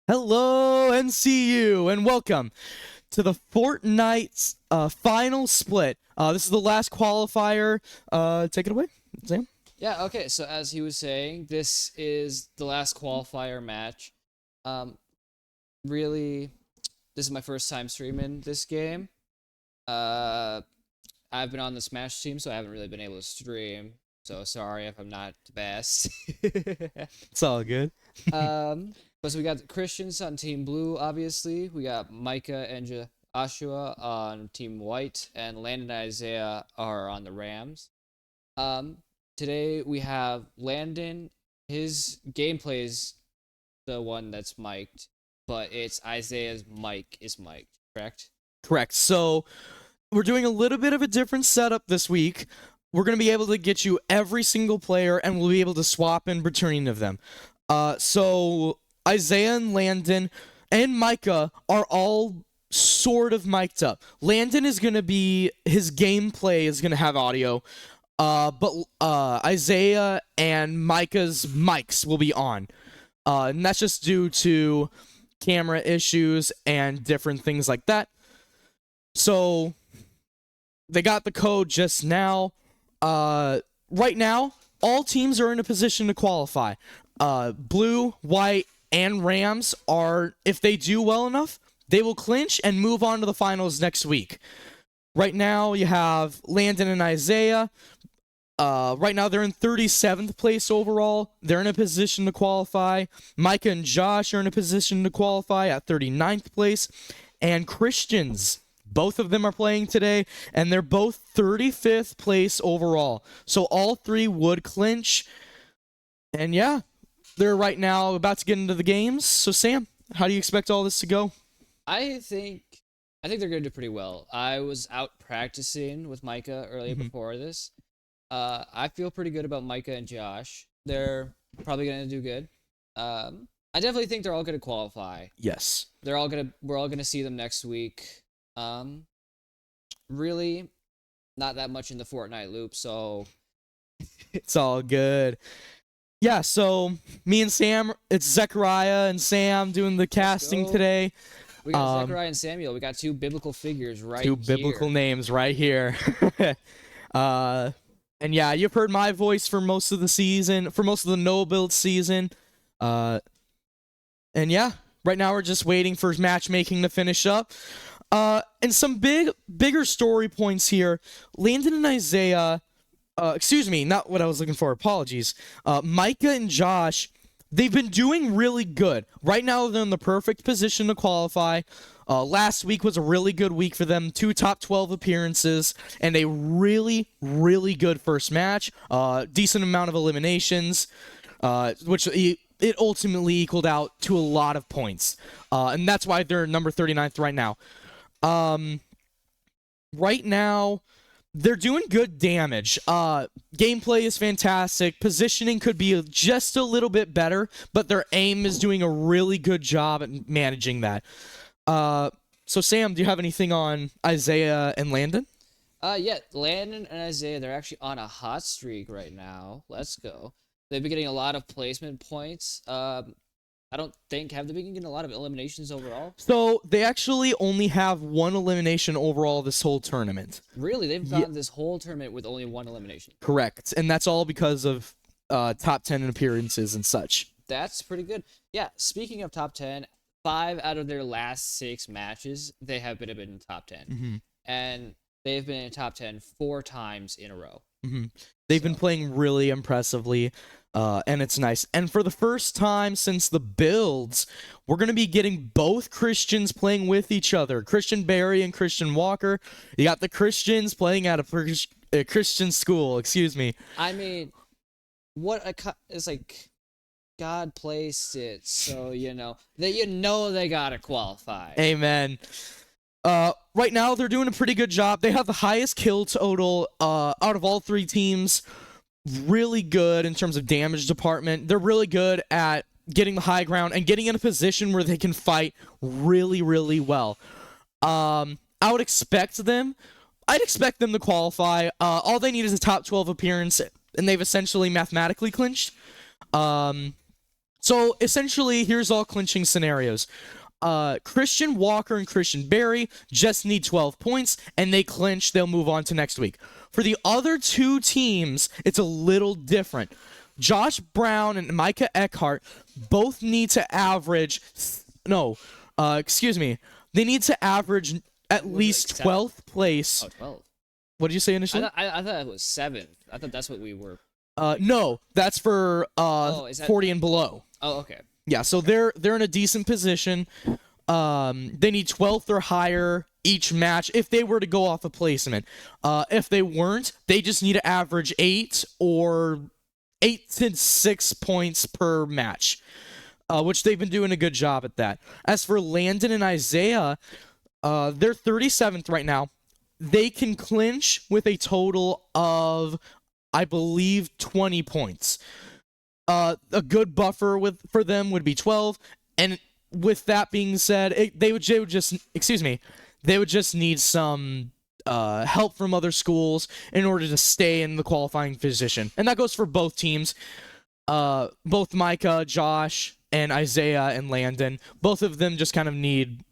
Hello, NCU, and welcome to the Fortnite final split. This is the last qualifier. Take it away, Sam. Yeah, okay, so as he was saying, this is the last qualifier match. Um, really, this is my first time streaming this game. Uh, I've been on the Smash team, so I haven't really been able to stream. So sorry if I'm not the best. It's all good. But so we got Christians on Team Blue, obviously. We got Micah and Joshua on Team White, and Landon and Isaiah are on the Rams. Um, Today we have Landon. His gameplay is the one that's mic'd, but it's Isaiah's mic is mic'd, correct? Correct. So we're doing a little bit of a different setup this week. We're going to be able to get you every single player, and we'll be able to swap in between of them. So Isaiah and Landon and Micah are all sort of mic'd up. Landon is going to be, his gameplay is going to have audio. But Isaiah and Micah's mics will be on. And that's just due to camera issues and different things like that. So they got the code just now. Right now, all teams are in a position to qualify. Blue, White, and Rams are, if they do well enough, they will clinch and move on to the finals next week. Right now, you have Landon and Isaiah. Right now, they're in 37th place overall. They're in a position to qualify. Micah and Josh are in a position to qualify at 39th place. And Christians, both of them are playing today, and they're both 35th place overall. So all three would clinch. And yeah, they're right now about to get into the games. So Sam, how do you expect all this to go? I think they're gonna do pretty well. I was out practicing with Micah earlier before this. I feel pretty good about Micah and Josh. They're probably gonna do good. I definitely think they're all gonna qualify. Yes. We're all gonna see them next week. Really, not that much in the Fortnite loop, so It's all good. Yeah, so me and Sam, it's Zechariah and Sam doing the casting go. today. we got Zechariah and Samuel. We got two biblical figures right Two here. biblical names right here. And yeah, you've heard my voice for most of the season, for most of the no build season. And yeah, right now we're just waiting for matchmaking to finish up. And some bigger story points here. Landon and Isaiah, excuse me, not what I was looking for. Apologies. Micah and Josh, they've been doing really good. Right now, they're in the perfect position to qualify. Last week was a really good week for them. 2 top 12 appearances and a really, really good first match. Decent amount of eliminations, which it ultimately equaled out to a lot of points. And that's why they're number 39th right now. Right now, they're doing good damage. Gameplay is fantastic. Positioning could be just a little bit better, but their aim is doing a really good job at managing that. So Sam, do you have anything on Isaiah and Landon? Yeah, Landon and Isaiah, they're actually on a hot streak right now. Let's go. They've been getting a lot of placement points. I don't think, have they been getting a lot of eliminations overall? So they actually only have one elimination overall this whole tournament. Really? They've gone this whole tournament with only one elimination. Correct. And that's all because of top 10 appearances and such. That's pretty good. Yeah, speaking of top 10, 5 out of their last 6 matches, they have been in top 10. Mm-hmm. And they've been in top 10 4 times in a row. Mm-hmm. They've been playing really impressively, and it's nice. And for the first time since the builds, we're going to be getting both Christians playing with each other. Christian Barry and Christian Walker. You got the Christians playing at a Christian school, excuse me. I mean, it's like God placed it, so they gotta qualify. Amen. Right now, they're doing a pretty good job. They have the highest kill total out of all 3 teams. Really good in terms of damage department. They're really good at getting the high ground and getting in a position where they can fight really, really well. I'd expect them to qualify. All they need is a top 12 appearance, and they've essentially mathematically clinched. So essentially, here's all clinching scenarios. Christian Walker and Christian Berry just need 12 points, and they clinch. They'll move on to next week. For the other two teams, it's a little different. Josh Brown and Micah Eckhart both need to average. They need to average at least 12th place. Oh, 12. What did you say initially? I thought it was 7th. I thought that's what we were. No, that's for is that... 40 and below. Oh, okay. Yeah, so they're in a decent position. They need 12th or higher each match if they were to go off a placement. If they weren't, they just need to average 8 to 6 points per match, which they've been doing a good job at that. As for Landon and Isaiah, they're 37th right now. They can clinch with a total of, I believe, 20 points. A good buffer for them would be 12, and with that being said, they would just need some help from other schools in order to stay in the qualifying position, and that goes for both teams. Both Micah, Josh, and Isaiah and Landon, both of them just kind of need.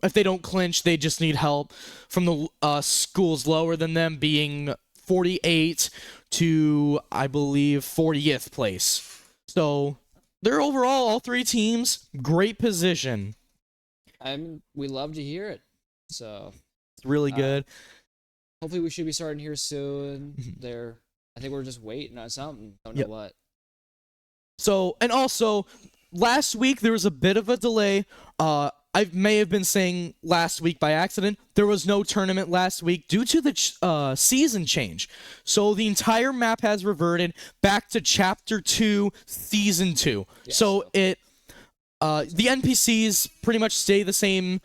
If they don't clinch, they just need help from the schools lower than them, being 48 to, I believe, 40th place. So they're overall, all three teams, great position. We love to hear it. So it's really good. Hopefully we should be starting here soon. I think we're just waiting on something. Don't know what. So, and also, last week there was a bit of a delay. I may have been saying last week by accident. There was no tournament last week due to the season change. So the entire map has reverted back to Chapter 2, Season 2. Yes. So the NPCs pretty much stay the same.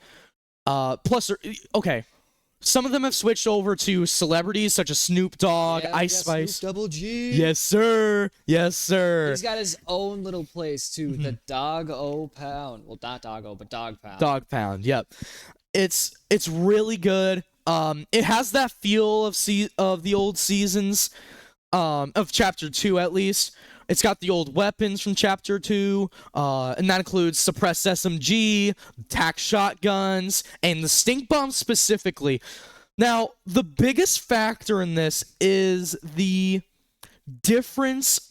Some of them have switched over to celebrities such as Snoop Dogg, Ice Spice. Snoop Double G. Yes, sir. Yes, sir. He's got his own little place too. The Dog-O Pound. Well, not Dog-O, but Dog Pound. Dog Pound. Yep. It's really good. It has that feel of the old seasons, of Chapter 2 at least. It's got the old weapons from Chapter 2, and that includes suppressed SMG, tac shotguns, and the stink bomb specifically. Now, the biggest factor in this is the difference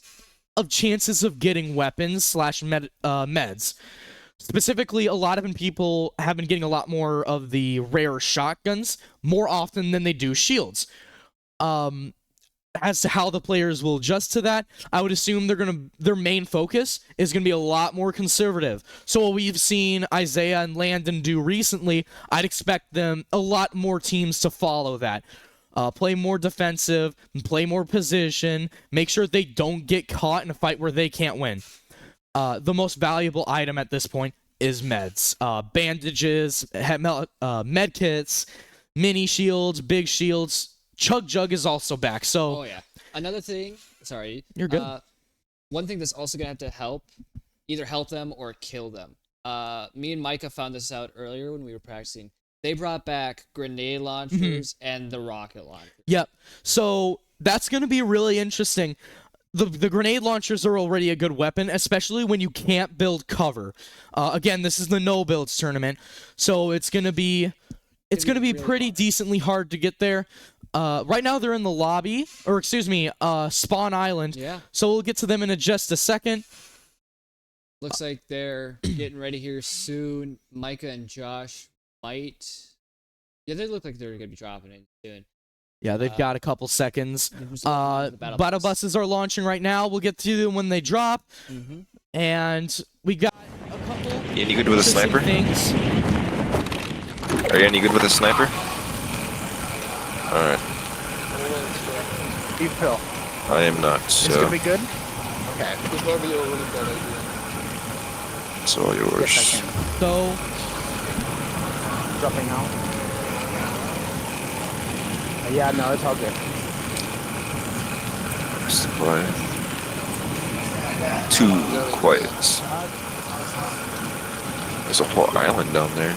of chances of getting weapons / meds. Specifically, a lot of people have been getting a lot more of the rare shotguns more often than they do shields. As to how the players will adjust to that, I would assume their main focus is gonna be a lot more conservative. So what we've seen Isaiah and Landon do recently, I'd expect a lot more teams to follow that. Play more defensive, play more position, make sure they don't get caught in a fight where they can't win. The most valuable item at this point is meds. Bandages, med kits, mini shields, big shields. Chug Jug is also back, so... Oh, yeah. Another thing... Sorry. You're good. One thing that's also going to have to either help them or kill them. Me and Micah found this out earlier when we were practicing. They brought back grenade launchers and the rocket launcher. Yep. So, that's going to be really interesting. The grenade launchers are already a good weapon, especially when you can't build cover. Again, this is the no-builds tournament, so it's going to be... It's going to be pretty decently hard to get there. Right now they're in the lobby, or Spawn Island. Yeah. So we'll get to them in just a second. Looks like they're getting ready here soon. Micah and Josh might. Yeah, they look like they're gonna be dropping in soon. Yeah, they've got a couple seconds. Battle buses are launching right now. We'll get to them when they drop. And we got a couple. Any good with a sniper? Things. Are you any good with a sniper? Alright. Deep pill. I am not, so... It's gonna be good? Okay. It's all yours. Yes, I can. So... Dropping out. Yeah, no, it's all good. Supply. Too quiet. There's a whole island down there.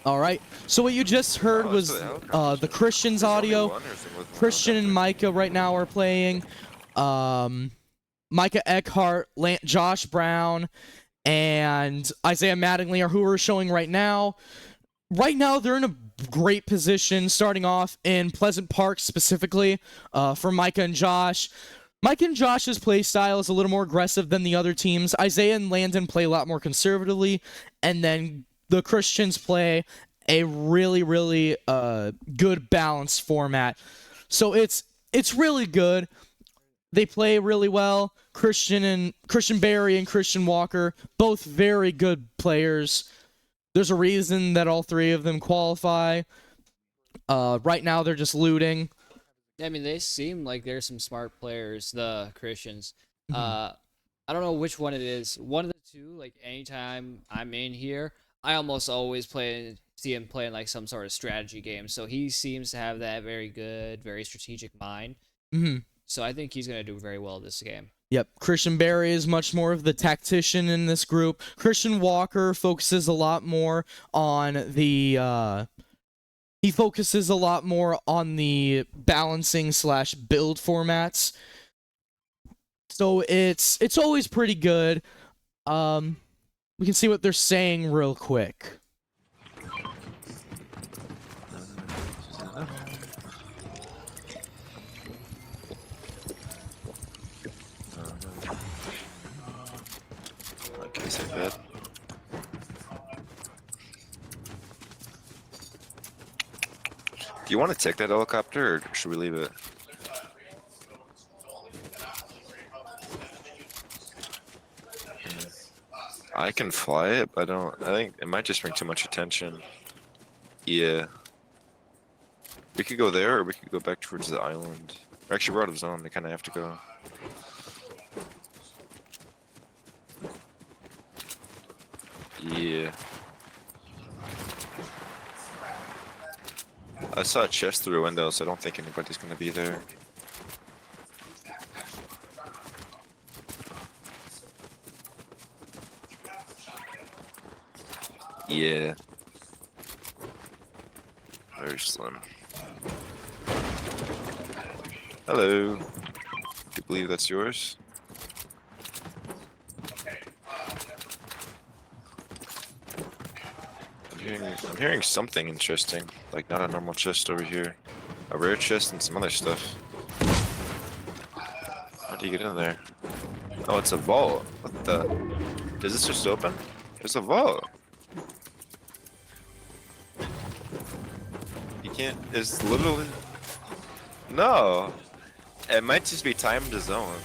All right. So what you just heard Oh, was so the helicopter's the good. Christian's There's only audio. one or something with the Christian and helicopter? Micah right now are playing. Micah Eckhart, Josh Brown, and Isaiah Mattingly are who we're showing right now. Right now, they're in a great position, starting off in Pleasant Park specifically for Micah and Josh. Micah and Josh's play style is a little more aggressive than the other teams. Isaiah and Landon play a lot more conservatively, and then the Christians play a really good balanced format. So it's really good. They play really well. Christian Barry and Christian Walker, both very good players. There's a reason that all three of them qualify. Right now, they're just looting. I mean, they seem like they're some smart players, the Christians. Mhm. I don't know which one it is. One of the two, like anytime I'm in here, I almost always see him playing like some sort of strategy game. So he seems to have that very good, very strategic mind. Mm-hmm. So I think he's gonna do very well this game. Yep. Christian Barry is much more of the tactician in this group. Christian Walker focuses a lot more on the he focuses a lot more on the balancing / build formats. So it's always pretty good. We can see what they're saying real quick. Okay, so that. Do you want to take that helicopter, or should we leave it? I can fly it, but I think it might just bring too much attention. Yeah. We could go there, or we could go back towards the island. Actually, we're out of zone. We kind of have to go. Yeah. I saw a chest through a window, so I don't think anybody's gonna be there. Yeah. Very slim. Hello. Do you believe that's yours? I'm hearing something interesting, like not a normal chest over here. A rare chest and some other stuff. How do you get in there? Oh, it's a vault. What the? Does this just open? There's a vault. You can't. It's literally. No. It might just be timed to zone.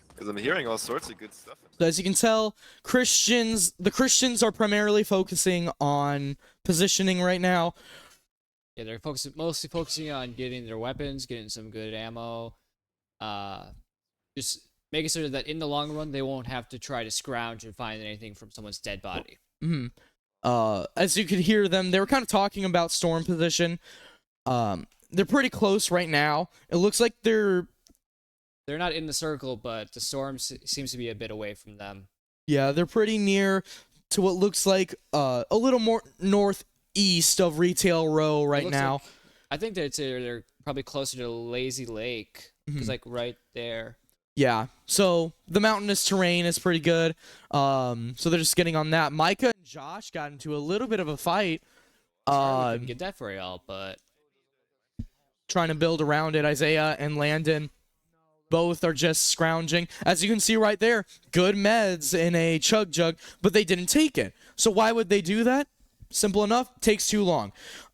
Because I'm hearing all sorts of good stuff. So as you can tell, the Christians are primarily focusing on positioning right now. Yeah, they're mostly focusing on getting their weapons, getting some good ammo, just making sure that in the long run they won't have to try to scrounge and find anything from someone's dead body. Mm-hmm. As you could hear them, they were kind of talking about storm position. They're pretty close right now. It looks like they're not in the circle, but the storm seems to be a bit away from them. Yeah, they're pretty near to what looks like a little more northeast of Retail Row right now. Like, I think that they're probably closer to Lazy Lake. It's like right there. Yeah, so the mountainous terrain is pretty good. So they're just getting on that. Micah and Josh got into a little bit of a fight. Sorry we couldn't get that for y'all, but trying to build around it. Isaiah and Landon both are just scrounging. As you can see right there, good meds in a chug jug, but they didn't take it. So why would they do that? Simple enough, takes too long.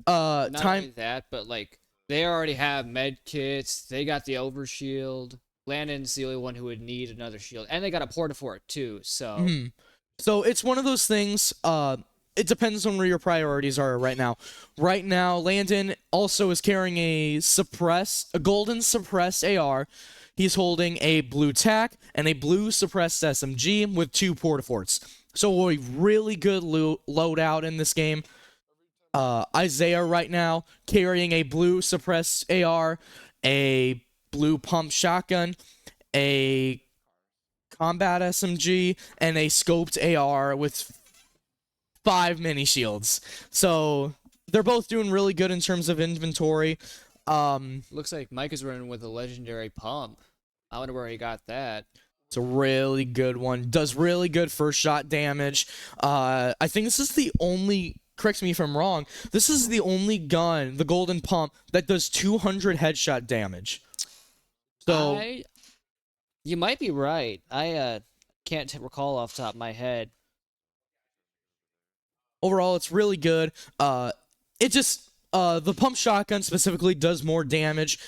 not only that, but like they already have med kits. They got the overshield. Landon's the only one who would need another shield, and they got a portafort too. So, so it's one of those things. It depends on where your priorities are right now. Right now, Landon also is carrying a golden suppressed AR. He's holding a blue TAC and a blue suppressed SMG with 2 portaforts. So a really good loadout in this game. Isaiah right now carrying a blue suppressed AR, a blue pump shotgun, a combat SMG and a scoped AR with 5 mini shields. So they're both doing really good in terms of inventory. Looks like Mike is running with a legendary pump. I wonder where he got that. It's a really good one. Does really good first shot damage. I think this is the only, correct me if I'm wrong, this is the only gun, the golden pump, that does 200 headshot damage. So You might be right. I can't recall off the top of my head. overall, it's really good. It just, the pump shotgun specifically does more damage.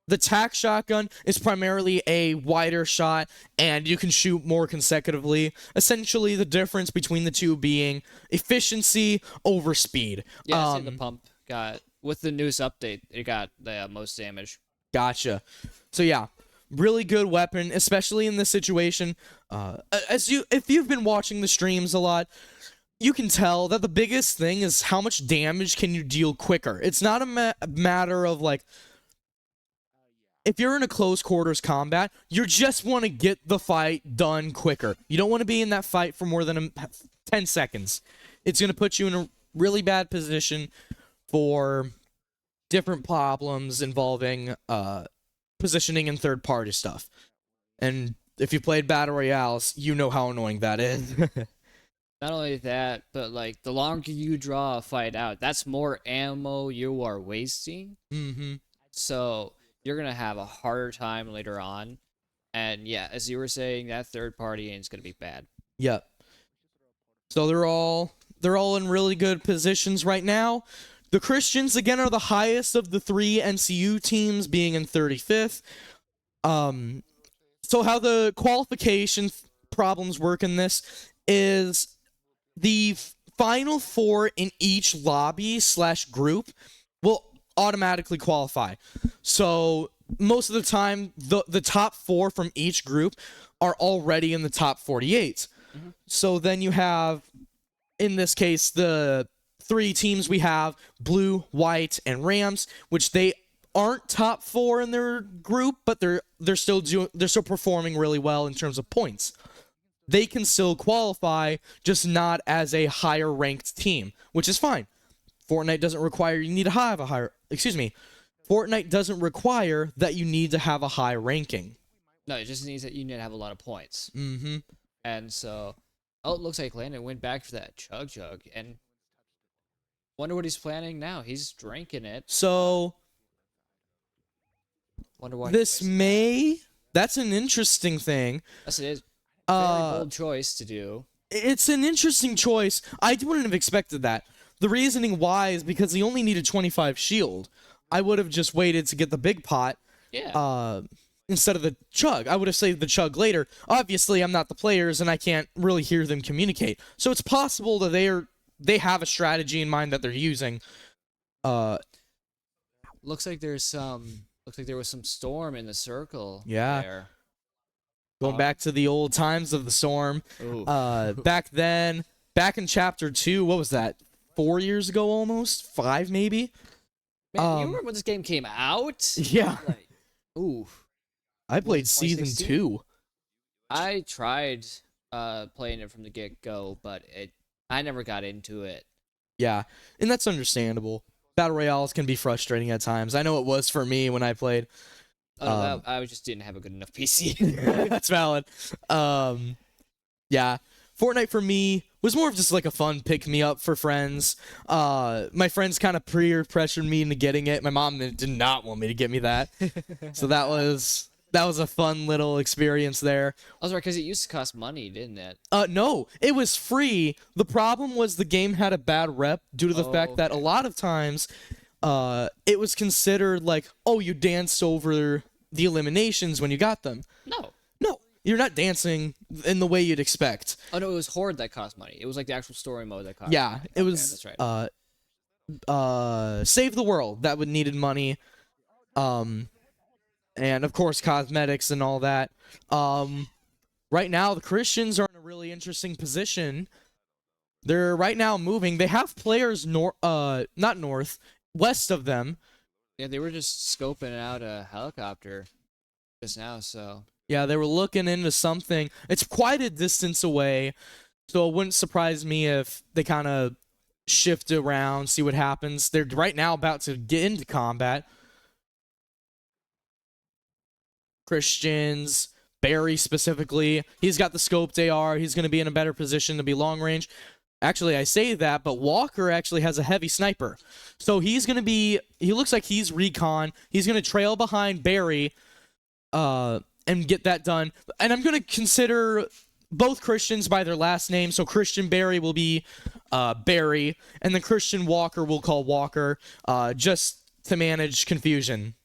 The tac shotgun is primarily a wider shot, and you can shoot more consecutively. Essentially, the difference between the two being efficiency over speed. Yeah, I see the pump got, with the newest update, it got the most damage. Gotcha. So yeah, really good weapon, especially in this situation. If you've been watching the streams a lot, you can tell that the biggest thing is how much damage can you deal quicker. It's not a matter of like, if you're in a close quarters combat, you just want to get the fight done quicker. You don't want to be in that fight for more than 10 seconds. It's going to put you in a really bad position for different problems involving positioning and third-party stuff. And if you played Battle Royales, you know how annoying that is. Not only that, but like the longer you draw a fight out, that's more ammo you are wasting. Mm-hmm. So you're gonna have a harder time later on. And yeah, as you were saying, that third party is gonna be bad. Yep. So they're all in really good positions right now. The Christians again are the highest of the 3 NCU teams, being in 35th. So how the qualification problems work in this is the final 4 in each lobby/group will automatically qualify. So most of the time, the top 4 from each group are already in the top 48. Mm-hmm. So then you have, in this case, the 3 teams we have, Blue, White, and Rams, which they aren't top 4 in their group, but they're still performing really well in terms of points. They can still qualify, just not as a higher ranked team, which is fine. Fortnite doesn't require you need to have a higher. Fortnite doesn't require that you need to have a high ranking. No, it just means that you need to have a lot of points. Mm-hmm. And so, it looks like Landon went back for that chug, and wonder what he's planning now. He's drinking it. So Wonder why. That's an interesting thing. Yes, it is. Very bold choice to do. It's an interesting choice. I wouldn't have expected that. The reasoning why is because he only needed 25 shield. I would have just waited to get the big pot. Yeah. Instead of the chug. I would have saved the chug later. Obviously, I'm not the players, and I can't really hear them communicate. So it's possible that they have a strategy in mind that they're using. Looks like there was some storm in the circle. Yeah. There. Going back to the old times of the storm. Ooh. Back in chapter 2, what was that? 4 years ago almost? 5 maybe? Man, you remember when this game came out? Yeah. Like, ooh. I played season 2016? 2. I tried playing it from the get-go, but I never got into it. Yeah, and that's understandable. Battle Royales can be frustrating at times. I know it was for me when I played. Oh, I just didn't have a good enough PC. That's valid. Yeah. Fortnite for me was more of just like a fun pick-me-up for friends. My friends kind of peer pressured me into getting it. My mom did not want me to get me that. So that was a fun little experience there. I was right, because it used to cost money, didn't it? No, it was free. The problem was the game had a bad rep due to the fact that a lot of times it was considered like, oh, you danced over the eliminations when you got them. No. No, you're not dancing in the way you'd expect. Oh, no, it was Horde that cost money. It was like the actual story mode that cost Yeah, money. it was That's right. Save the World that would needed money. And of course cosmetics and all that. Right now the Christians are in a really interesting position. They're right now moving. They have players west of them. Yeah, they were just scoping out a helicopter just now, so Yeah, they were looking into something. It's quite a distance away, so it wouldn't surprise me if they kind of shift around, see what happens. They're right now about to get into combat. Christians, Barry specifically, he's got the scoped AR. He's going to be in a better position to be long range. Actually, I say that, but Walker actually has a heavy sniper. So he's going to be, he looks like he's recon. He's going to trail behind Barry and get that done. And I'm going to consider both Christians by their last name. So Christian Barry will be Barry, and then Christian Walker will call Walker, just to manage confusion.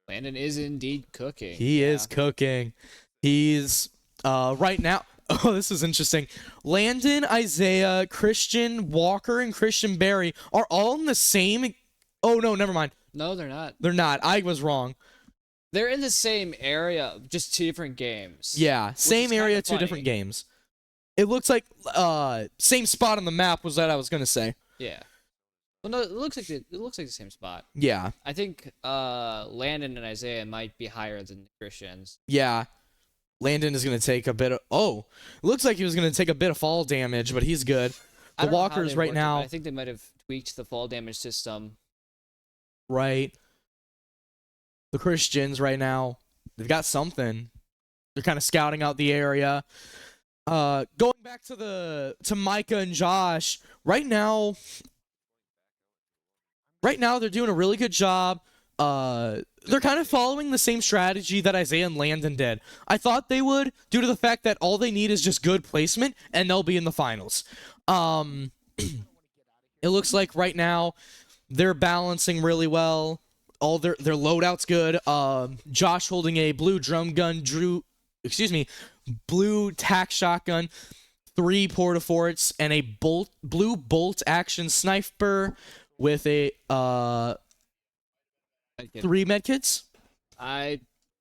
Landon is indeed cooking. He is cooking. He's right now. Oh, this is interesting. Landon, Isaiah, Christian Walker, and Christian Barry are all in the same. Oh no, never mind. No, they're not. They're not. I was wrong. They're in the same area, just two different games. Yeah, same is area, kinda two funny. different games. It looks like same spot on the map was what I was gonna say. Yeah. Well, no, it looks like the same spot. Yeah, I think Landon and Isaiah might be higher than the Christians. yeah. Landon is gonna take a bit of. Oh, looks like he was gonna take a bit of fall damage, but he's good. I The don't know how Walkers they right worked it, but now. I think they might have tweaked the fall damage system. Right. The Christians right now, they've got something. They're kind of scouting out the area. Going back to Micah and Josh, right now they're doing a really good job. They're kind of following the same strategy that Isaiah and Landon did. I thought they would, due to the fact that all they need is just good placement, and they'll be in the finals. It looks like right now they're balancing really well. All their loadout's good. Josh holding a blue drum gun, blue tac shotgun, 3 porta-forts, and a blue bolt action sniper with a 3 medkits. I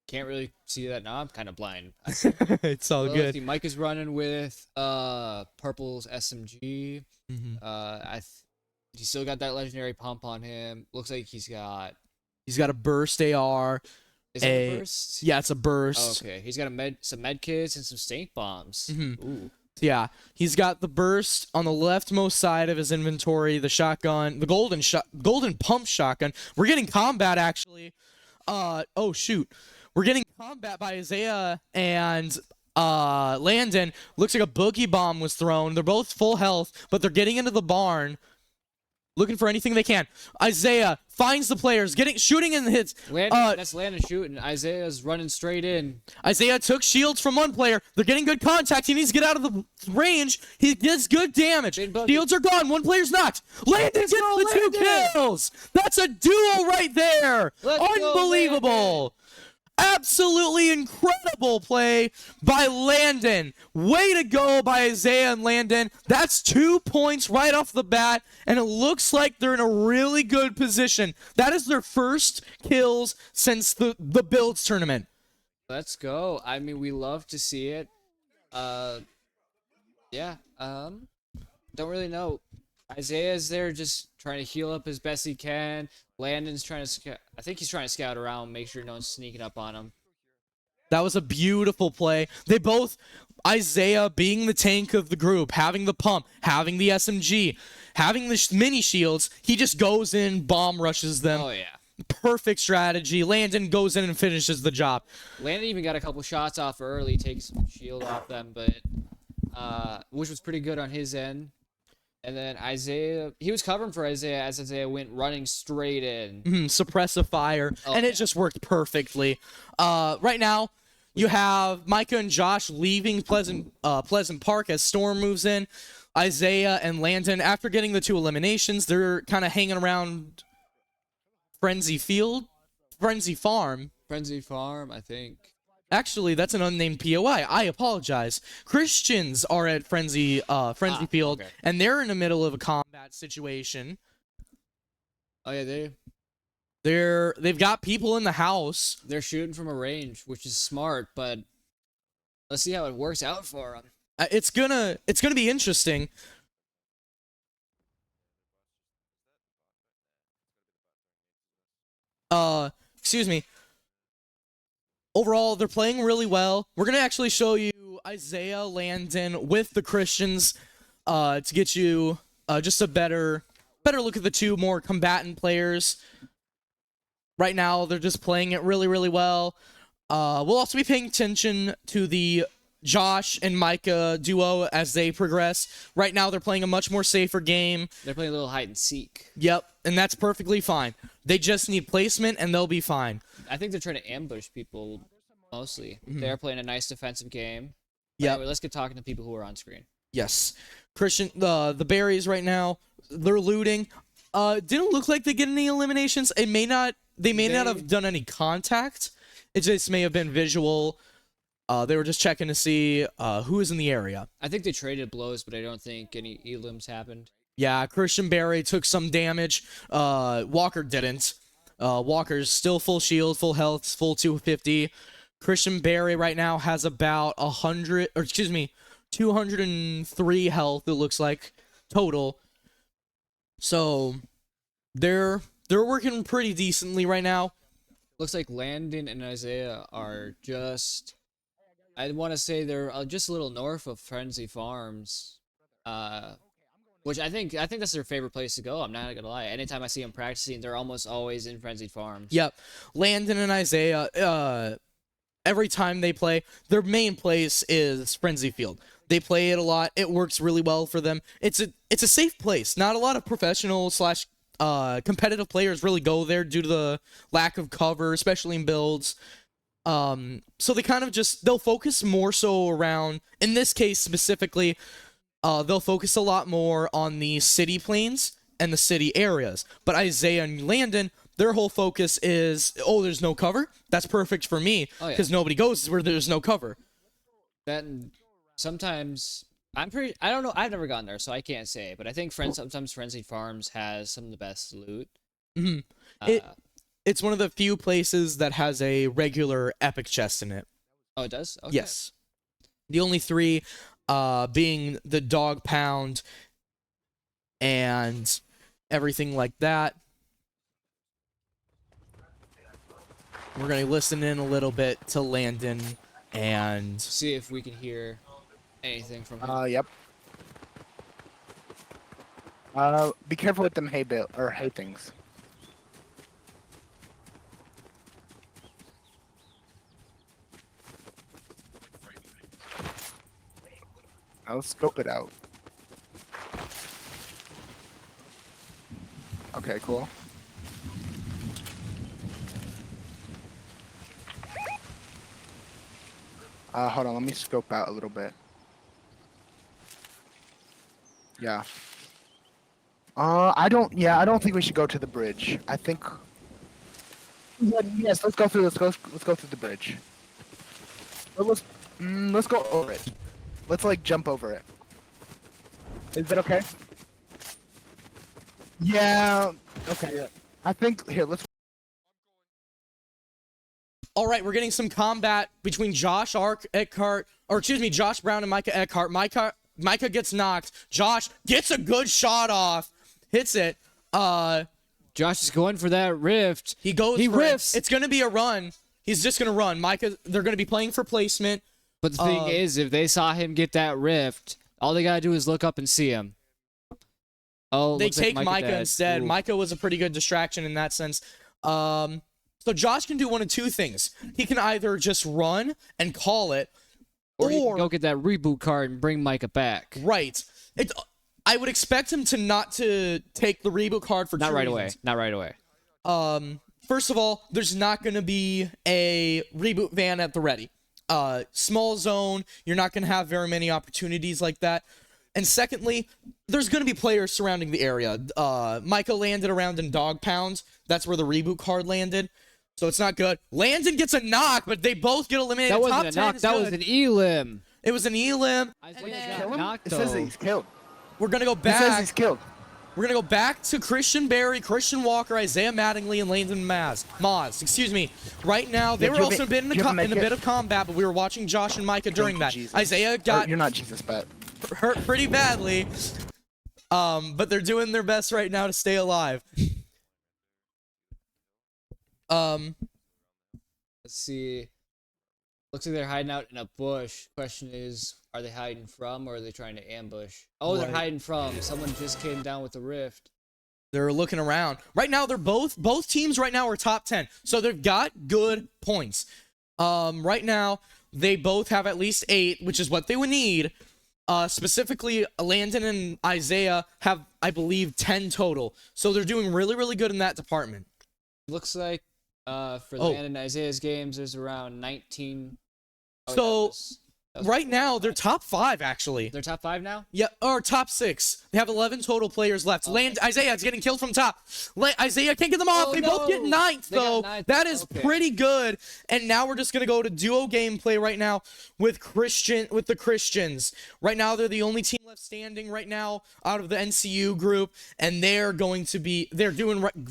can't really see that now. I'm kind of blind. It's all Let's good. see, Mike is running with Purple's SMG. Mhm. He's still got that legendary pump on him. Looks like he's got. He's got a burst AR. Is it a burst? Yeah, it's a Oh, burst. okay. He's got some med kits and some stink bombs. Mhm. Ooh. Yeah, he's got the burst on the leftmost side of his inventory, the shotgun, the golden pump shotgun. We're getting combat actually. Oh shoot. We're getting combat by Isaiah and Landon. Looks like a boogie bomb was thrown. They're both full health, but they're getting into the barn, looking for anything they can. Isaiah finds the players, shooting in the hits. That's Landon shooting. Isaiah's running straight in. Isaiah took shields from one player. They're getting good contact. He needs to get out of the range. He gets good damage. Big buggy. Shields are gone. One player's knocked. Landon gets the 2 Landon! kills. That's a duo right there. Let's go, Unbelievable. Absolutely incredible play by Landon. Way to go by Isaiah and Landon. That's 2 points right off the bat, and it looks like they're in a really good position. That is their first kills since the Builds tournament. Let's go. I mean, we love to see it. Yeah. Don't really know. Isaiah's there just trying to heal up as best he can. Landon's trying to scout. I think he's trying to scout around, make sure no one's sneaking up on him. That was a beautiful play. They both, Isaiah being the tank of the group, having the pump, having the SMG, having the mini shields, he just goes in, bomb rushes them. Oh, yeah. Perfect strategy. Landon goes in and finishes the job. Landon even got a couple shots off early, takes some shield off them, but which was pretty good on his end. And then Isaiah, he was covering for Isaiah as Isaiah went running straight in. Suppressive fire, and it just worked perfectly. Right now, you have Micah and Josh leaving Pleasant Park as Storm moves in. Isaiah and Landon, after getting the 2 eliminations, they're kind of hanging around Frenzy Farm. Frenzy Farm, I think. Actually, that's an unnamed POI. I apologize. Christians are at Frenzy Field, okay. and they're in the middle of a combat situation. Oh yeah, They've got people in the house. they're shooting from a range, which is smart, but let's see how it works out for them. It's gonna be interesting. Excuse me. Overall, they're playing really well. We're gonna actually show you Isaiah, Landon with the Christians, to get you just a better look at the two more combatant players. Right now, they're just playing it really, really well. We'll also be paying attention to the Josh and Micah duo as they progress. Right now, they're playing a much more safer game. They're playing a little hide and seek. Yep, and that's perfectly fine. They just need placement, and they'll be fine. I think they're trying to ambush people mostly. They're playing a nice defensive game. Yep. Anyway, let's get talking to people who are on screen. Yes. Christian, the berries right now, they're looting. Didn't look like they get any eliminations. They may not have done any contact. It just may have been visual. They were just checking to see who is in the area. I think they traded blows, but I don't think any elims happened. Yeah, Christian Berry took some damage. Walker didn't. Walker's still full shield, full health, full 250. Christian Berry right now has about 203 health, it looks like, total. So they're working pretty decently right now. Looks like Landon and Isaiah are just, I want to say they're just a little north of Frenzy Farms, which I think that's their favorite place to go. I'm not gonna lie. Anytime I see them practicing, they're almost always in Frenzy Farms. Yep, Landon and Isaiah. Every time they play, their main place is Frenzy Field. They play it a lot. It works really well for them. It's a safe place. Not a lot of professional / competitive players really go there due to the lack of cover, especially in builds. So they kind of they'll focus more so around, in this case specifically, they'll focus a lot more on the city plains and the city areas. But Isaiah and Landon, their whole focus is, there's no cover? That's perfect for me, because nobody goes where there's no cover. That sometimes, I don't know, I've never gone there, so I can't say, but I think sometimes Frenzy Farms has some of the best loot. It's one of the few places that has a regular epic chest in it. Oh, it does? Okay. Yes. The only three being the dog pound and everything like that. We're going to listen in a little bit to Landon and see if we can hear anything from him. Yep. Be careful with them hay things. I'll scope it out. Okay, cool. Hold on, let me scope out a little bit. Yeah. I don't think we should go to the bridge. I think. Yes, let's go through. Let's go through the bridge. But let's go over it. Let's jump over it. Is that okay? Yeah. Okay. I think let's. all right, we're getting some combat between Josh Brown and Micah Eckhart. Micah gets knocked. Josh gets a good shot off. Hits it. Josh is going for that rift. He goes He for riffs. it. It's going to be a run. He's just going to run. Micah, they're going to be playing for placement. But the thing is, if they saw him get that rift, all they gotta do is look up and see him. Oh, They take Micah instead. Ooh. Micah was a pretty good distraction in that sense. So Josh can do one of two things. He can either just run and call it, or he can go get that reboot card and bring Micah back. Right. I would expect him to not to take the reboot card for Not two right reasons. away. Not right away. First of all, there's not going to be a reboot van at the ready. Small zone, you're not going to have very many opportunities like that. And secondly, there's going to be players surrounding the area. Micah landed around in Dog Pound. That's where the reboot card landed. So it's not good. Landon gets a knock, but they both get eliminated. That wasn't Top a 10 knock. is That good. was an elim. It was an elim. Knocked, It says though. he's killed. We're going to go It says back. he's killed. We're going to go back to Christian Berry, Christian Walker, Isaiah Mattingly, and Landon Maz. Excuse me. Right now, they were also in a bit of combat, but we were watching Josh and Micah during that. Jesus. Isaiah got You're not Jesus, but hurt pretty badly. But they're doing their best right now to stay alive. Let's see. Looks like they're hiding out in a bush. Question is, are they hiding from or are they trying to ambush? Oh, they're Right. hiding from. Someone just came down with a rift. They're looking around. Right now, they're both teams right now are top 10. So they've got good points. Right now, they both have at least 8, which is what they would need. Specifically, Landon and Isaiah have, I believe, 10 total. So they're doing really, really good in that department. Looks like for Oh. Landon and Isaiah's games, there's around 19. Oh, So, that was Right now, they're top 5, actually. they're top 5 now? Yeah, or top 6. They have 11 total players left. Okay. Isaiah is getting killed from top. Isaiah can't get them off. Oh, They both get no. 9th, They got though. 9th. That is Okay. pretty good. And now we're just going to go to duo gameplay right now with the Christians. Right now, they're the only team left standing right now out of the NCU group. And they're doing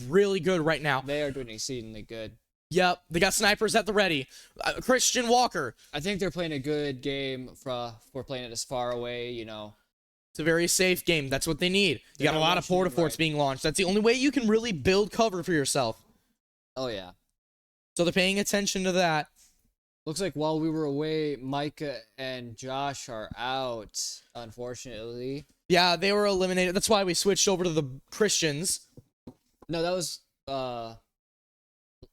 really good right now. They are doing exceedingly good. Yep, they got snipers at the ready. Christian Walker. I think they're playing a good game for playing it as far away, It's a very safe game. That's what they need. You They're got a not lot of launching it porta forts right. being launched. That's the only way you can really build cover for yourself. Oh, yeah. So they're paying attention to that. Looks like while we were away, Micah and Josh are out, unfortunately. Yeah, they were eliminated. That's why we switched over to the Christians. No, that was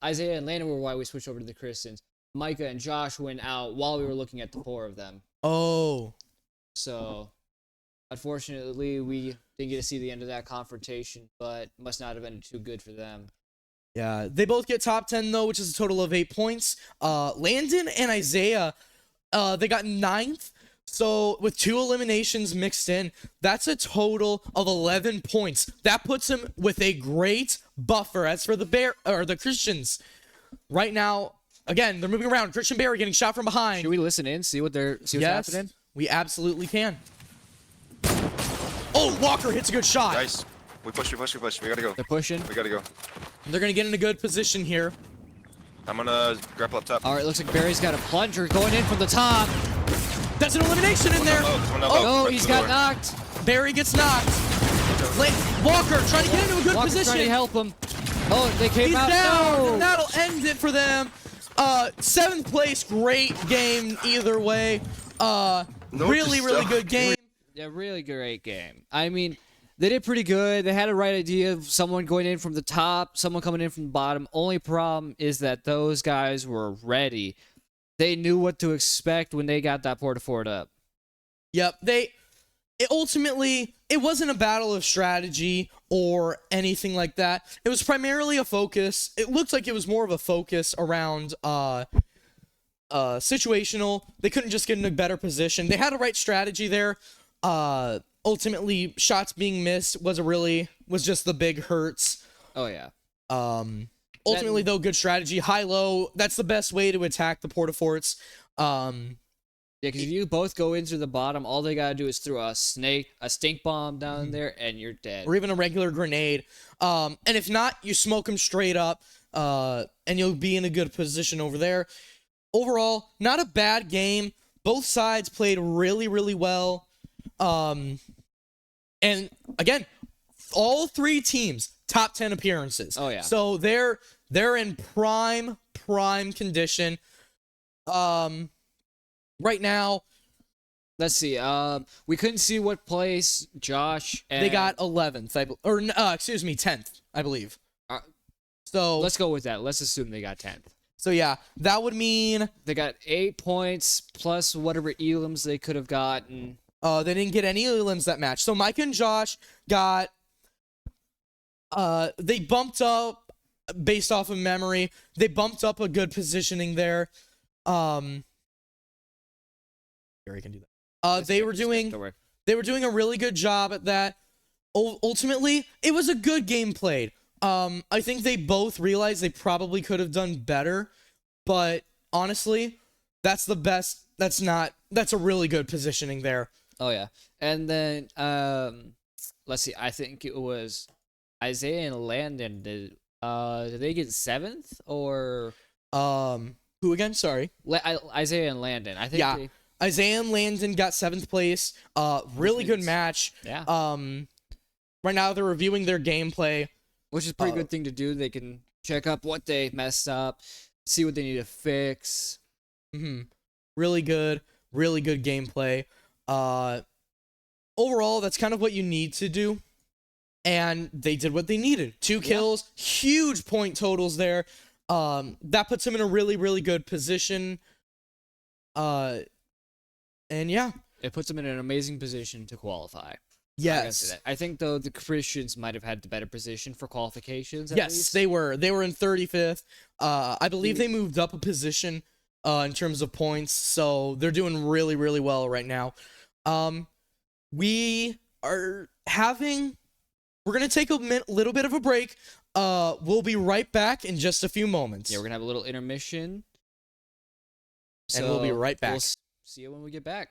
Isaiah and Landon were why we switched over to the Christians. Micah and Josh went out while we were looking at the 4 of them. Oh. So, unfortunately, we didn't get to see the end of that confrontation, but must not have been too good for them. Yeah, they both get top 10, though, which is a total of 8 points. Landon and Isaiah, they got 9th. So, with 2 eliminations mixed in, that's a total of 11 points. That puts them with a great buffer. As for the Christians, right now, again, they're moving around. Christian Barry getting shot from behind. Should we listen in, see what's happening? We absolutely can. Oh, Walker hits a good shot. Nice. We push. We gotta go. They're pushing. We gotta go. They're going to get in a good position here. I'm gonna grapple up top. All right, looks like Barry's got a plunger going in from the top. That's an elimination in there. There's one down Oh, low. Oh, Right he's to the got door. knocked. Barry gets knocked. Walker trying to get into a good Walker's position. trying to help him. Oh, they came He's out. down, No! and that'll end it for them. 7th place, great game either way. Really good game. Yeah, really great game. I mean, they did pretty good. They had a right idea of someone going in from the top, someone coming in from the bottom. Only problem is that those guys were ready. They knew what to expect when they got that porta fort up. Yep, ultimately, it wasn't a battle of strategy or anything like that. It was primarily a focus. It looked like it was more of a focus around situational. They couldn't just get in a better position. They had a right strategy there. Ultimately, shots being missed was just the big hurts. Oh, yeah. Ultimately, though, good strategy. High-low, that's the best way to attack the porta forts. Yeah, because if you both go into the bottom, all they gotta do is throw a stink bomb down there, and you're dead. Or even a regular grenade. And if not, you smoke them straight up, and you'll be in a good position over there. Overall, not a bad game. Both sides played really, really well. And again, all 3 teams, top 10 appearances. Oh, yeah. So they're in prime condition. Right now, Let's see. We couldn't see what place Josh and they got 11th, 10th, I believe. Uh, So Let's go with that. Let's assume they got 10th. So yeah, that would mean They got 8 points plus whatever elims they could have gotten. they didn't get any elims that match. So Mike and Josh got they bumped up based off of memory. They bumped up a good positioning there. Gary can do that. They were doing a really good job at that. Ultimately, it was a good game played. I think they both realized they probably could have done better, but honestly, that's the best. That's a really good positioning there. Oh yeah. And then let's see. I think it was Isaiah and Landon. Did they get 7th or Who again? Sorry. Isaiah and Landon? I think. Yeah. Isaiah and Landon got 7th place. Really good match. Yeah. Right now they're reviewing their gameplay. Which is a pretty good thing to do. They can check up what they messed up, see what they need to fix. Really good gameplay. Overall, that's kind of what you need to do. And they did what they needed. 2 kills, huge point totals there. That puts them in a really good position. And yeah. It puts them in an amazing position to qualify. Yes. I think though the Christians might have had the better position for qualifications. At Yes, least. they were. They were in 35th. I believe they moved up a position in terms of points, so they're doing really well right now. We are having. We're gonna take a little bit of a break. We'll be right back in just a few moments. Yeah, we're gonna have a little intermission, and we'll be right back. We'll see you when we get back.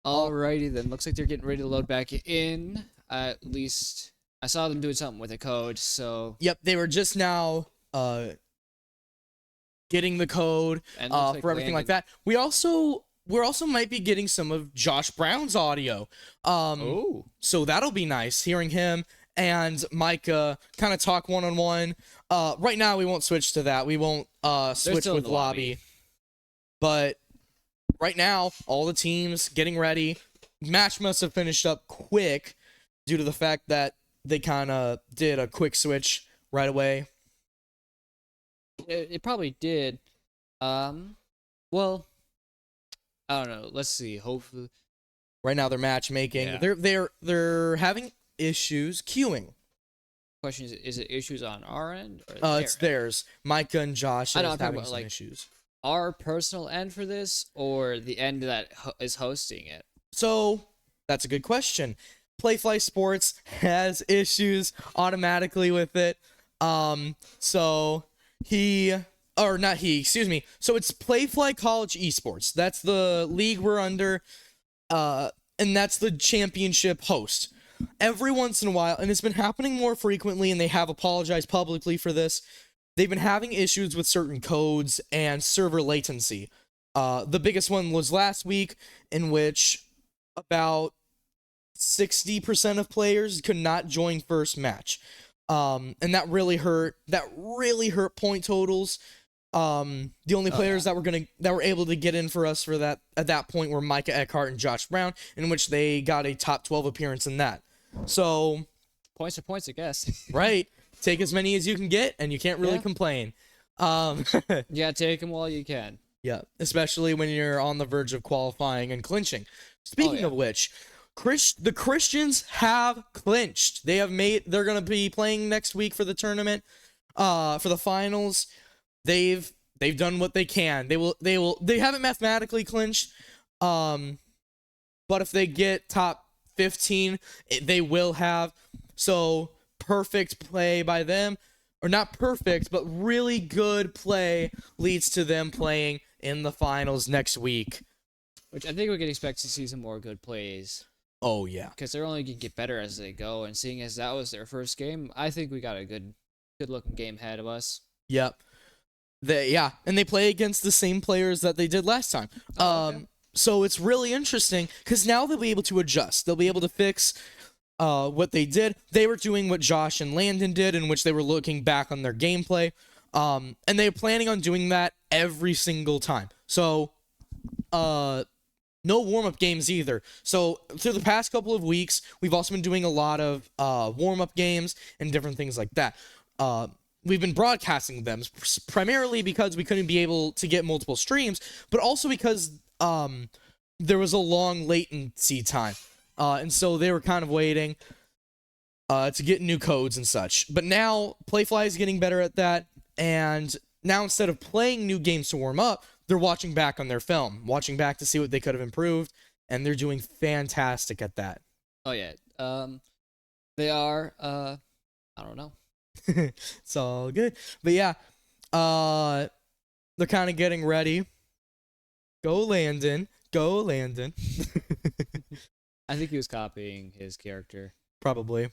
Alrighty then, looks like they're getting ready to load back in. at least I saw them doing something with a code. So Yep, they were just now getting the code and it looks like for everything like Landon- that. We're also might be getting some of Josh Brown's audio. Oh, So that'll be nice hearing him and Micah kind of talk one-on-one. Right now we won't switch to that. We won't switch still in with the lobby. lobby. But right now, all the teams getting ready. Match must have finished up quick due to the fact that they kind of did a quick switch right away. it probably did. Well, I don't know. Let's see. Hopefully, Right now they're matchmaking. Yeah. They're having issues queuing. question is it issues on our end or It's their end? theirs. Micah and Josh I is know, I'm talking having about, some like, issues. Our personal end for this or the end that is hosting it? So that's a good question. Playfly Sports has issues automatically with it. So excuse me. So it's Playfly College Esports. That's the league we're under. And that's the championship host. Every once in a while, and it's been happening more frequently, and they have apologized publicly for this. They've been having issues with certain codes and server latency. The biggest one was last week, in which about 60% of players could not join first match. And that really hurt. That really hurt point totals. The only players that were able to get in for us for that at that point were Micah Eckhart and Josh Brown, in which they got a top 12 appearance in that. So Points are points, I guess. right, take as many as you can get, and you can't really Yeah. complain. Yeah, take them while you can. Yeah, especially when you're on the verge of qualifying and clinching. Speaking yeah. of which, the Christians have clinched. They're gonna be playing next week for the tournament, for the finals. They've done what they can. They haven't mathematically clinched, but if they get top 15, they will have. So perfect play by them, or not perfect, but really good play leads to them playing in the finals next week. Which I think we can expect to see some more good plays. Oh yeah. Because they're only going to get better as they go. And seeing as that was their first game, I think we got a good looking game ahead of us. Yep. And they play against the same players that they did last time. Okay. So it's really interesting because now they'll be able to adjust. They'll be able to fix what they did. They were doing what Josh and Landon did, in which they were looking back on their gameplay. And they're planning on doing that every single time. So, no warm-up games either. So through the past couple of weeks, we've also been doing a lot of warm-up games and different things like that. We've been broadcasting them primarily because we couldn't be able to get multiple streams, but also because there was a long latency time. And so they were kind of waiting to get new codes and such. But now Playfly is getting better at that, and now instead of playing new games to warm up, they're watching back on their film, watching back to see what they could have improved, and they're doing fantastic at that. Oh, yeah. They are, I don't know. It's all good. But yeah, they're kind of getting ready. Go Landon. Go Landon. I think he was copying his character. Probably.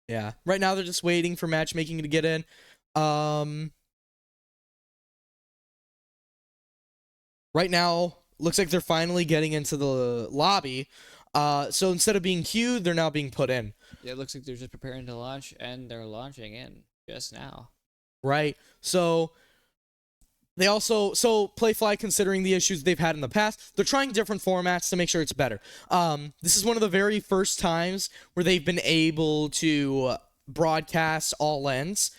Yeah. Right now they're just waiting for matchmaking to get in. Right now, looks like they're finally getting into the lobby. So instead of being queued, they're now being put in. Yeah, it looks like they're just preparing to launch, and they're launching in just now. Right. So Playfly, considering the issues they've had in the past, they're trying different formats to make sure it's better. This is one of the very first times where they've been able to broadcast all ends,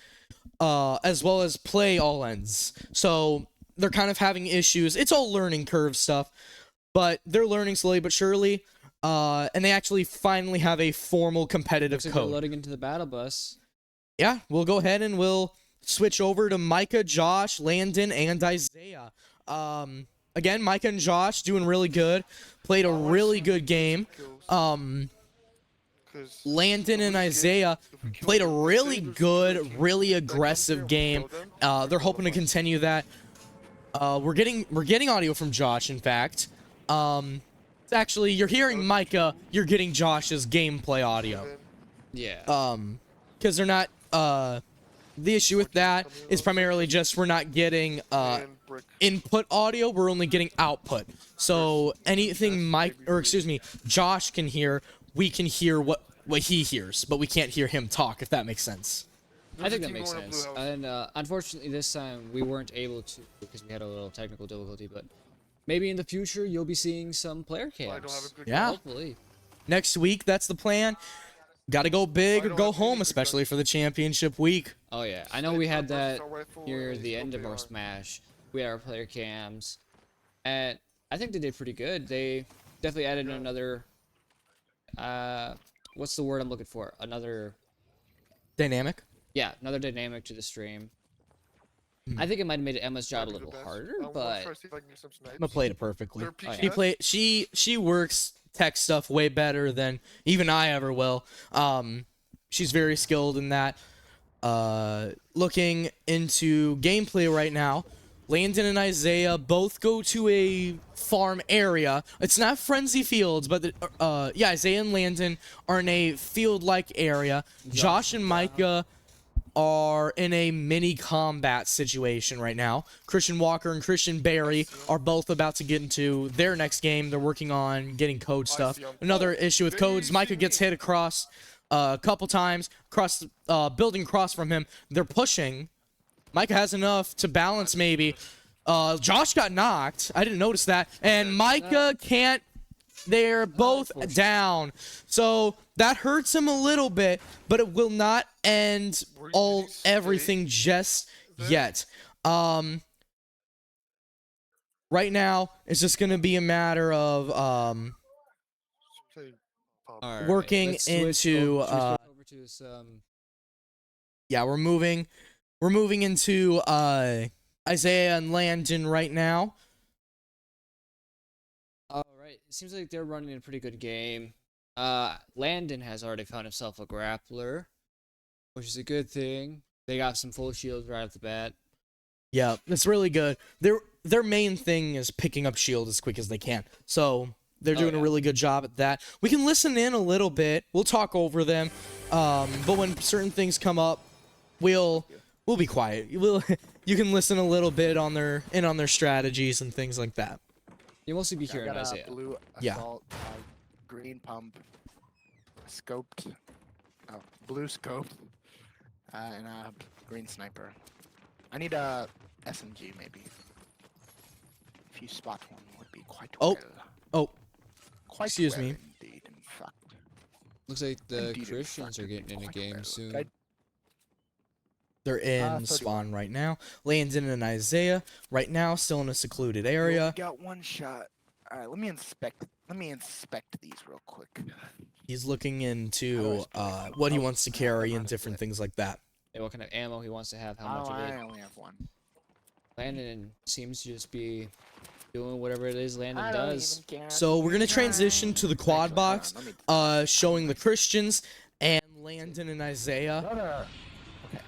as well as play all ends. So they're kind of having issues. It's all learning curve stuff, but they're learning slowly but surely. And they actually finally have a formal competitive Looks like they're code. loading into the battle bus. Yeah, we'll go ahead and we'll switch over to Micah, Josh, Landon, and Isaiah. Again, Micah and Josh doing really good. Played a really good game. Landon and Isaiah played a really good, really aggressive game. They're hoping to continue that. We're getting audio from Josh, in fact. Actually, you're hearing Micah, you're getting Josh's gameplay audio. Yeah. Because they're not, the issue with that is primarily just we're not getting, input audio, we're only getting output. So anything Josh can hear, we can hear what he hears, but we can't hear him talk, if that makes sense. I think that makes sense. And unfortunately, this time we weren't able to because we had a little technical difficulty. But maybe in the future you'll be seeing some player cams. Yeah. Hopefully. Next week, that's the plan. Got to go big or go home, especially for the championship week. Oh yeah, I know we had that near the end of our Smash. We had our player cams, and I think they did pretty good. They definitely added another. What's the word I'm looking for? Another. Dynamic. Yeah, another dynamic to the stream. I think it might have made Emma's job a little harder, but Emma played it perfectly. Oh, yeah. She works tech stuff way better than even I ever will. She's very skilled in that. Looking into gameplay right now, Landon and Isaiah both go to a farm area. It's not Frenzy Fields, but Isaiah and Landon are in a field-like area. Josh and Micah are in a mini combat situation right now. Christian Walker and Christian Barry are both about to get into their next game. They're working on getting code stuff. Another issue with codes, Micah gets hit across a couple times, across building across from him. They're pushing. Micah has enough to balance maybe. Josh got knocked. I didn't notice that. And Micah can't. They're both down. So that hurts him a little bit, but it will not end everything just yet. Right now, it's just going to be a matter of Alright, working let's switch into over to some. yeah, we're moving into Isaiah and Landon right now. Alright, it seems like they're running a pretty good game. Landon has already found himself a grappler, which is a good thing. They got some full shields right off the bat. Yeah, that's really good. Their main thing is picking up shield as quick as they can. So they're doing a really good job at that. We can listen in a little bit. We'll talk over them. But when certain things come up, we'll be quiet. You can listen a little bit on their strategies and things like that. You'll mostly be hearing I got Isaiah. a blue assault, green pump, scoped, blue scope, and a green sniper. I need a SMG maybe. If you spot one, would be quite well. Quite excuse well me. Indeed, in fact. Looks like the Indeed, in Christians fact, are getting in a quite game well. soon. They're in 31. spawn right now. Landon and Isaiah right now still in a secluded We area. only got one shot. All right, let me inspect these real quick. He's looking into what he wants to carry and different things like that. Yeah, what kind of ammo he wants to have, how much of I it. only have one. Landon seems to just be doing whatever it is Landon does. So we're gonna transition to the quad box, showing the Christians and Landon and Isaiah. Okay.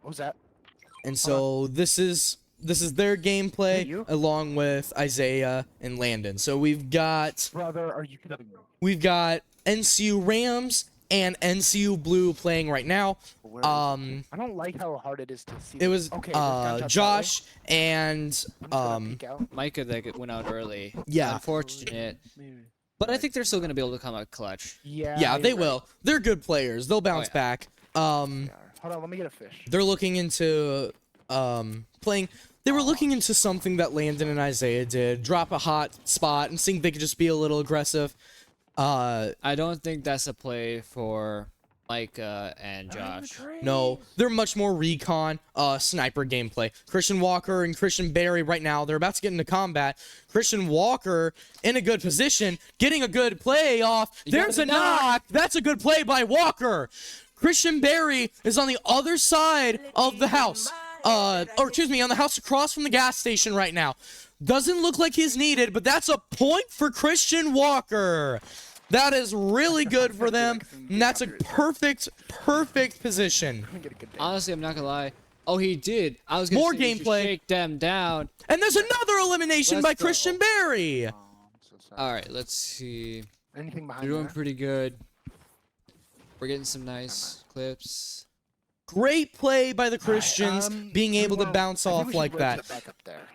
What was that? And so this is their gameplay Hey, you? along with Isaiah and Landon. So we've got Brother, are you kidding me? NCU Rams and NCU Blue playing right now. Where is it? I don't like how hard it is to see. It was okay, there's gunshots Josh and that way. I'm just gonna peek out. Micah that went out early. Yeah. Unfortunate. But I think they're still going to be able to come out clutch. yeah, they will. They're good players. They'll bounce yeah. back. Hold on, let me get a fish. They're looking into playing. They were looking into something that Landon and Isaiah did. Drop a hot spot and think they could just be a little aggressive. I don't think that's a play for Micah and Josh. No, they're much more recon, sniper gameplay. Christian Walker and Christian Barry right now, they're about to get into combat. Christian Walker in a good position, getting a good play off. There's a knock. That's a good play by Walker. Christian Barry is on the other side of the house. On the house across from the gas station right now. Doesn't look like he's needed, but that's a point for Christian Walker. That is really good for them, and that's a perfect position. Honestly, I'm not gonna lie. Oh, he did. I was gonna More say you should gameplay. shake them down. And there's another elimination Let's by go. Christian Berry. Oh, I'm so sorry. All right, let's see. Anything behind They're doing there? pretty good. We're getting some nice clips. Great play by the Alright, Christians, being able to bounce I think off we should like rotate that. it back up there.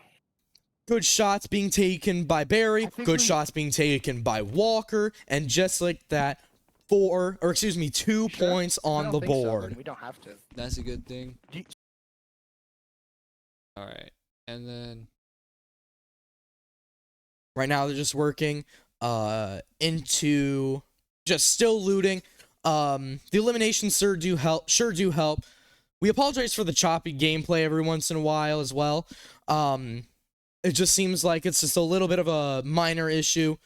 Good shots being taken by Barry, I think good we- shots being taken by Walker, and just like that, 2 Sure? points I on don't the think so, then board. we don't have to. That's a good thing. Do you- All right, and then Right now they're just working into just still looting. The eliminations sure do help. We apologize for the choppy gameplay every once in a while as well. It just seems like it's just a little bit of a minor issue.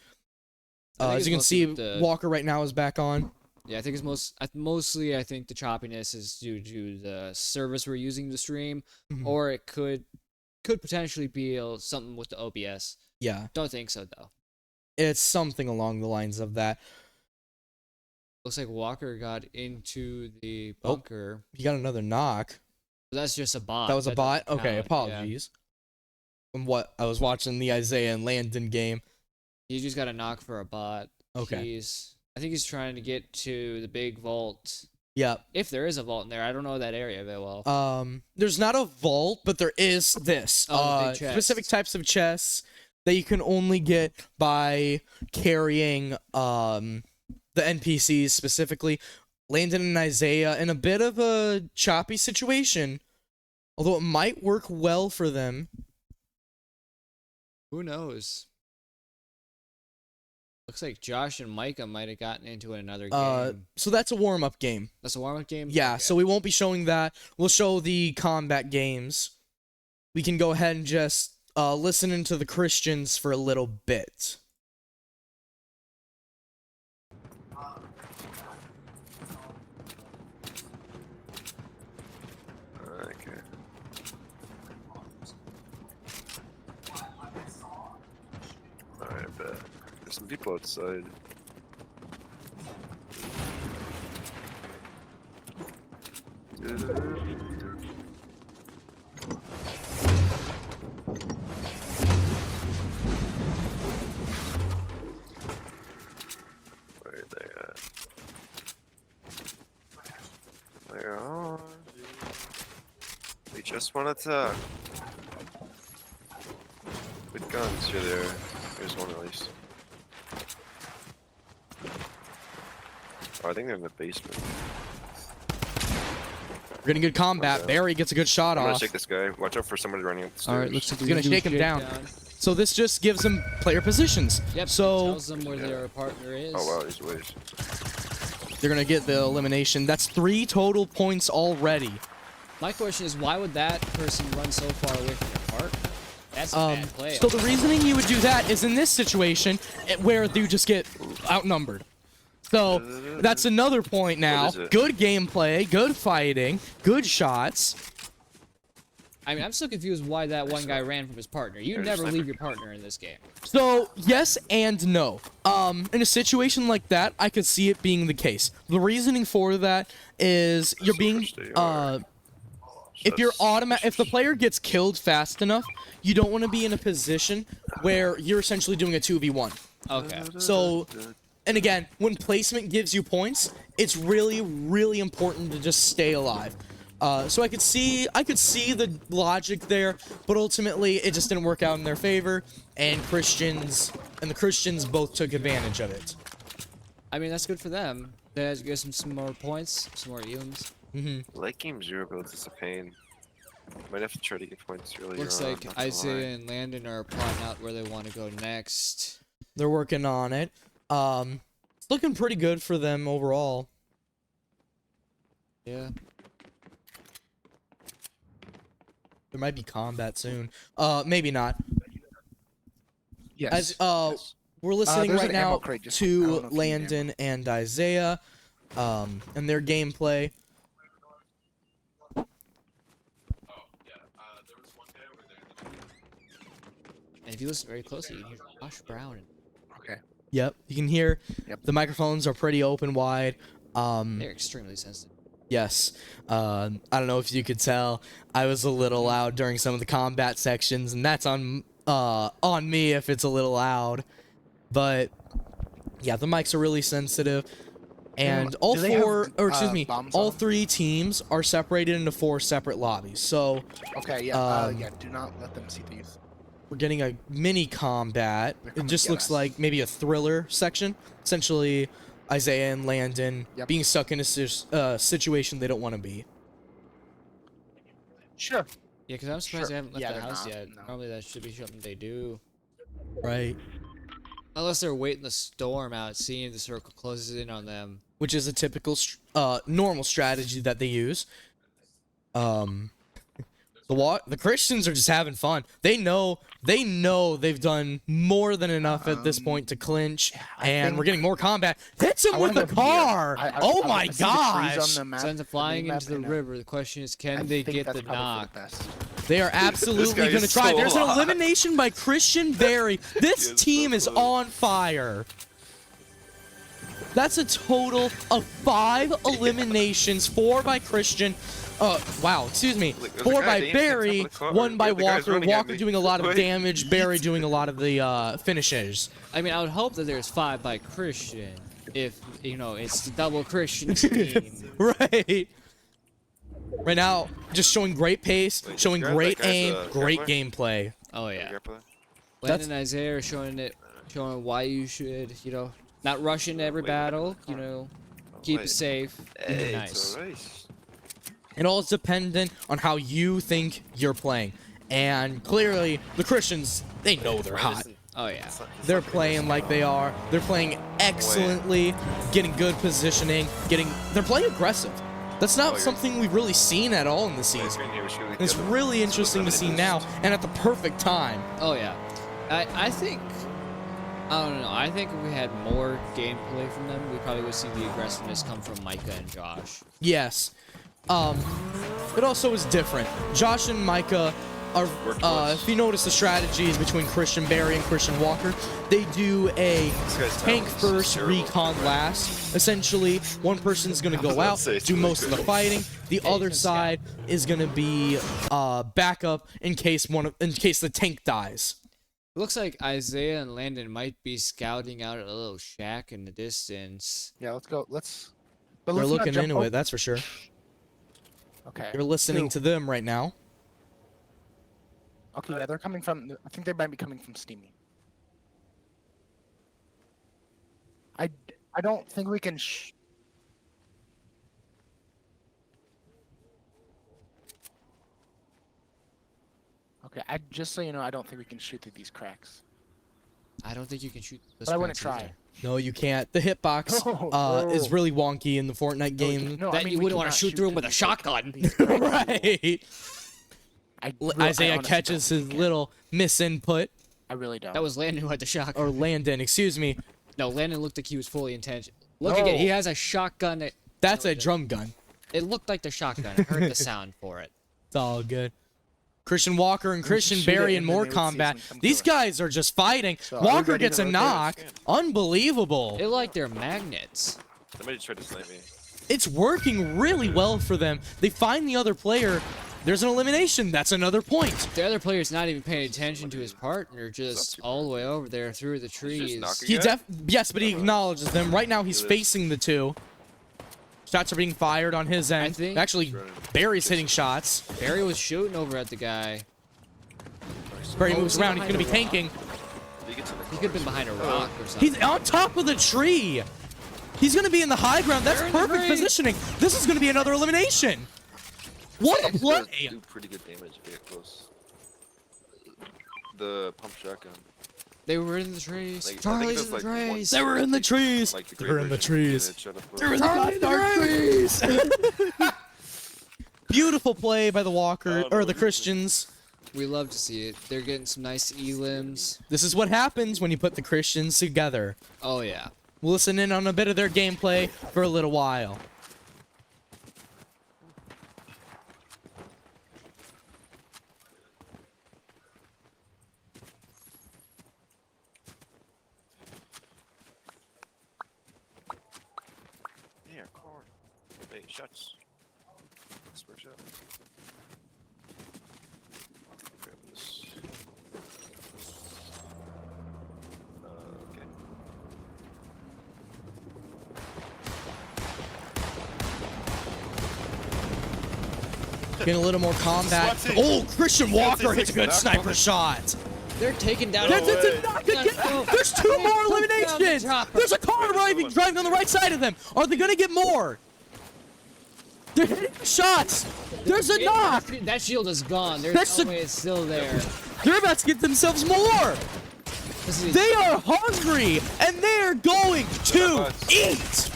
I think As it's you can mostly see, with the- Walker right now is back on. yeah, I think it's mostly I think the choppiness is due to the service we're using to stream, Mhm. or it could potentially be something with the OBS. Yeah, Don't think so though. it's something along the lines of that. Looks like Walker got into the Oh. bunker. You got another knock. That's just a bot. That was a That bot? doesn't Okay, count, yeah. apologies. From what I was watching the Isaiah and Landon game. He just got a knock for a bot. Okay. I think he's trying to get to the big vault. Yep. If there is a vault in there, I don't know that area very well. There's not a vault, but there is this. Oh, the big Specific chest. types of chests that you can only get by carrying the NPCs, specifically Landon and Isaiah, in a bit of a choppy situation. Although it might work well for them. Who knows? Looks like Josh and Micah might have gotten into another game. So that's a warm-up game. That's a warm-up game? Yeah, Okay. so we won't be showing that. We'll show the combat games. We can go ahead and just listen into the Christians for a little bit. Okay. Alright, bet. There's some people outside. Where are they at? Where are they? We just want to talk. With guns, you're there. There's one at least. Oh, I think they're in the basement. We're getting good combat. Okay. Barry gets a good shot I'm gonna off. shake this guy. Watch out for somebody running up the stairs. All right, looks like He's gonna shake him down. So this just gives them player positions. Yep. So tells them where their partner is. Oh wow, he's ways. they're gonna get the elimination. That's 3 total points already. My question is, why would that person run so far away from their partner? That's a bad play. So the reasoning you would do that is in this situation where you just get outnumbered. So that's another point now. is it? Good gameplay, good fighting, good shots. I mean, I'm still confused why that one guy ran from his partner. You There's a never sniper. leave your partner in this game. So yes and no. In a situation like that, I could see it being the case. The reasoning for that is you're being if you're if the player gets killed fast enough, you don't want to be in a position where you're essentially doing a 2v1. Okay. So, and again, when placement gives you points, it's really, really important to just stay alive. So I could see the logic there, but ultimately it just didn't work out in their favor, and the Christians both took advantage of it. I mean, that's good for them. That gives them some more points, some more elims. Late game 0 builds is a pain. Might have to try to get points earlier Looks on, like not gonna lie. Isaiah and Landon are plotting out where they want to go next. They're working on it. It's looking pretty good for them overall. Yeah. There might be combat soon. Maybe not. Yes. As yes. we're listening there's right an ammo now crate just- I don't know to if you need Landon and Isaiah, and their gameplay. And if you listen very closely, you can hear Josh Brown. Okay. Yep, you can hear Yep. the microphones are pretty open wide. They're extremely sensitive. Yes. I don't know if you could tell, I was a little loud during some of the combat sections, and that's on me if it's a little loud. But yeah, the mics are really sensitive. And all do they have, four, or excuse me, bombs all on them? 3 teams are separated into 4 separate lobbies. So Okay, yeah, Um, yeah. Do not let them see these. we're getting a mini combat. They're It coming to just get looks us. like maybe a thriller section. Essentially, Isaiah and Landon Yep. being stuck in a situation they don't want to be. Sure. Yeah, because I'm surprised Sure. they haven't left Yeah, the they're house not, yet. no. Normally that should be something they do. Right. Unless they're waiting the storm out, seeing if the circle closes in on them. Which is a typical, normal strategy that they use. The Christians are just having fun. They know they've done more than enough at this point to clinch, I and we're think- getting more combat. Hits him I with wanna the go here. car! Oh my I see the trees on gosh! the map, Sends them the flying mini-map, into the and, river. The question is, I can they think get that's the probably for knock? best. They are absolutely guy going to is try. so There's an hot. elimination by Christian Berry. This He is team so is close. on fire. That's a total of 5 eliminations. 4 by Christian. Wow, excuse me. Look, there's a 4 guy by dancing on top Barry, of the car. 1 by Wait, the guy's Walker. running at Walker me. doing a lot of Wait. damage. Barry doing a lot of the finishes. I mean, I would hope that there's 5 by Christian. If, you know, it's the double Christian team. Right. Right now, just showing great pace, Wait, showing this guy- great that guy's, aim, great grappler? gameplay. Oh, yeah. Grappler? Landon and Isaiah are showing why you should, you know, not rush into every Wait, battle, wait, you know, Oh, keep wait. it safe. Hey, nice. it's alright. It all is dependent on how you think you're playing. And clearly, the Christians, they know they're hot. Oh, yeah. They're playing like they are. They're playing excellently, getting good positioning, they're playing aggressive. That's not you're- something we've really seen at all in the season. And it's really interesting to see now, and at the perfect time. Oh, yeah. I think, I don't know, I think if we had more gameplay from them, we probably would see the aggressiveness come from Micah and Josh. Yes. It also is different. Josh and Micah are, if you notice the strategies between Christian Berry and Christian Walker, they do a guy's tank talent is first, terrible. recon last. Essentially, one person's gonna go out, say it's do really most of the good. fighting. The other can side is gonna be backup in case the tank dies. It looks like Isaiah and Landon might be scouting out a little shack in the distance. Yeah, let's go. But They're let's not looking jump into over- it, that's for sure. Okay. You're listening to them right now. Okay, yeah, they're coming from. I think they might be coming from Steamy. I don't think we can. Okay, just so you know, I don't think we can shoot through these cracks. I don't think you can shoot the But I wanna scraps try. either. No, you can't. The hitbox No, is no. really wonky in the Fortnite game. No, That you we wouldn't wanna cannot shoot through 'em with a these shotgun. these cracks. Right. I Isaiah honestly catches don't his think little misinput, I really don't. That was Landon who had the shotgun. or Landon, excuse me. No, Landon looked like he was fully intentional. Look again, he No. has a shotgun. That's a drum gun. It looked like the shotgun. I heard the sound for it. It's all good. Christian Walker and Christian shoot it Berry in and then more they would see us combat. and come These kill us. guys are just fighting. So, are we Walker ready gets to a rotate? knock. Unbelievable. They like their magnets. Somebody tried to snipe me. It's working really well for them. They find the other player. There's an elimination. That's another point. The other player's not even paying attention to his partner, just all the way over there through the trees. knocking He Yeah. yes, but he acknowledges them. Right now, he's facing the two. Shots are being fired on his end. think- Actually, Barry's hitting shots. Barry was shooting over at the guy. Barry Oh, moves is he around. He's behind going to be a rock? tanking. He gets in the He could have been behind a rock or something. He's on top of the tree. He's going to be in the high ground. That's They're in the perfect tree. positioning. This is going to be another elimination. What a He does play. do pretty good damage if you get close. The pump shotgun. They were in the trees. Like, I think Charlie's that's in the like one- trees. They were in the trees. Like the They're in the trees. Shut up. They're in the dark trees. Beautiful play by the Walker or the Christians. We love to see it. They're getting some nice elims. This is what happens when you put the Christians together. Oh yeah. We'll listen in on a bit of their gameplay for a little while. Yeah, car. Hey, shots. Esports yet. Grab this. Okay. Getting a little more combat. Sweaty. Oh, Christian Walker Sweaty hits a good knock sniper on. shot. They're taking down. That's a knock again. There's 2 more eliminations. There's a car driving on the right side of them. Are they gonna get more? They're hitting shots. There's a knock. That shield is gone. There's That's no the- way it's still there. They're about to get themselves more. This is- They are hungry and they're going to eat.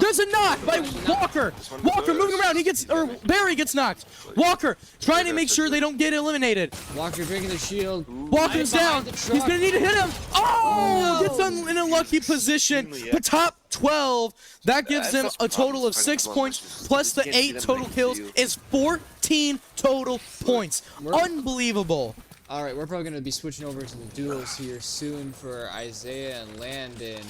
There's a knock by Walker. Walker moving around. Barry gets knocked. Walker trying to make sure they don't get eliminated. Walker drinking the shield. Walker's down. Behind the He's truck. gonna need to hit him. Oh, No. gets in a lucky position. The top 12. That gives them a total of 6 points plus the 8 total kills is 14 total points. Unbelievable. All right, we're probably gonna be switching over to the duos here soon for Isaiah and Landon,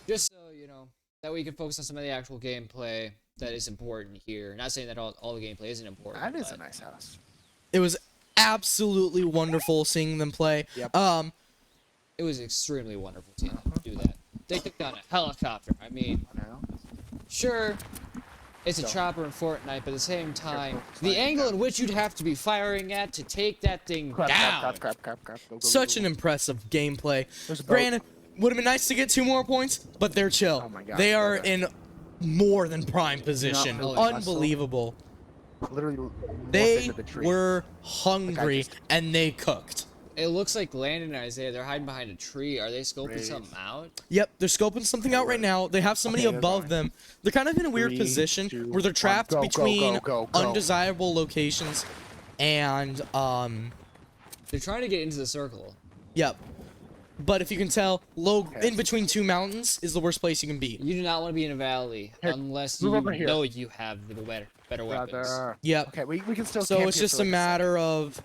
just so you know that we can focus on some of the actual gameplay that is important here. Not saying that all the gameplay isn't important. That is a but nice house. It was absolutely wonderful seeing them play. Yep. It was extremely wonderful seeing them do that. They took down a helicopter. I mean, Now, sure, it's a Go. chopper in Fortnite, but at the same time, Careful, the slide angle down. in which you'd have to be firing at to take that thing crap, down. crap, crap, crap, crap. Go, go, Such go, an go. impressive gameplay. There's a boat. Granted, would have been nice to get 2 more points, but they're chill. Oh my God, They are brother. in more than prime position. really Unbelievable. Literally morph They into the tree. were hungry just- and they cooked. It looks like Landon and Isaiah, they're hiding behind a tree. Are they scoping Raise. something out? Yep, they're scoping something out right now. They have somebody Okay, they're above going. them. They're kind of in a weird 3, position 2, where they're 1, trapped go, go, between go, go, go. undesirable locations and They're trying to get into the circle. yep. But if you can tell, Okay. in between 2 mountains is the worst place you can be. You do not want to be in a valley Here, unless move you over here. know you have the better weapons. Brother. Yep. Okay, we can still So camp it's here just for a like matter of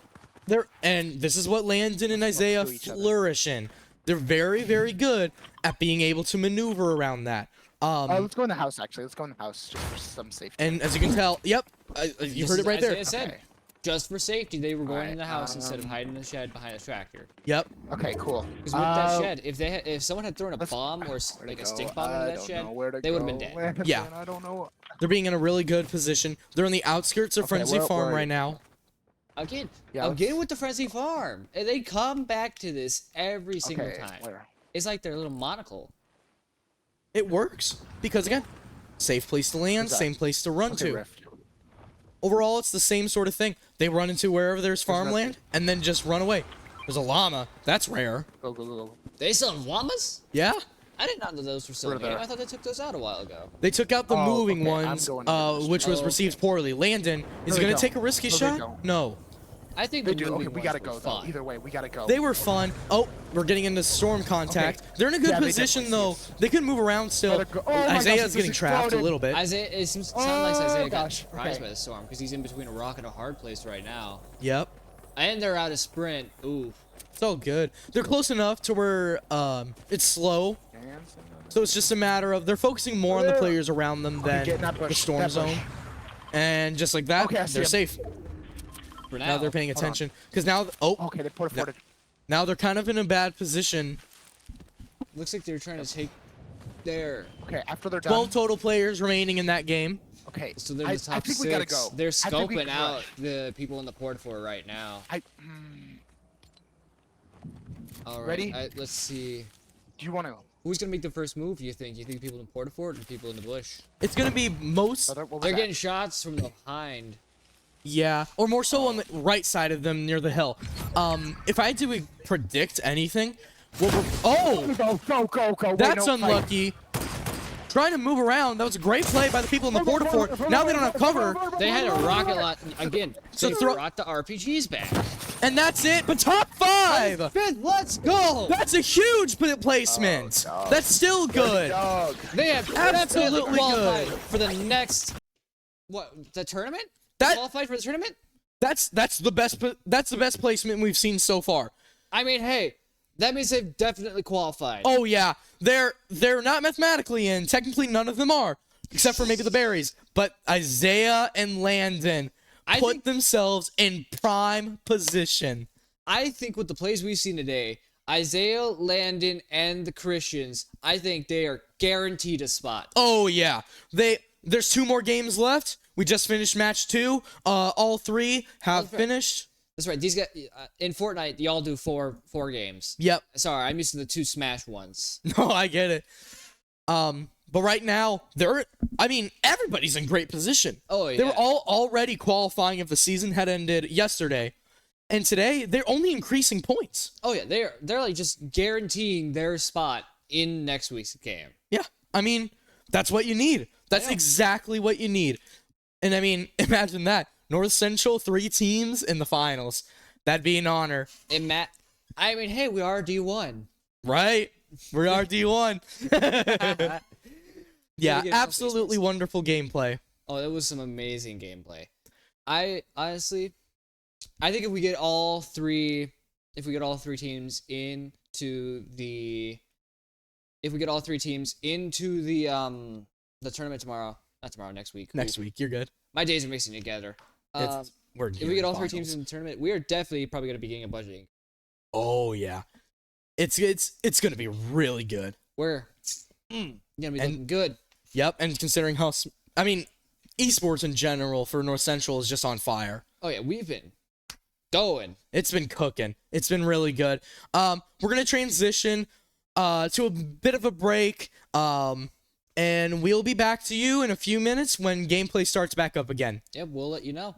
and this is what Landon and Isaiah to each other. flourish in. They're very, very good at being able to maneuver around that. let's go in the house, actually. Let's go in the house, just for some safety. And as you can tell, yep, you This heard is it right there. Isaiah said, Okay. just for safety, they were going Alright, in the house instead of hiding in the shed behind a tractor. Yep. Okay, cool. Because with that shed, if someone had thrown a let's- bomb or Where'd like it a go? stink bomb I into that don't shed, know where to they would have been go. dead. Landon, Yeah. I don't know. They're being in a really good position. They're on the outskirts of Okay, Frenzy where Farm are right you? now. Again, Yeah, again with the Frenzy Farm. And they come back to this every single Okay, time. where? It's like their little monocle. It works because again, safe place to land, Who's that? same place to run Okay, to. Rift. Overall, it's the same sort of thing. They run into wherever there's farmland and then just run away. There's a llama. That's rare. Go, go, go, go. They sell llamas? Yeah. I did not know those were still Where in the game. they're- I thought they took those out a while ago. They took out the Oh, moving okay, I'm ones, going to this which was Oh, received poorly. Landon, is Where he they going to go? take a risky Where they shot? go? No. I think They the do. Okay, moving we gotta ones go, were though. fun. Either way, we gotta go. They were fun. Oh, we're getting into storm contact. They're in a good Yeah, they position, definitely though. see us. They can move around still. Gotta go. Oh my gosh, Isaiah's this getting is trapped a exploding. little bit. Isaiah, it seems sound like Isaiah got gosh, surprised okay. by the storm because he's in between a rock and a hard place right now. Yep. And they're out of sprint. Ooh. It's all good. They're close enough to where it's slow. So it's just a matter of they're focusing more on the players around them than get in that the bush, storm that bush. zone. And just like that, Okay, I see they're him. safe. For Now now. they're paying on. attention. Because now, oh, Okay, they put a No. fort. now they're kind of in a bad position. Looks like they're trying to take their. Okay, after they're done. 12 total players remaining in that game. Okay, So they're I, the top I think six. we gotta go. They're I think we scoping out crush. the people in the port for right now. All right. Ready? Let's see. Do you want to? Who's gonna make the first move? You think? You think people in port fort or people in the bush? It's going to be most, Brother, what was They're that? getting shots from behind. yeah, or more so on the right side of them near the hill. If I had to predict anything, what we're, oh, Go, go, go, go. Wait, that's no, fight. unlucky. Trying to move around. That was a great play by the people in the border fort. Now they don't have cover, They had a rocket lot again. So They throw- brought the RPGs back. and that's it. But top 5. Fifth, let's go. That's a huge placement. Oh, no. That's still good. Dog. They have Absolutely definitely qualified good. for the next. What, the tournament? That- Qualified for the tournament? That's the best placement we've seen so far. I mean, hey, that means they've definitely qualified. Oh yeah, they're not mathematically in. Technically, none of them are. except for maybe the berries. But Isaiah and Landon I put think- themselves in prime position. I think with the plays we've seen today, Isaiah, Landon, and the Christians, I think they are guaranteed a spot. Oh yeah, there's 2 more games left. We just finished match 2. All 3 have That's right. finished. That's right. These guys in Fortnite, y'all do four games. Yep. Sorry, I'm used to the 2 Smash ones. No, I get it. But right now, everybody's in great position. Oh yeah. They were all already qualifying if the season had ended yesterday. And today, they're only increasing points. Oh yeah, they're like just guaranteeing their spot in next week's game. Yeah. That's what you need. That's know. exactly what you need. And imagine that. North Central, 3 teams in the finals. That'd be an honor. And Matt, hey, we are D1. Right? We are D1. Yeah, Gotta get absolutely wonderful gameplay. Oh, that was some amazing gameplay. I honestly, I think if we get all three teams into the tournament tomorrow, not tomorrow, next week. Next week, you're good. My days are mixing together. We're If we get all 3 teams in the tournament, we are definitely probably going to be getting a budgeting. Oh yeah, it's gonna be really good. We're gonna be looking good. Yep, and considering how esports in general for North Central is just on fire. Oh yeah, we've been going. It's been cooking. It's been really good. We're gonna transition to a bit of a break. And we'll be back to you in a few minutes when gameplay starts back up again. Yep, we'll let you know.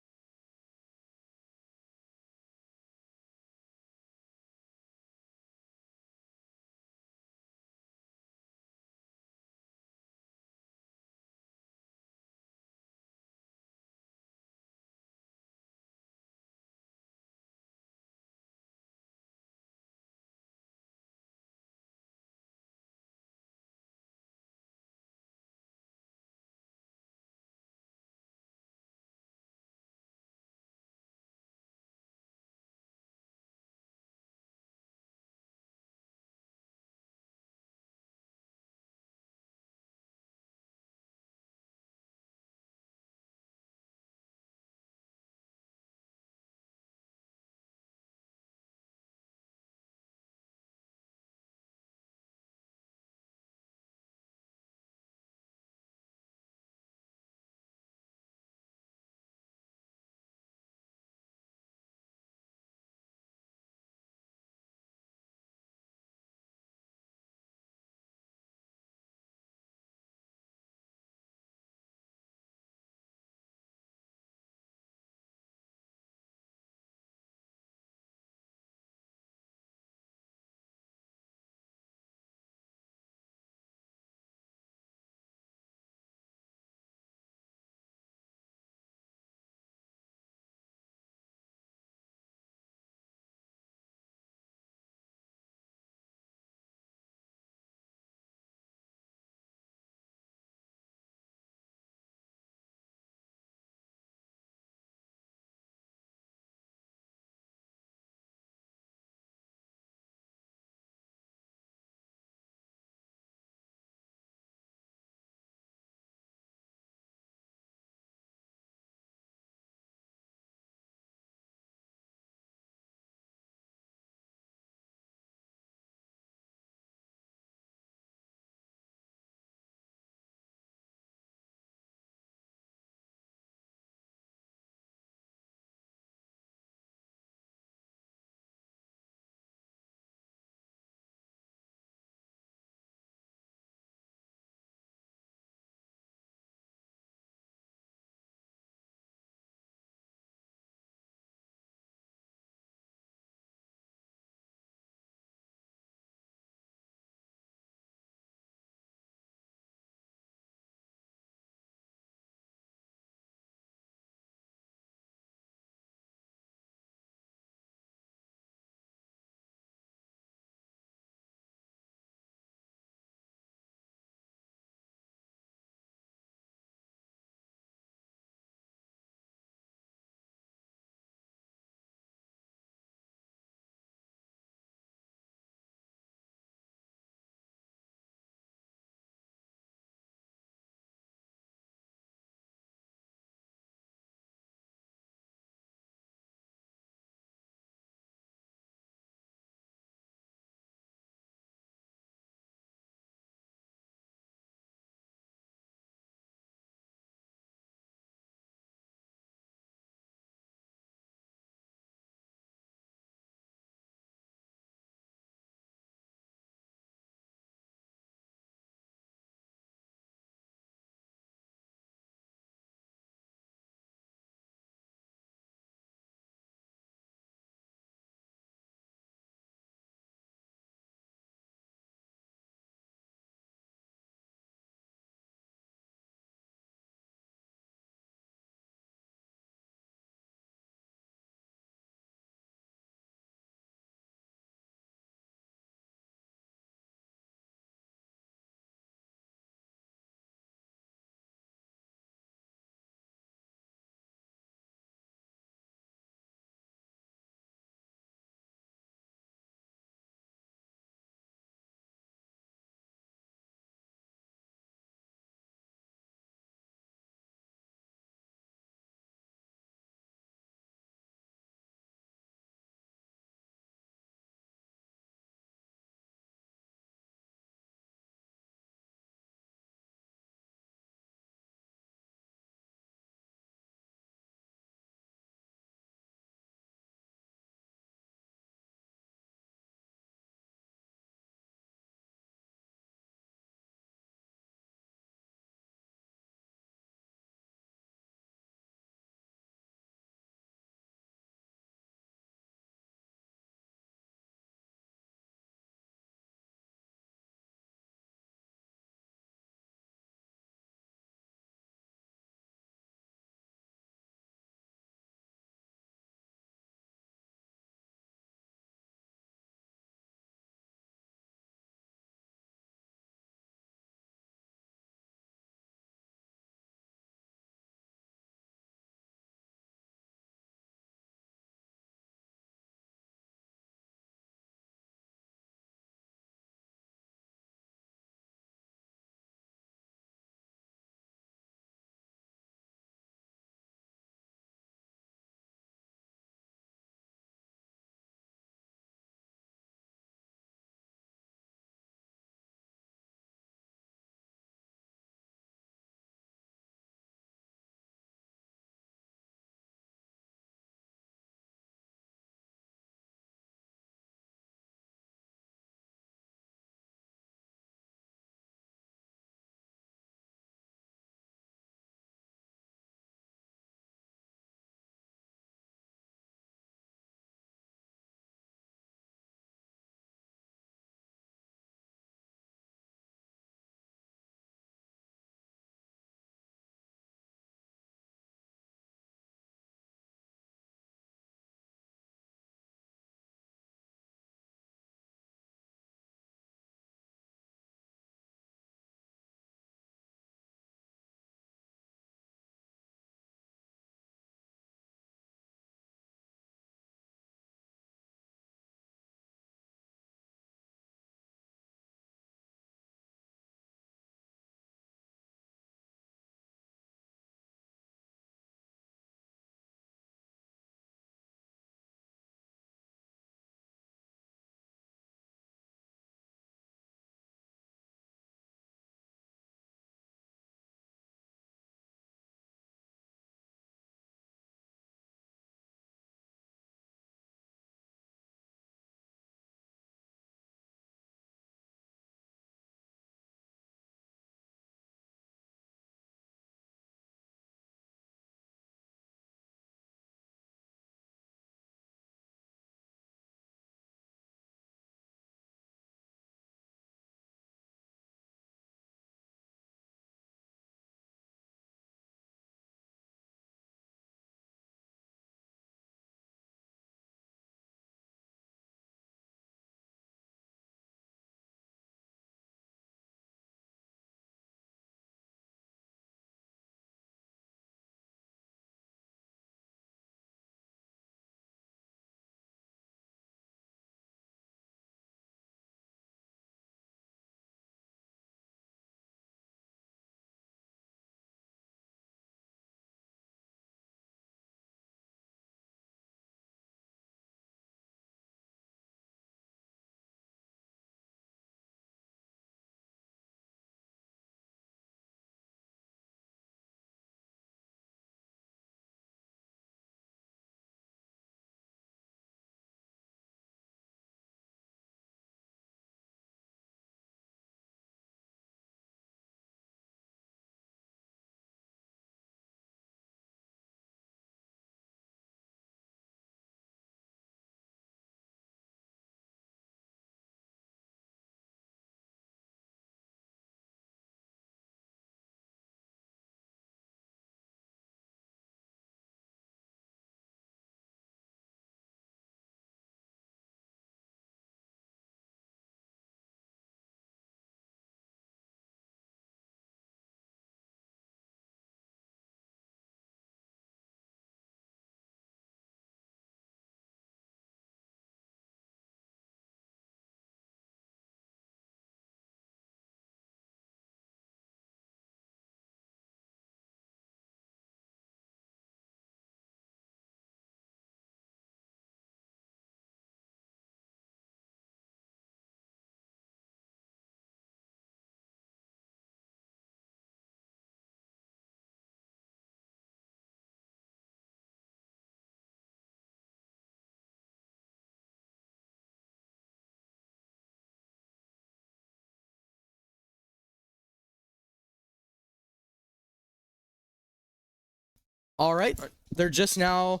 All right. They're just now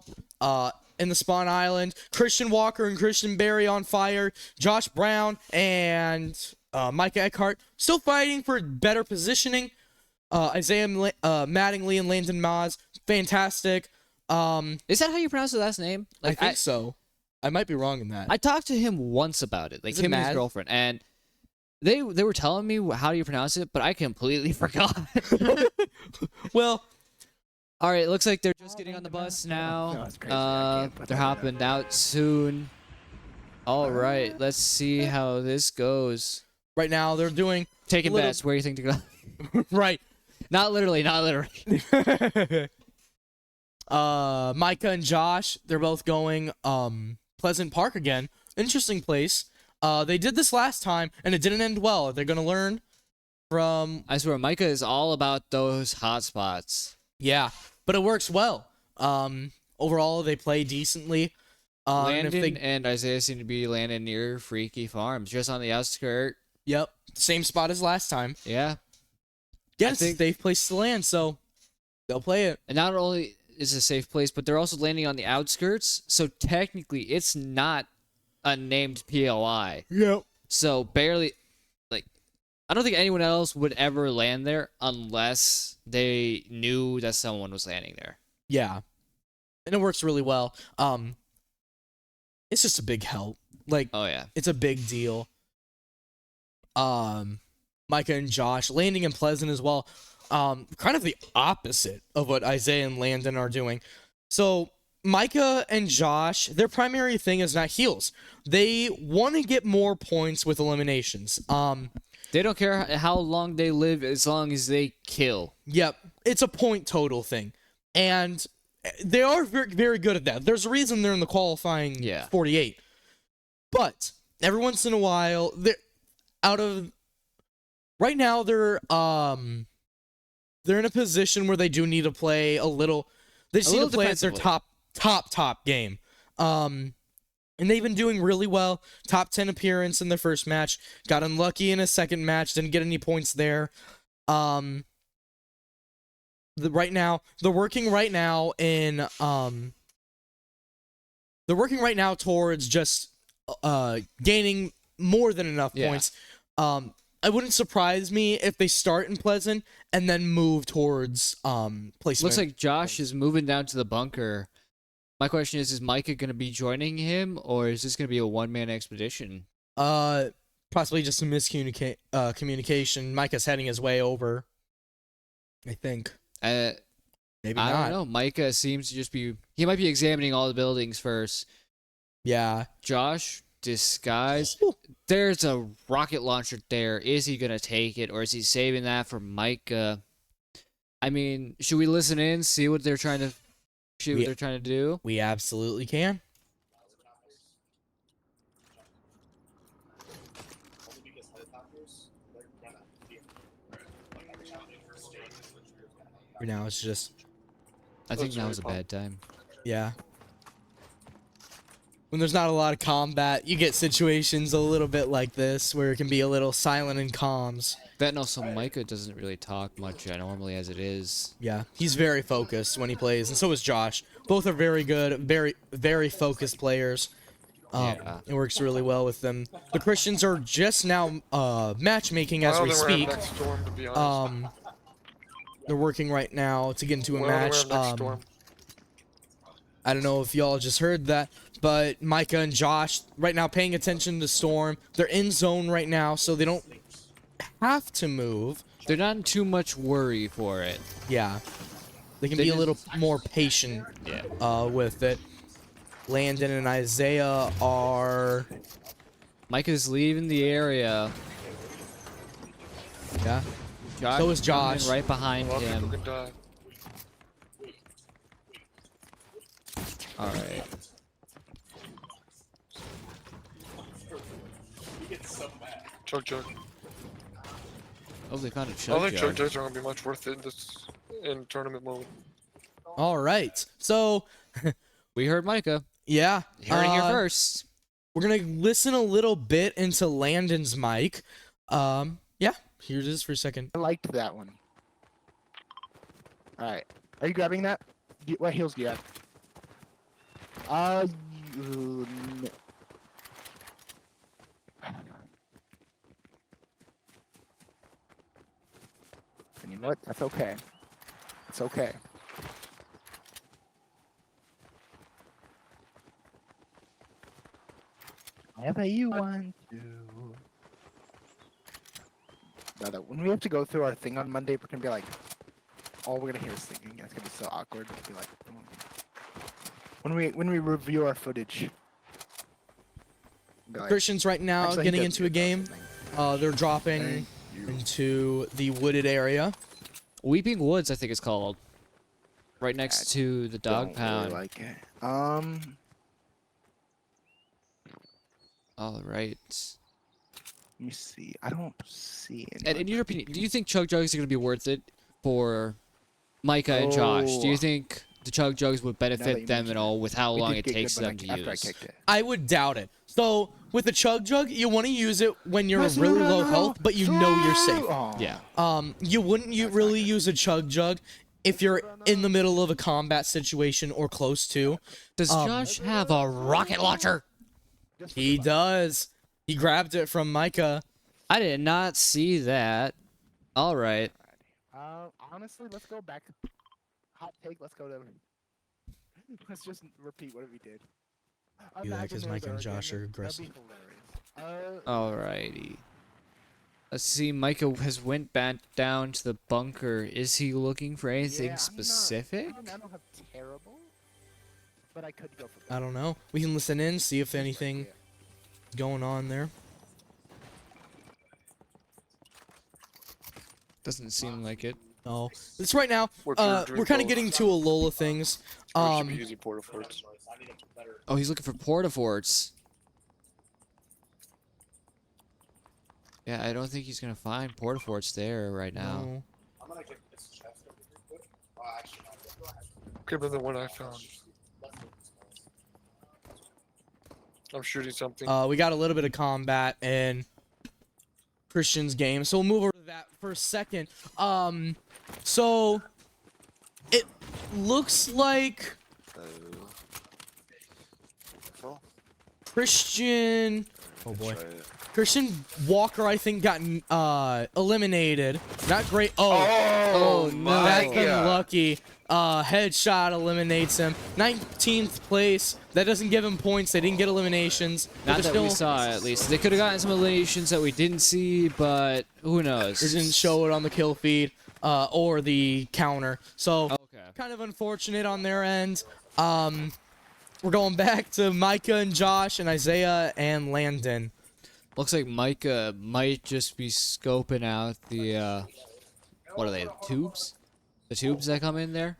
in the spawn island. Christian Walker and Christian Berry on fire. Josh Brown and Micah Eckhart still fighting for better positioning. Isaiah Mattingly and Landon Maz, fantastic. Is that how you pronounce his last name? I think so. I might be wrong in that. I talked to him once about it, like Is it him and his Maz? girlfriend, and they were telling me how do you pronounce it, but I completely forgot. Well, All right, it looks like they're just getting on the bus now. No, it's crazy. I can't put They're that hopping out soon. All right, let's see how this goes. right now they're doing Taking Little- bets. Where do you think to go? right. Not literally, not literally. Micah and Josh, they're both going Pleasant Park again. Interesting place. They did this last time and it didn't end well. They're gonna learn from I swear, Micah is all about those hot spots. yeah, but it works well. Overall they play decently. And if Landon they, and Isaiah seem to be landing near Freaky Farms, just on the outskirt. yep, same spot as last time. Yeah, Yes, think- they've placed to land, so they'll play it. and not only is it a safe place, but they're also landing on the outskirts. So technically, it's not a named POI. Yep. So barely, like, I don't think anyone else would ever land there unless they knew that someone was landing there. Yeah. And it works really well. It's just a big help. Like, Oh yeah, it's a big deal. Micah and Josh landing in Pleasant as well. Kind of the opposite of what Isaiah and Landon are doing. So Micah and Josh, their primary thing is not heals. They want to get more points with eliminations. they don't care how long they live as long as they kill. Yep, it's a point total thing, and they are very, very good at that. There's a reason they're in the qualifying 48. But every once in a while, they're out of. Right now, they're in a position where they do need to play a little. They just need to play at their top game. And they've been doing really well. Top 10 appearance in their first match. Got unlucky in a second match. Didn't get any points there. Right now, they're working right now in they're working right now towards just gaining more than enough points. It wouldn't surprise me if they start in Pleasant and then move towards placement. Looks like Josh is moving down to the bunker. My question is Micah going to be joining him, or is this going to be a one-man expedition? Possibly just some communication. Micah's heading his way over. I think. Maybe Maybe I not. don't know. Micah seems to just be... He might be examining all the buildings first. Yeah. Josh, disguise. Ooh. There's a rocket launcher there. Is he going to take it, or is he saving that for Micah? I mean, should we listen in, see what they're trying to... what they're trying to do? We absolutely can. For now, it's just I think now is a bad time. yeah. When there's not a lot of combat, you get situations a little bit like this where it can be a little silent and calms. That and also Micah doesn't really talk much normally as it is. Yeah, he's very focused when he plays, and so is Josh. Both are very good, very, very focused players. Yeah. It works really well with them. The Christians are just now matchmaking as we speak. They're working right now to get into a match. I don't know if y'all just heard that, but Micah and Josh right now paying attention to Storm. They're in zone right now, so they don't have to move. They're not in too much worry for it. Yeah. They can be a little more patient with it. Landon and Isaiah are... Micah's leaving the area. Yeah. Josh So is Josh. coming right behind him. Alright. Chug jug. Oh, they found a I chug don't think chug jug. jugs are gonna be much worth it in tournament mode. All right. So, We heard Micah. yeah. You heard it here first. We're going to listen a little bit into Landon's mic. Yeah. Here it is for a second. I liked that one. Alright. Are you grabbing that? What heals do you have? N- And you know what? That's okay. It's okay. Whatever you want to. Brother, when we have to go through our thing on Monday, we're gonna be like, all we're gonna hear is singing. It's gonna be so awkward. Be like, when we review our footage. Be like, Christians right now actually, he getting does into a do it, game. doesn't They're dropping Thank you. into the wooded area. Weeping Woods, I think it's called. Right next to the dog Don't pound. really like it. All right. Let me see. I don't see any. And in your opinion, do you think Chug Jugs are going to be worth it for Micah and Josh? Do you Oh. think the Chug Jugs would Now that benefit you them mention at all with how We long did it get takes good when them to after I use? kicked it. I would doubt it. So with the chug jug, you want to use it when you're Yes, really no, low no, health, but you know you're safe. Oh. Yeah. You wouldn't really use a chug jug if you're in the middle of a combat situation or close to. Does Josh have a rocket launcher? Just for He the fun. does. He grabbed it from Micah. I did not see that. All right. Honestly, let's go back. Hot take. Let's go to. Let's just repeat what we did. Do that 'cause Micah and Josh are aggressive. That'd be hilarious. Alrighty. Let's see. Micah has went back down to the bunker. Is he looking for anything yeah, specific? I don't have terrible, but I could go for. I don't know. We can listen in, see if anything going on there. Doesn't seem like it. No. It's right now. What's your We're dream kind of goal? getting to a lull of things. Or should be using porta forts. Oh, he's looking for porta-forts. Yeah, I don't think he's gonna find porta-forts there right now. No. Okay, but the one I found. I'm shooting something. We got a little bit of combat in Christian's game, so we'll move over to that for a second. So it looks like Christian. Oh boy. Try it. Christian Walker, I think, got eliminated. Not great. Oh, no. That's my unlucky. Headshot eliminates him. 19th place. That doesn't give him points. They didn't get eliminations. But Not they're that we still, saw, at least. They could have gotten some eliminations that we didn't see, but who knows? It didn't show it on the kill feed or the counter. So Okay. kind of unfortunate on their end. We're going back to Micah and Josh and Isaiah and Landon. Looks like Micah might just be scoping out the, what are they, tubes? The tubes that come in there?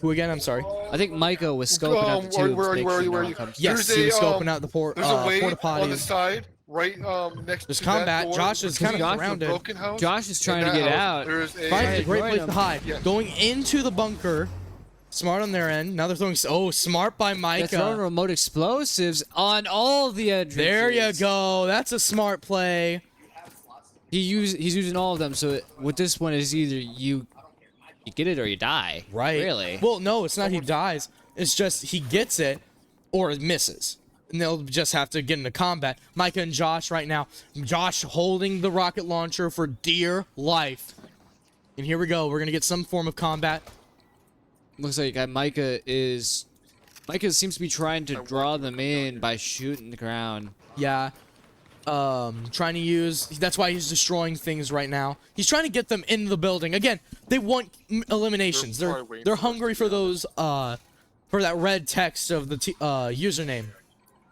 Who again? I'm sorry. I think Micah was scoping out the tubes. Where are you? make Where are sure you? no Where are one you? comes- Yes, There's he was a, scoping out the There's a way porta on the potties. side, right next There's to combat. that door. Josh is kind of Josh is surrounded. Broken house. Josh is trying to In that get house, out. There's a. Finds a great join place him. to hide. Yes. Going into the bunker. Smart on their end. Now they're throwing. Oh, smart by They're throwing Micah. remote explosives on all the entrances. There you go. That's a smart play. He's using all of them. So with this one, it's either you get it or you die. Right. Really. Well, no, it's not he dies. It's just he gets it or it misses. And they'll just have to get into combat. Micah and Josh right now. Josh holding the rocket launcher for dear life. And here we go. We're going to get some form of combat. Looks like Micah seems to be trying to draw them in by shooting the ground. Yeah. Trying to use. That's why he's destroying things right now. He's trying to get them in the building. Again, they want eliminations. They're They're probably waiting they're for us hungry to for get out. those for that red text of the username.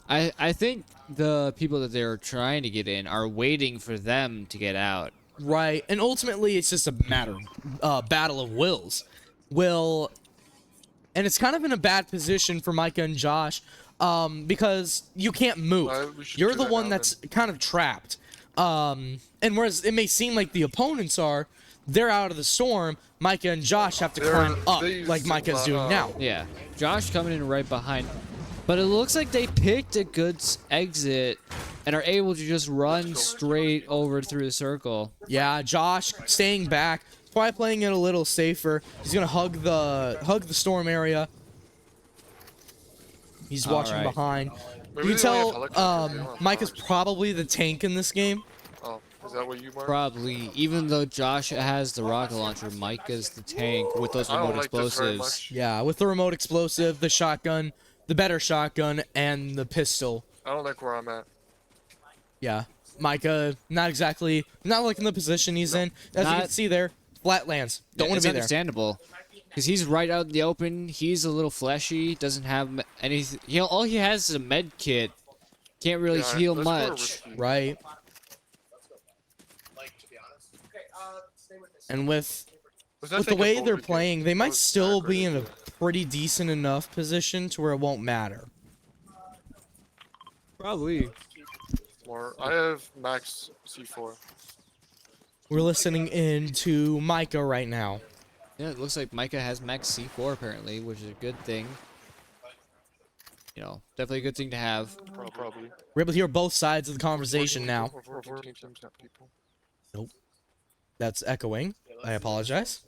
I think the people that they're trying to get in are waiting for them to get out. Right, and ultimately it's just a matter battle of wills. And it's kind of in a bad position for Micah and Josh because you can't move. We should You're do the that one now, that's kind of trapped. And whereas it may seem like the opponents are, they're out of the storm. Micah and Josh have to climb up they like use Micah's doing now. Yeah, Josh coming in right behind. But it looks like they picked a good exit and are able to just run straight over through the circle. Yeah, Josh staying back, try playing it a little safer. He's gonna hug the storm area. He's watching Alright. behind. Maybe You they can only have tell helicopters, they don't have Mike is cars. probably the tank in this game. Oh, is that what you marked? Probably, even though Josh has the rocket launcher, Micah's the tank with those I don't remote like this very explosives. much. Yeah, with the remote explosive, the shotgun, the better shotgun, and the pistol. I don't like where I'm at. Yeah, Micah, not liking the position he's in. As you Not- can see there, flatlands. Don't want It's to be there. understandable. Because he's right out in the open. He's a little fleshy. Doesn't have anything. All he has is a med kit. Can't really Yeah, heal let's go to much. risky. Right. And with Was that the take a way boulder they're game? playing, they That might was still not be great. in a pretty decent enough position to where it won't matter. Probably. More. I have max C4. We're listening in to Micah right now. Yeah, it looks like Micah has max C4 apparently, which is a good thing. You know, definitely a good thing to have. Probably. We're able to hear both sides of the conversation now. We're 14 teams, not people. That's echoing. I apologize.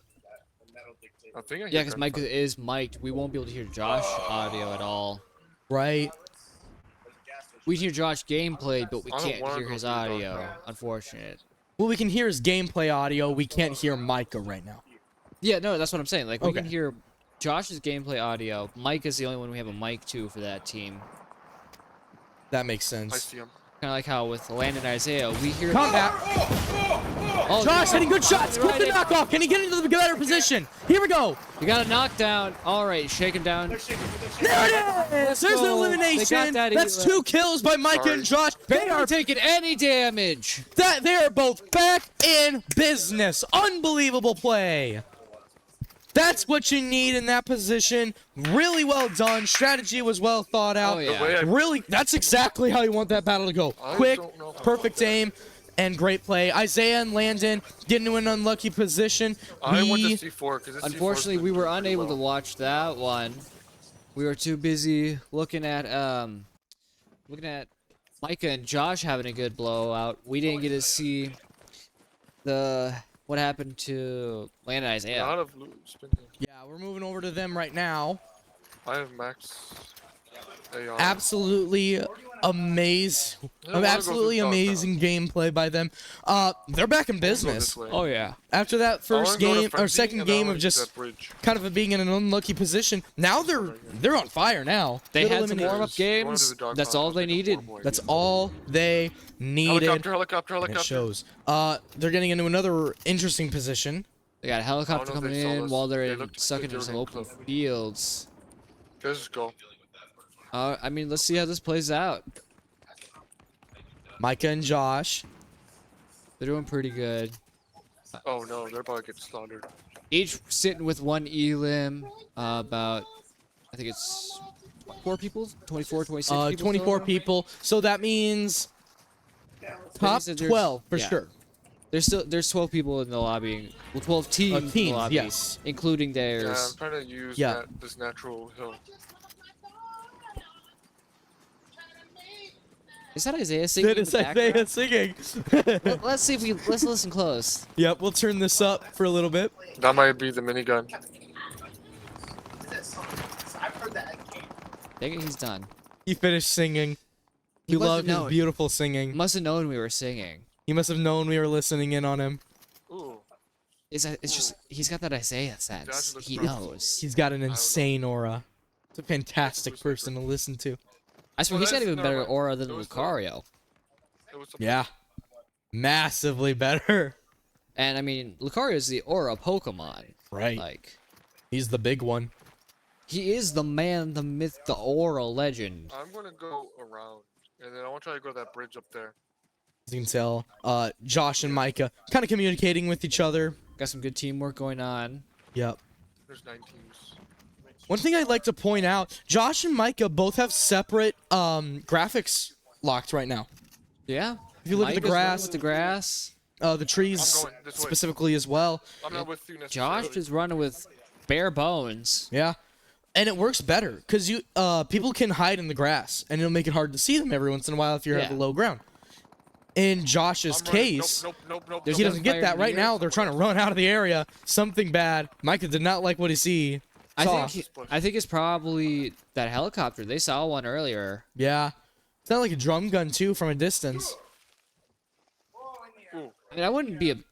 I think I Yeah, hear because Micah gunfire. is mic'd. We won't be able to hear Josh audio at all. Right. We can hear Josh gameplay, but we I don't can't wanna hear go his through the dark audio. now. Unfortunate. Well, we can hear his gameplay audio. We can't hear Micah right now. Yeah, no, that's what I'm saying. Like, we can Okay. hear Josh's gameplay audio. Mike is the only one we have a mic to for that team. That makes I sense. see him. Kind of like how with Landon and Isaiah, we hear. Combat. Oh, Josh hitting good shots. Quick the knockoff. Can he get into the better position? Here we go. You got a knockdown. All right, shake him down. There it is. There's an go. They elimination. got that That's elim. 2 kills by Micah and Josh. They aren't taking any damage. They are both back in business. Unbelievable play. That's what you need in that position. Really well done. Strategy was well thought out. Oh, yeah. The way I Really, that's exactly how you want that battle to go. I Quick, don't know how perfect aim, and great play. Isaiah and Landon get into an unlucky position. I went We- to C4 because Unfortunately, we were unable to watch that one. We were too busy looking at Micah and Josh having a good blowout. We didn't get to see what happened to Landon and Isaiah. Out of loot spin. Yeah, we're moving over to them right now. I have max. AR. Absolutely amazing. I wanna go Absolutely through amazing gameplay by them. They're back in Go this business. way. Oh yeah. After that I wanna first go to game or frenzy, second and I game wanna of use just that bridge. kind of being in an unlucky position, now they're on fire now. They Good had some elimination. warm-up games. the dog That's pound, all I'll they take a needed. four-boy. That's all they needed. Helicopter. And it shows. They're getting into another interesting position. They got a helicopter I don't know if coming they saw in us. while They they're looked stuck like they into were some getting open close. fields. Let's just go. I mean, let's see how this plays out. Micah and Josh. They're doing pretty good. Oh no, they're about to get slaughtered. Each sitting with one elim. About, I think it's 4 people, 24, 26 people. 24 total. people. So that means top that there's- 12 for yeah. sure. There's 12 people in the lobby. Well, 12 teams, in the Teams, lobby, yes. including Yeah, theirs. I'm trying to use Yeah. this natural hill. Is that Isaiah singing? That in is the background? Isaiah singing. Let's see if let's listen close. Yep, we'll turn this up for a little bit. That might be the minigun. Dang it, he's done. He finished singing. He We must love have his known. beautiful singing. Must have known we were singing. He must have known we were listening in on him. Ooh. It's just he's got that Isaiah sense. looks He pretty knows. He's got an know. insane aura. It's a fantastic Who's person to listen to. I swear Well, he's got that's even not better right. aura than It was Lucario. It was Yeah. Massively better. And I mean, Lucario is the aura Pokemon. Right. Like, He's the big one. he is the man, the myth, the aura legend. I'm gonna go around, and then I want to try to go to that bridge up there. As you can tell, Josh and Micah kind of communicating with each other. Got some good teamwork going on. Yep. There's 9 teams. One thing I'd like to point out, Josh and Micah both have separate graphics locked right now. Yeah. If you look at the Mike is running grass, with the grass. The trees I'm going this way. specifically as well. I'm not with you Josh necessarily. is running with bare bones. Yeah. And it works better because people can hide in the grass and it'll make it hard to see them every once in a while if you're at Yeah. the low ground. In Josh's I'm running. case, There's he no doesn't get fire that in the right air. now. They're trying to run out of the area. Something bad. Micah did not like what he saw. I think it's probably that helicopter. They saw one earlier. Yeah. It's not like a drum gun too from a distance. Ooh. I mean, I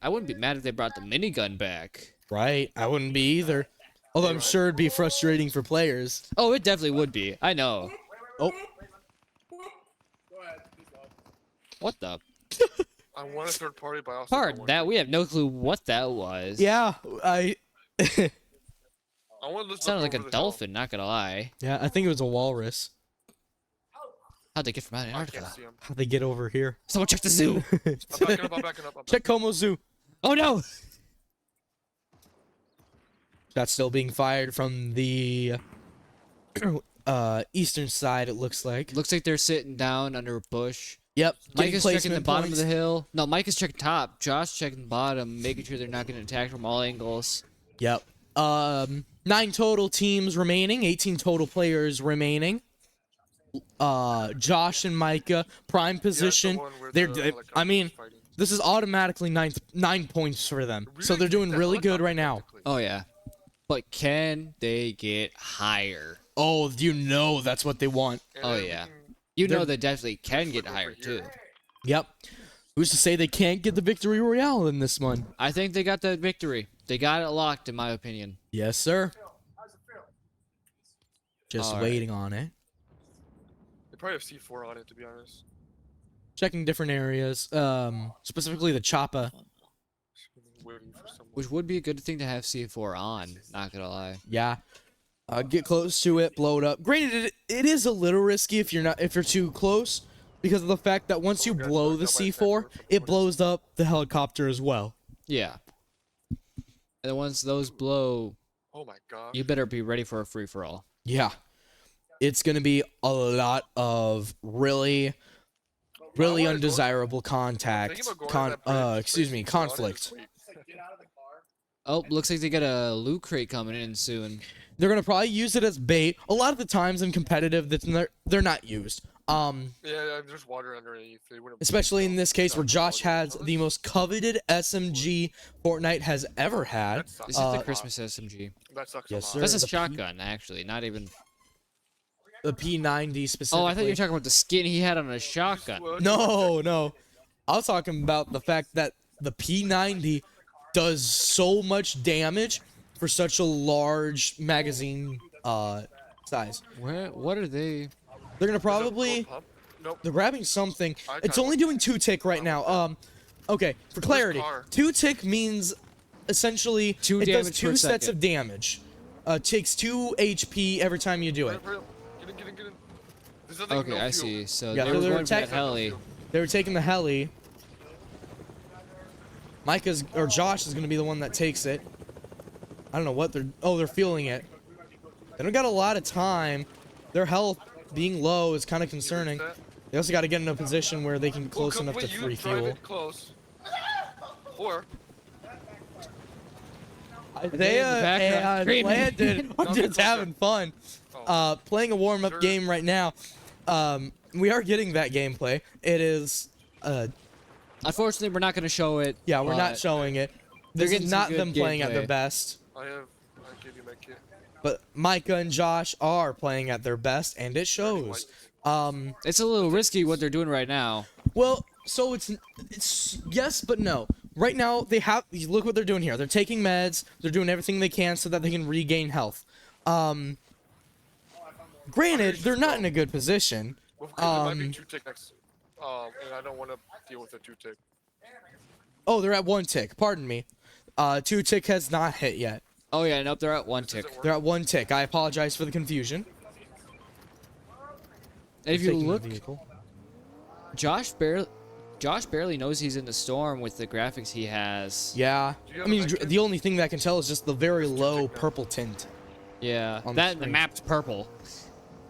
wouldn't be mad if they brought the minigun back. Right. I wouldn't be either. Although I'm sure it'd be frustrating for players. Oh, it definitely would be. I know. Oh. What the? I want a third party, but I also Pardon don't want that. We have no clue what that was. Yeah. I I want to Sounded like a dolphin. Not gonna lie. Yeah, I think it was a walrus. How'd they get from I can't Antarctica? see him. How'd they get over here? Someone check the zoo. I'm backing up. I'm backing up. Check Como Zoo. Oh no! That's still being fired from the eastern side, it looks like. Looks like they're sitting down under a bush. Yep. Mike getting is checking the placement bottom points. of the hill. No, Mike is checking top. Josh checking the bottom, making sure they're not getting attacked from all angles. Yep. 9 total teams remaining, 18 total players remaining. Josh and Micah, prime position. I mean, this is automatically 9 points for them. So they're doing really good right now. Oh yeah. But can they get higher? Oh, you know that's what they want. Oh yeah. You know they definitely can get higher too. Yep. Who's to say they can't get the victory royale in this one? I think they got the victory. They got it locked, in my opinion. Yes, sir. Just All right. waiting on it. They probably have C4 on it, to be honest. Checking different areas. Specifically the choppa. Waiting for someone. Which would be a good thing to have C4 on, not gonna lie. Yeah. Get close to it, blow it up. Granted, it is a little risky if you're too close, because of the fact that once you guys blow knocked the out by a C4, sniper from it 20. blows up the helicopter as well. Yeah. And then once those blow, Oh my god. you better be ready for a free-for-all. Yeah. It's gonna be a lot of really wanna go- undesirable Thinking contact. about going to that bridge, Excuse me, placing someone on it conflict. this week. Oh, looks like they got a loot crate coming in soon. They're gonna probably use it as bait. A lot of the times in competitive, they're not used. Yeah, there's water underneath. They wouldn't- Especially in this case where Not Josh water. has the most coveted SMG Fortnite has ever had. That sucks This a is lot. the Christmas SMG. That sucks Yes, a lot. sir. That's a the P- shotgun, actually, not even... The P90 specifically. Oh, I thought you were talking about the skin he had on a shotgun. Well, No. I was talking about the fact that the P90 does so much damage for such a large magazine size. What are they? They're gonna Is it probably pump? Nope. they're grabbing something. I It's kinda- only doing 2 tick right now. Okay, for clarity, car? 2 tick means essentially 2 it does damage 2 per sets second. of damage. Takes 2 HP every time you do it. Hurry up. Get in. There's nothing, Okay, no I fuel. see. So Yeah, they so were they're going for that attacking- heli. They were taking the heli. Micah's or Josh is gonna be the one that takes it. I don't know what they're fueling it. They don't got a lot of time. Their health being low is kind of concerning. That- They also got to get in a position where they can Well, close enough to wait, you free drive fuel. it close. Or They background screaming. landed. I'm No, just it's okay. having fun. Oh. Playing a warm-up Sure. game right now. We are getting that gameplay. It is Unfortunately, we're not going to show it. yeah, we're not but showing it. they're This getting is some not good them playing at their gameplay. best. I gave you my kit. But Micah and Josh are playing at their best, and it shows. It's a little risky what they're doing right now. Well, so it's yes, but no. Right now, they have. Look what they're doing here. They're taking meds. They're doing everything they can so that they can regain health. Granted, they're not in a good position. Well, 'cause it might Um, be 2 tick next. And I don't want to deal with a 2 tick. Oh, they're at 1 tick. Pardon me. 2 tick has not hit yet. Oh yeah, nope, they're at 1 tick. Doesn't work. They're at 1 tick. I apologize for the confusion. And if you Taking the look, vehicle. Josh barely knows he's in the storm with the graphics he has. Yeah. Do you I have a mean, med kit? the only thing that I can tell is just the very low purple tint. Yeah, On the that and the screen. map's purple.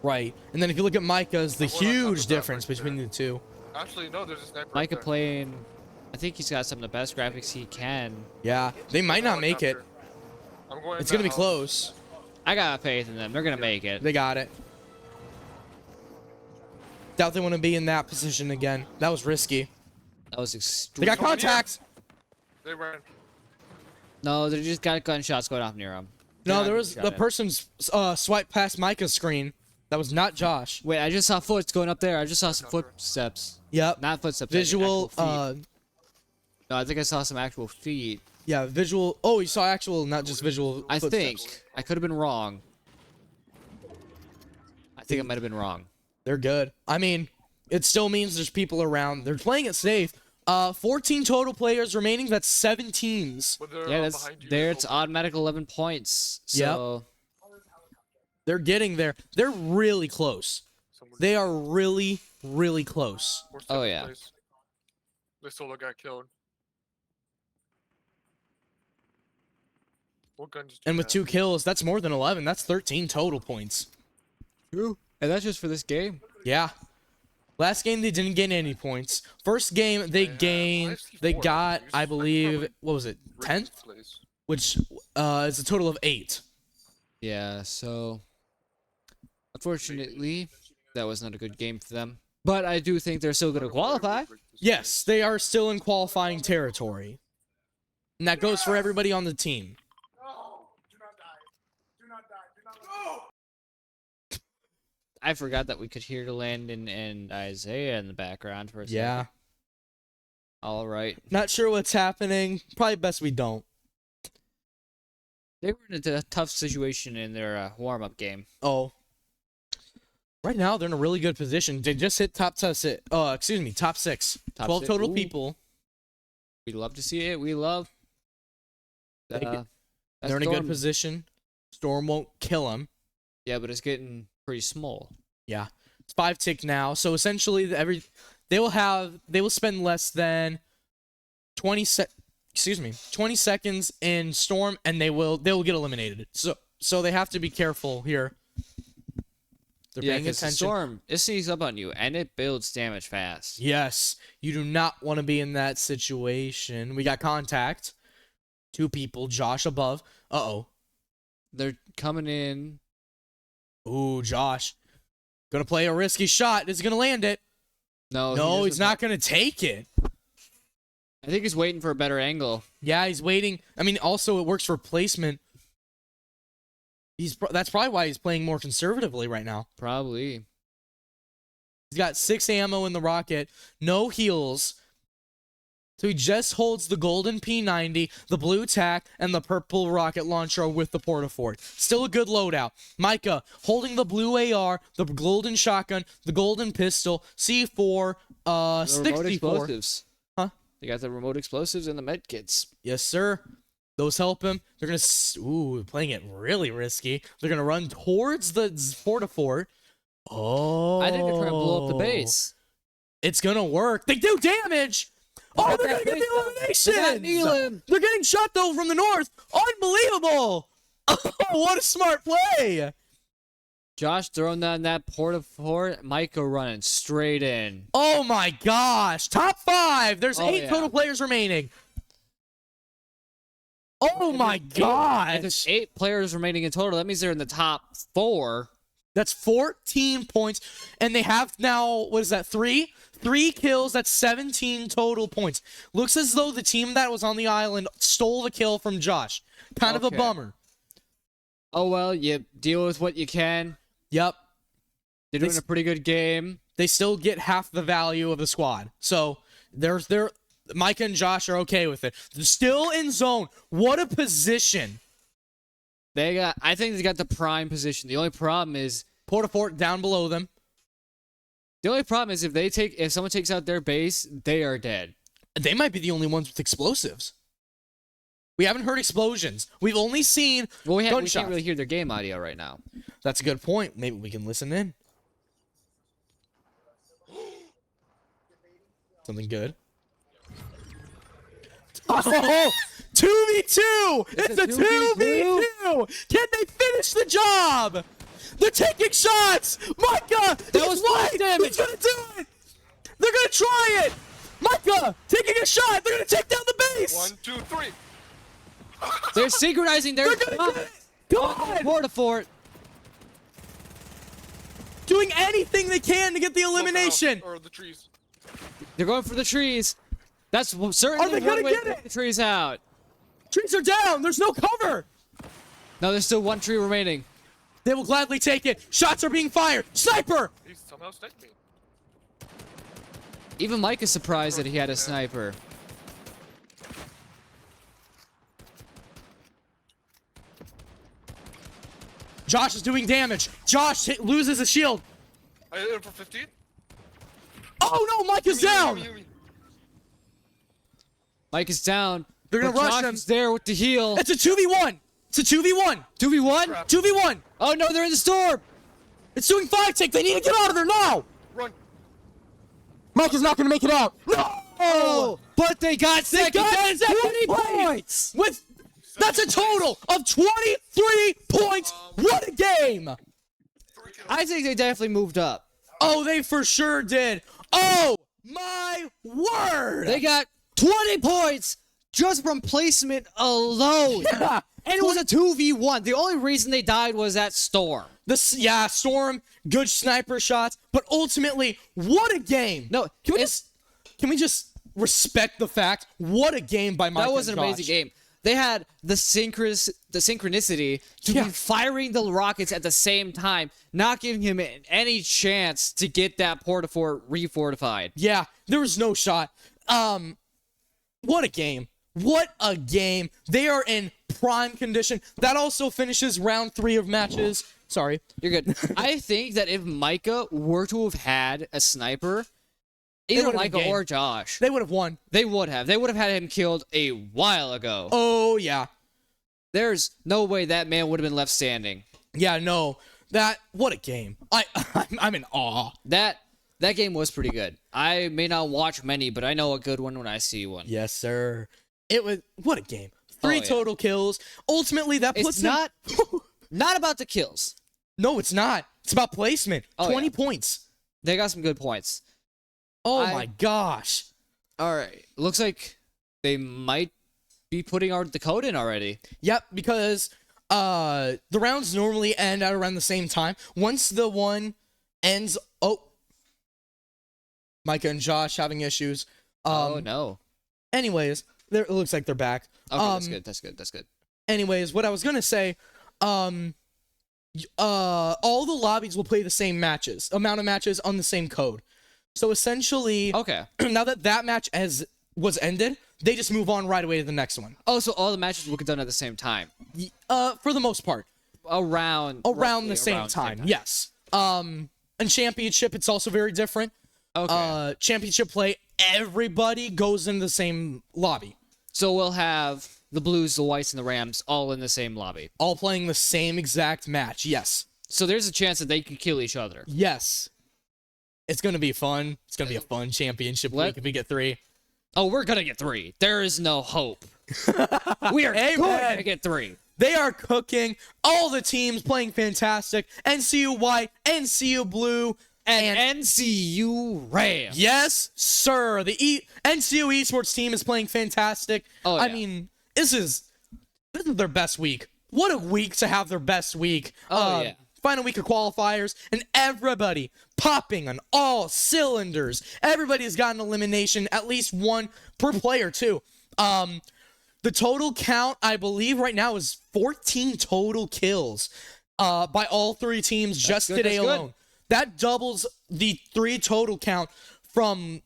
Right. And then if you look at Micah's, the Well, we're not talking huge about that difference right between there. the two. Actually, no, there's a sniper. right Micah there. playing, I think he's got some of the best graphics he can. Yeah. They might not make it. Helicopter. I'm going It's in going to be that house. close. I got faith in them. They're gonna make it. They got it. Doubt they want to be in that position again. That was risky. That was They extreme. got contact. They ran. No, they just got gunshots going off near him. No, They're there not was getting the shot at. person's swipe past Micah's screen. That was not Josh. Wait, I just saw footsteps going up there. I just saw some Counter. footsteps. Yep. Not footsteps. Visual. actual feet. No, I think I saw some actual feet. Yeah, visual. Oh, you saw actual, not just visual. I footsteps. think. I could have been wrong. I think I might have been wrong. They're good. I mean, it still means there's people around. They're playing it safe. 14 total players remaining. That's 7 teams. But they're Yeah, that's behind you. there. so- It's automatic 11 points. So They're getting there. They're really close. Someone- They are really, really close. we're Oh, second yeah. place. This solo got killed. What guns do And you with have? 2 kills, that's more than 11. That's 13 total points. true. And that's just for this game. Yeah. Last game they didn't get any points. First game they Yeah, gained. I see They 4 got, W's. I I'm believe, probably what was it? Rick's 10th, place. which is a total of 8. Yeah. So unfortunately, that was not a good game for them. But I do think they're still going to qualify. Yes, they are still in qualifying territory. And that goes for everybody on the team. I forgot that we could hear Landon and Isaiah in the background for a second. Yeah. All right. Not sure what's happening. Probably best we don't. They were in a tough situation in their warm-up game. Oh. Right now they're in a really good position. They just hit top 6. Top 6. Top 12 six. total Ooh. people. We love to see it. We love. They get- that They're in a good Storm. position. Storm won't kill them. Yeah, but it's getting pretty small. Yeah. It's 5 tick now. So essentially they will spend less than 20 seconds in Storm and they will get eliminated. So they have to be careful here. They're Yeah, paying because attention. Storm, it sneaks up on you, and it builds damage fast. Yes, you do not want to be in that situation. We got contact. 2 people, Josh above. Uh-oh. They're coming in. Ooh, Josh. Gonna play a risky shot. Is he gonna land it? No, No, he he's doesn't- not gonna take it. I think he's waiting for a better angle. Yeah, he's waiting. I mean, also it works for placement. That's probably why he's playing more conservatively right now. Probably. He's got 6 ammo in the rocket, no heals. So he just holds the golden P90, the blue tac, and the purple rocket launcher with the portafort. Still a good loadout. Micah holding the blue AR, the golden shotgun, the golden pistol, C4, The remote 64. explosives. Huh? They got the remote explosives and the med kits. Yes, sir. Those help him. They're gonna playing it really risky. They're gonna run towards the portafort. Oh, I think they're trying to blow up the base. It's gonna work. They do damage. Oh, Got they're that gonna get base the up. They got elimination. Nealon. They're getting shot though from the north. Unbelievable. Oh, what a smart play. Josh throwing down that porta-fort. Micah running straight in. Oh my gosh. Top 5. There's Oh, 8 yeah. total players remaining. Oh And my there's gosh. There's 8 players remaining in total. That means they're in the top 4. That's 14 points. And they have now, what is that, 3? 3 kills. That's 17 total points. Looks as though the team that was on the island stole the kill from Josh. Kind of a Okay. bummer. Oh, well, you deal with what you can. Yep. They're They doing a pretty good game. They still get half the value of the squad. So Micah and Josh are okay with it. They're still in zone. What a position. I think they got the prime position. The only problem is Portafort down below them. if someone takes out their base, they are dead. They might be the only ones with explosives. We haven't heard explosions. We've only seen Well, we gunshots. can't really hear their game audio right now. That's a good point. Maybe we can listen in. Something good. Oh, 2v2! It's a 2v2! Can they finish the job? They're taking shots! Micah! That was right! full damage. He's gonna do it! They're gonna try it! Micah! Taking a shot! They're gonna take down the base! 1, 2, 3. They're synchronizing their They're gonna get it! God! porta-fort. Doing anything they can to get the elimination! Or the trees. They're going for the trees. That's certainly Are they gonna one way get to it? take the trees out. Trees are down. There's no cover. No, there's still one tree remaining. They will gladly take it. Shots are being fired. Sniper. He somehow sniped me. Even Mike is surprised that he had a sniper. Josh is doing damage. Josh loses a shield. I hit him for 15. Oh no, Mike is down. Mike is down. They're gonna but rush Josh him. is there with the heal. It's a 2v1. It's a 2v1. 2v1? Crap. 2v1. Oh no, they're in the storm. It's doing 5-tick. They need to get out of there now. Run. Mike is not gonna make it out. No. Oh, but they got second. got That's second 20 place. points. With that's a total of 23 points. What a game. I think they definitely moved up. Oh, they for sure did. Oh my word. They got 20 points just from placement alone. Yeah. And it was a 2v1. The only reason they died was that storm. Yeah, Storm, good sniper shots, but ultimately, what a game. No, Can it's- we just respect the fact what a game by Mike That was an and amazing Josh. game. They had the synchronicity to Yeah. be firing the rockets at the same time, not giving him any chance to get that port-a-fort refortified. Yeah, there was no shot. What a game. What a game. They are in prime condition. That also finishes round 3 of matches. Sorry. You're good. I think that if Micah were to have had a sniper, either would've been Micah game. or Josh, They would have won. they would have. They would have had him killed a while ago. Oh, yeah. There's no way that man would have been left standing. Yeah, no. What a game. I'm in awe. That game was pretty good. I may not watch many, but I know a good one when I see one. Yes, sir. What a game. 3 yeah. total kills. Ultimately, that puts It's them- not about the kills. No, it's not. It's about placement. Oh, 20 yeah. points. They got some good points. Oh I- my gosh. All right. Looks like they might be putting our Dakota in already. Yep, because the rounds normally end at around the same time. Once the one ends, Micah and Josh having issues. Oh no. Anyways, it looks like they're back. Okay, that's good. That's good. That's good. Anyways, what I was gonna say, all the lobbies will play the same amount of matches on the same code. So essentially, Okay. now that match was ended, they just move on right away to the next one. Oh, so all the matches will get done at the same time. For the most part, Around around the roughly same around time. Yes. And championship, it's also very different. Okay. Championship play, everybody goes in the same lobby, So we'll have the Blues, the Whites, and the Rams all in the same lobby. all playing the same exact match. Yes. So there's a chance that they could kill each other. Yes. It's gonna be fun. It's gonna be a fun championship week if we get 3. Oh, we're gonna get 3. There is no hope. We are Amen. going to get 3. They are cooking. All the teams playing fantastic. NCU White, NCU Blue, And NCU Rams. yes, sir. The NCU Esports team is playing fantastic. Oh, I yeah. mean, this is their best week. What a week to have their best week. Oh, yeah. Final week of qualifiers, and everybody popping on all cylinders. Everybody's got an elimination, at least one per player, too. The total count, I believe, right now is 14 total kills by all 3 teams just good, today that's good. alone. That doubles the 3 total count from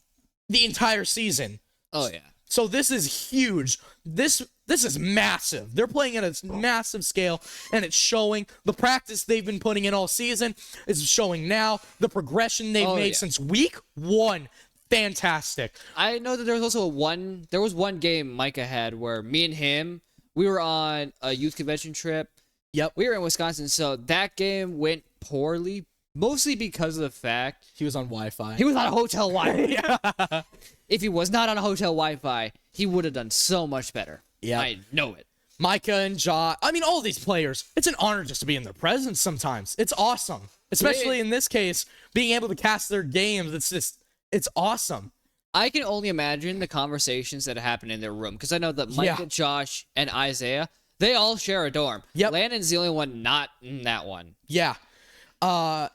the entire season. Oh yeah. So this is huge. This is massive. They're playing at a massive scale, and it's showing. The practice they've been putting in all season is showing now. The progression they've made yeah. since week 1, fantastic. I know that there was also one game Micah had where me and him, we were on a youth convention trip. Yep. We were in Wisconsin, so that game went poorly, mostly because of the fact He was on Wi-Fi. he was on a hotel Wi-Fi. If he was not on a hotel Wi-Fi, he would have done so much better. Yep. I know it. Micah and Ja. I mean, all these players. It's an honor just to be in their presence sometimes. It's awesome. Especially in this case, being able to cast their games. It's awesome. I can only imagine the conversations that happen in their room because I know that Micah, Yeah. Josh, and Isaiah, they all share a dorm. Yep. Landon's the only one not in that one. Yeah. Where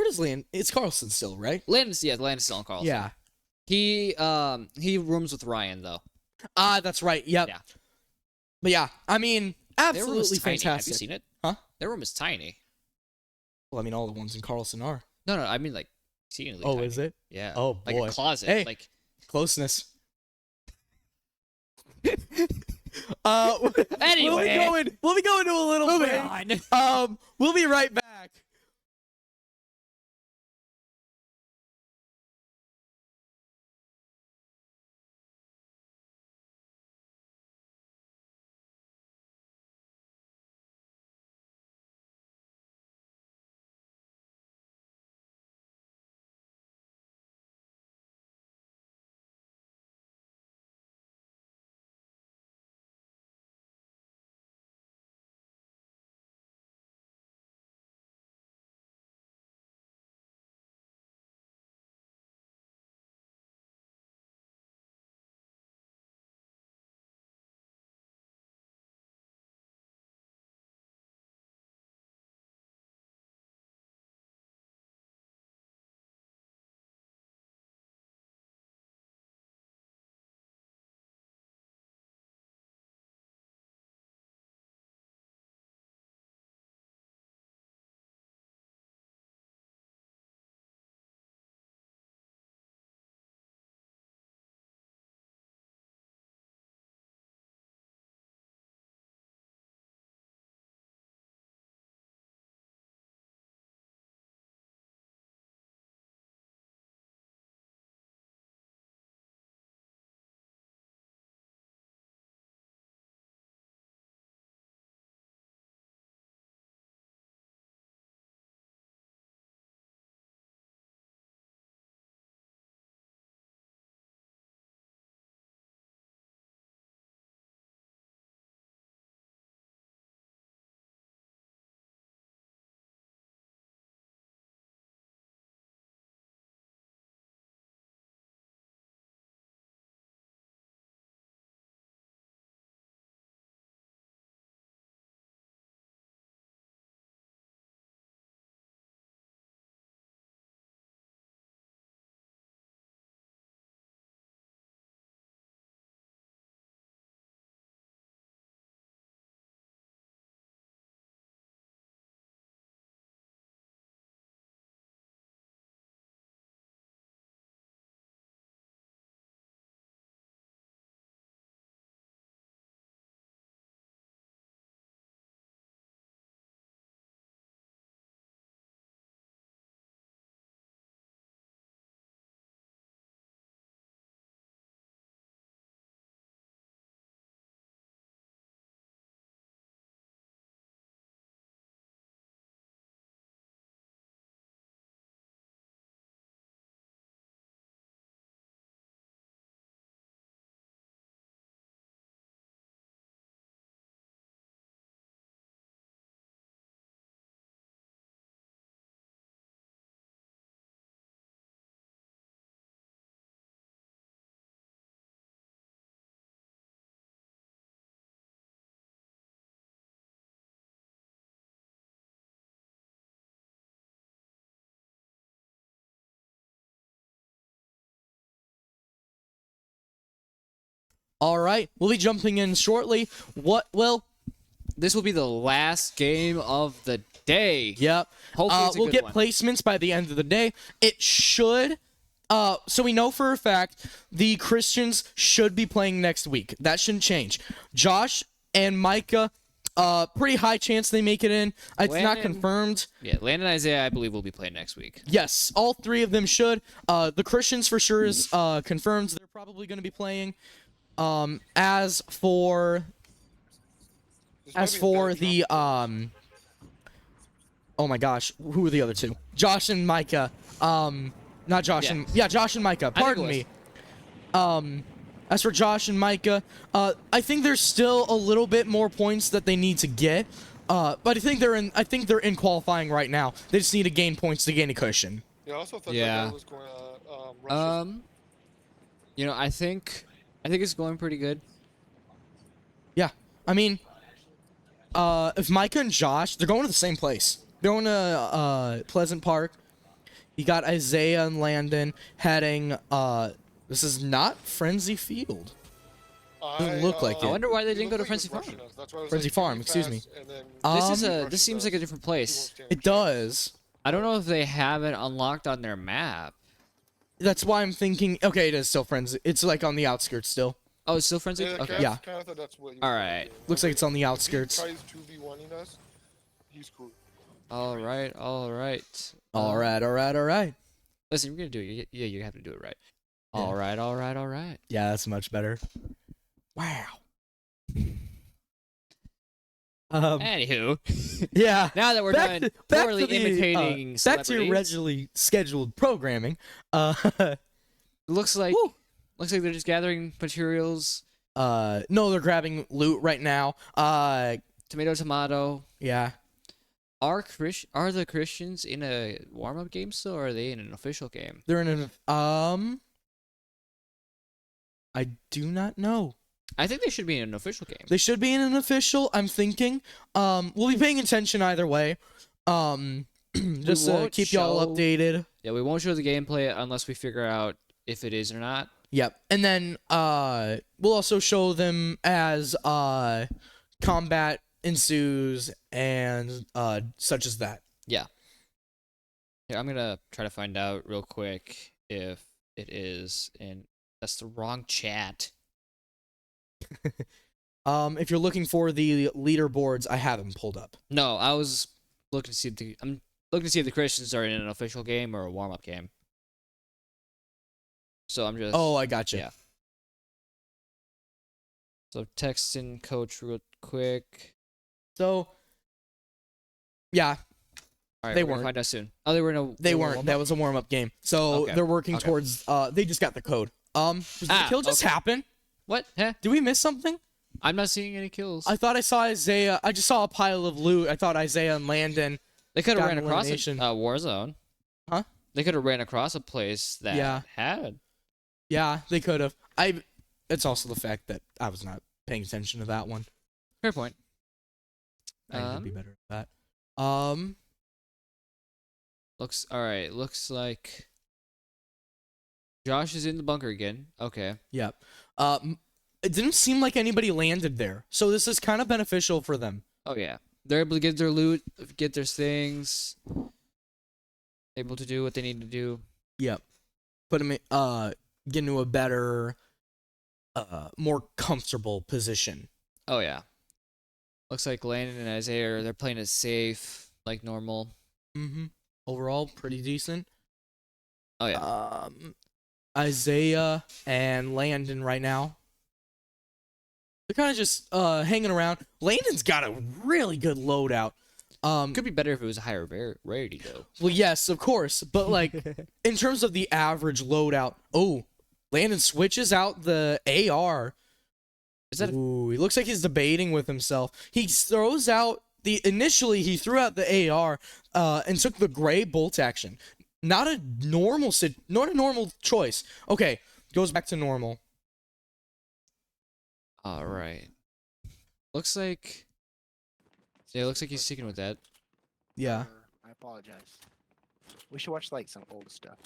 does Land? It's Carlson still, right? Landon's still in Carlson. Yeah. He rooms with Ryan though. Ah, that's right. Yep. Yeah. But yeah, I mean, Their room is absolutely tiny. fantastic. Have you seen it? Huh? Their room is tiny. Well, I mean, all the ones in Carlson are. No, I mean like exceedingly Oh, tiny. is it? Yeah. Oh, Like boy. a closet. Hey. Like Closeness. Anyway. we'll be going to a little moving break. on. We'll be right back. All right, we'll be jumping in shortly. Well, This will be the last game of the day. yep. Hopefully it's a We'll good get one. placements by the end of the day. It should. So we know for a fact the Christians should be playing next week. That shouldn't change. Josh and Micah, pretty high chance they make it in. It's not Landon- confirmed. Yeah, Landon and Isaiah, I believe, will be playing next week. Yes, all three of them should. The Christians for sure is confirmed. They're probably going to be playing. As for the oh my gosh, who are the other two? Josh and Micah. Not Josh and Josh and Micah. Pardon me. As for Josh and Micah, I think there's still a little bit more points that they need to get. But I think they're in qualifying right now. They just need to gain points to gain a cushion. Yeah, I also thought Yeah. that guy was going to Russia. You know, I think it's going pretty good. Yeah, I mean, if Micah and Josh, they're going to the same place. They're going to Pleasant Park. You got Isaiah and Landon heading This is not Frenzy Field. Doesn't I, look like I it. wonder why they he didn't go looked to like he Frenzy was Farm. rushing us. That's why I was Frenzy like, Farm, "Be excuse me. fast," and then This Um, seems like a different he won't place. stand a It chance. does. I don't know if they have it unlocked on their map. That's why I'm thinking. Okay, it is still Frenzy. It's like on the outskirts still. Oh, it's still Frenzy? Yeah, Okay. Yeah. Kind of thought that's what he was All gonna right. do. I Looks was like it's on the if outskirts. He tries 2v1ing us. He's cool. All right. All right. All right, all right, all right. Listen, you're gonna do it. Yeah, you have to do it right. Yeah. All right. All right. All right. Yeah, that's much better. Wow. Anywho, Yeah. now that we're Back done to- back poorly to the, imitating back to celebrities, your regularly scheduled programming. looks like Woo. they're just gathering materials. No, they're grabbing loot right now. Tomato. Yeah. Are the Christians in a warm-up game still, or are they in an official game? They're in an I do not know. I think they should be in an official game. They should be in an official, I'm thinking. We'll be paying attention either way. Just to won't keep y'all show- updated. Yeah, we won't show the gameplay unless we figure out if it is or not. Yep. And then we'll also show them as combat ensues and such as that. Yeah. Here, I'm gonna try to find out real quick if it is in. That's the wrong chat. If you're looking for the leaderboards, I have them pulled up. No, I was looking to see if I'm looking to see if the Christians are in an official game or a warm-up game. So I'm just. Oh, I got you. Yeah. So texting coach real quick. So, yeah, All right, They we're gonna weren't. find out soon. Oh, they were in a. they were weren't. warm-up? That was a warm-up game. So Okay. they're working Okay. towards. They just got the code. Does the kill just okay. happen? What? Huh? Did we miss something? I'm not seeing any kills. I thought I saw Isaiah. I just saw a pile of loot. I thought Isaiah and Landon. They could have got ran an across a elimination. Warzone. Huh? They could have ran across a place that Yeah. had. Yeah, they could have. It's also the fact that I was not paying attention to that one. Fair point. I need to be Um, better at that. Looks all right. Looks like Josh is in the bunker again. Okay. Yep. It didn't seem like anybody landed there, so this is kind of beneficial for them. Oh yeah. They're able to get their loot, get their things. Able to do what they need to do. Yep. Put them get into a better, more comfortable position. Oh yeah. Looks like Landon and Isaiah they're playing it safe like normal. Mm-hmm. Overall, pretty decent. Oh yeah. Isaiah and Landon right now. They're kind of just hanging around. Landon's got a really good loadout. Could be better if it was a higher rarity though. Well, yes, of course, but like in terms of the average loadout, Landon switches out the AR. Is that Ooh, he looks like he's debating with himself. He throws out initially he threw out the AR and took the gray bolt action. Not a normal choice. Okay, goes back to normal. all right? Looks like. Yeah, looks like he's sticking with that. Yeah. I apologize. We should watch like some old stuff.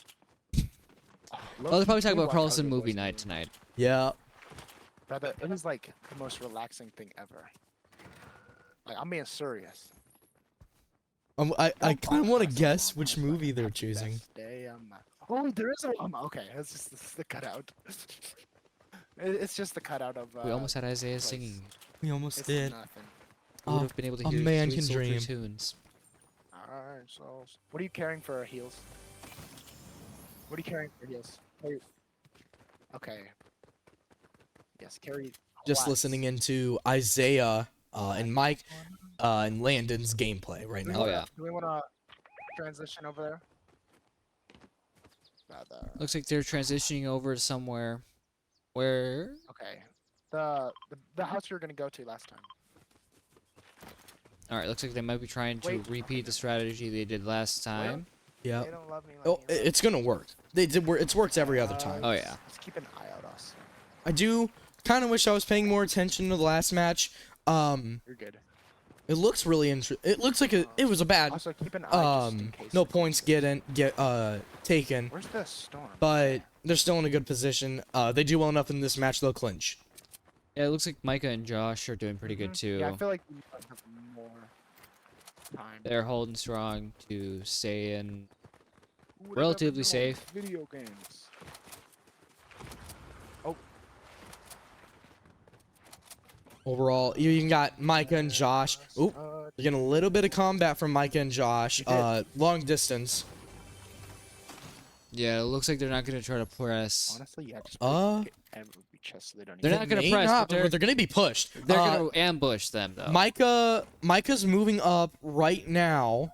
Oh, they're probably talking about Watch Carlson Other movie Boys night movie. tonight. Yeah. Brother, it was like the most relaxing thing ever. Like I'm being serious. I kind of want to That's guess long. which It's like, movie they're happy choosing. best day, oh, there is a okay. This is the cutout. It's just the cutout of. We almost had Isaiah place. singing. We almost It's did. nothing. We would Oh, have been able to a hear man Sweet can Sultry dream. tunes. Alright, so what are you carrying for heals? What are you carrying for heals? Okay. Yes, carry. Just Watts. listening into Isaiah and Mike and Landon's gameplay right Do we now. Oh, wanna- yeah. Do we want to transition over there? Rather. Looks like they're transitioning over to somewhere. Where? Okay. The house you were gonna go to last time. All right. Looks like they might be trying to Wait. repeat the strategy they did last time. Yeah. They don't love me. Oh, it's gonna work. It's worked every other Uh, time. Oh yeah. Let's keep an eye out, us. I do kind of wish I was paying more attention to the last match. You're good. It looks really it looks like it was a bad Also, keep an eye just in case. no it points closes. taken, Where's the storm? but they're still in a good position. They do well enough in this match they'll clinch. Yeah, it looks like Micah and Josh are doing pretty good too. Yeah, I feel like we might have more time. They're holding strong to stay in. Who would've relatively ever known? safe. Video games. Overall, you even got Micah and Josh. Oop, you're getting a little bit of combat from Micah and Josh. Long distance. Yeah, it looks like they're not gonna try to press. Honestly, yeah, just get every chest so they don't They're even. not gonna May press, not, but they're gonna be pushed. they're gonna ambush them though. Micah's moving up right now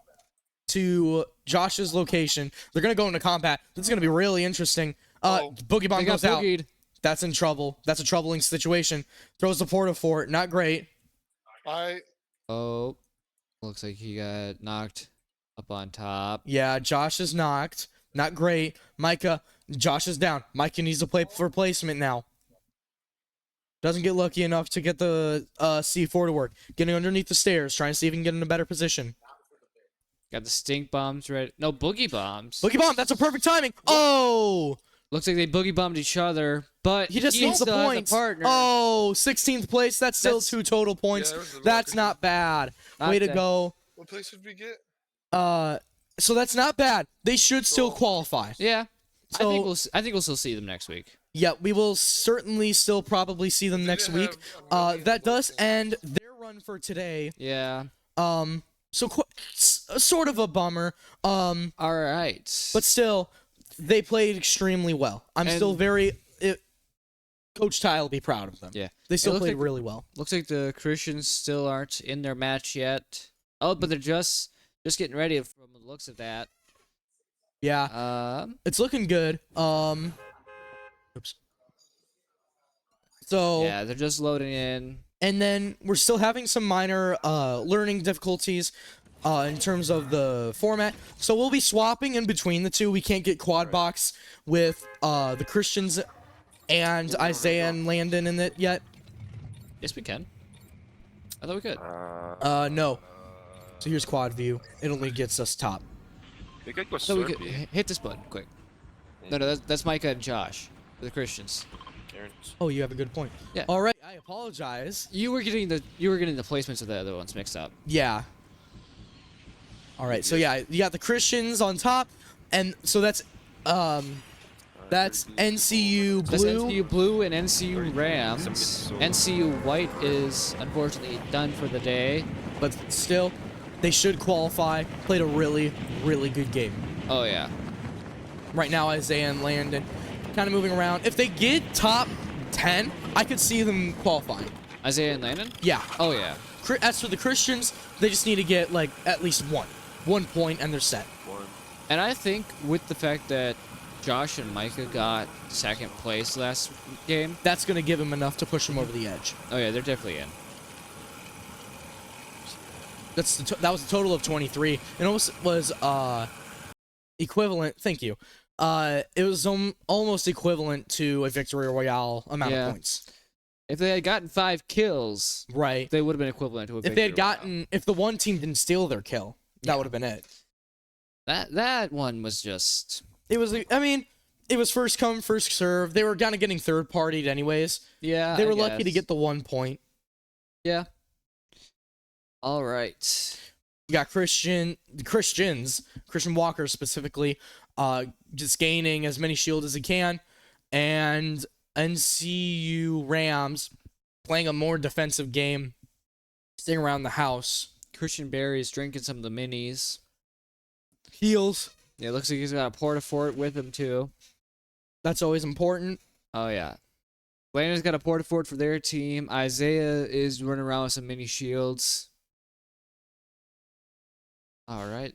to Josh's location. They're gonna go into combat. This is gonna be really interesting. Boogie Bomb They got goes out. boogied. That's in trouble. That's a troubling situation. Throws the porta fort. Not great. Oh, looks like he got knocked up on top. Yeah, Josh is knocked. Not great. Micah, Josh is down. Micah needs to play for placement now. Doesn't get lucky enough to get the C4 to work. Getting underneath the stairs, trying to see if he can get in a better position. Got the stink bombs ready. No, boogie bombs. Boogie Bomb, that's a perfect timing. Oh! Looks like they boogie bombed each other, but He just needs the still has a points. partner. Oh, 16th place. That's still That's- 2 total points. there was the That's marker. not bad. Not Way to bad. go. What place did we get? So that's not bad. They should still qualify. Yeah. So- I think we'll still see them next week. Yeah, we will certainly still probably see them next didn't week. have a million That does votes. end their run for today. Yeah. So sort of a bummer. All right. But still, they played extremely well. I'm And- still Coach Ty will be proud of them. Yeah. They still looks played like- really well. Looks like the Christians still aren't in their match yet. Oh, but they're just getting ready from the looks of that. Yeah, it's looking good. Oops. So Yeah, they're just loading in. and then we're still having some minor learning difficulties in terms of the format. So we'll be swapping in between the two. We can't get quad box with the Christians and Isaiah and Landon in it yet. Yes, we can. I thought we could. No. So here's quad view. It only gets us top. We could go So we could Slurpee. hit this button quick. No, that's Micah and Josh for the Christians. Karen's- Oh, you have a good point. Yeah. All right. I apologize. You were getting the placements of the other ones mixed up. Yeah. All right. So yeah, you got the Christians on top, and so that's NCU That's blue. NCU Blue and NCU 30. Rams. Some get so- NCU White is unfortunately done for the day. But still, they should qualify. Played a really, really good game. Oh yeah. Right now, Isaiah and Landon kind of moving around. If they get top 10, I could see them qualifying. Isaiah and Landon? Yeah. Oh yeah. As for the Christians, they just need to get like at least 1 point, and they're set. One. And I think with the fact that Josh and Micah got second place last game. That's gonna give them enough to push them over the edge. Oh yeah, they're definitely in. That was a total of 23. It almost was equivalent. Thank you. It was almost equivalent to a victory royale amount Yeah. of points. If they had gotten 5 kills, Right. they would have been equivalent to a If victory they had royale. gotten, if the one team didn't steal their kill, that would have been it. That one was just It was. I mean, it was first come, first serve. They were kind of getting third partied anyways. yeah. They I were lucky to guess. get the 1 point. Yeah. All right. You got Christian Walker specifically, just gaining as many shield as he can, and NCU Rams playing a more defensive game, staying around the house. Christian Barry is drinking some of the minis. Heals. Yeah, it looks like he's got a porta fort with him too. That's always important. Oh yeah. Landon's got a porta fort for their team. Isaiah is running around with some mini shields. All right.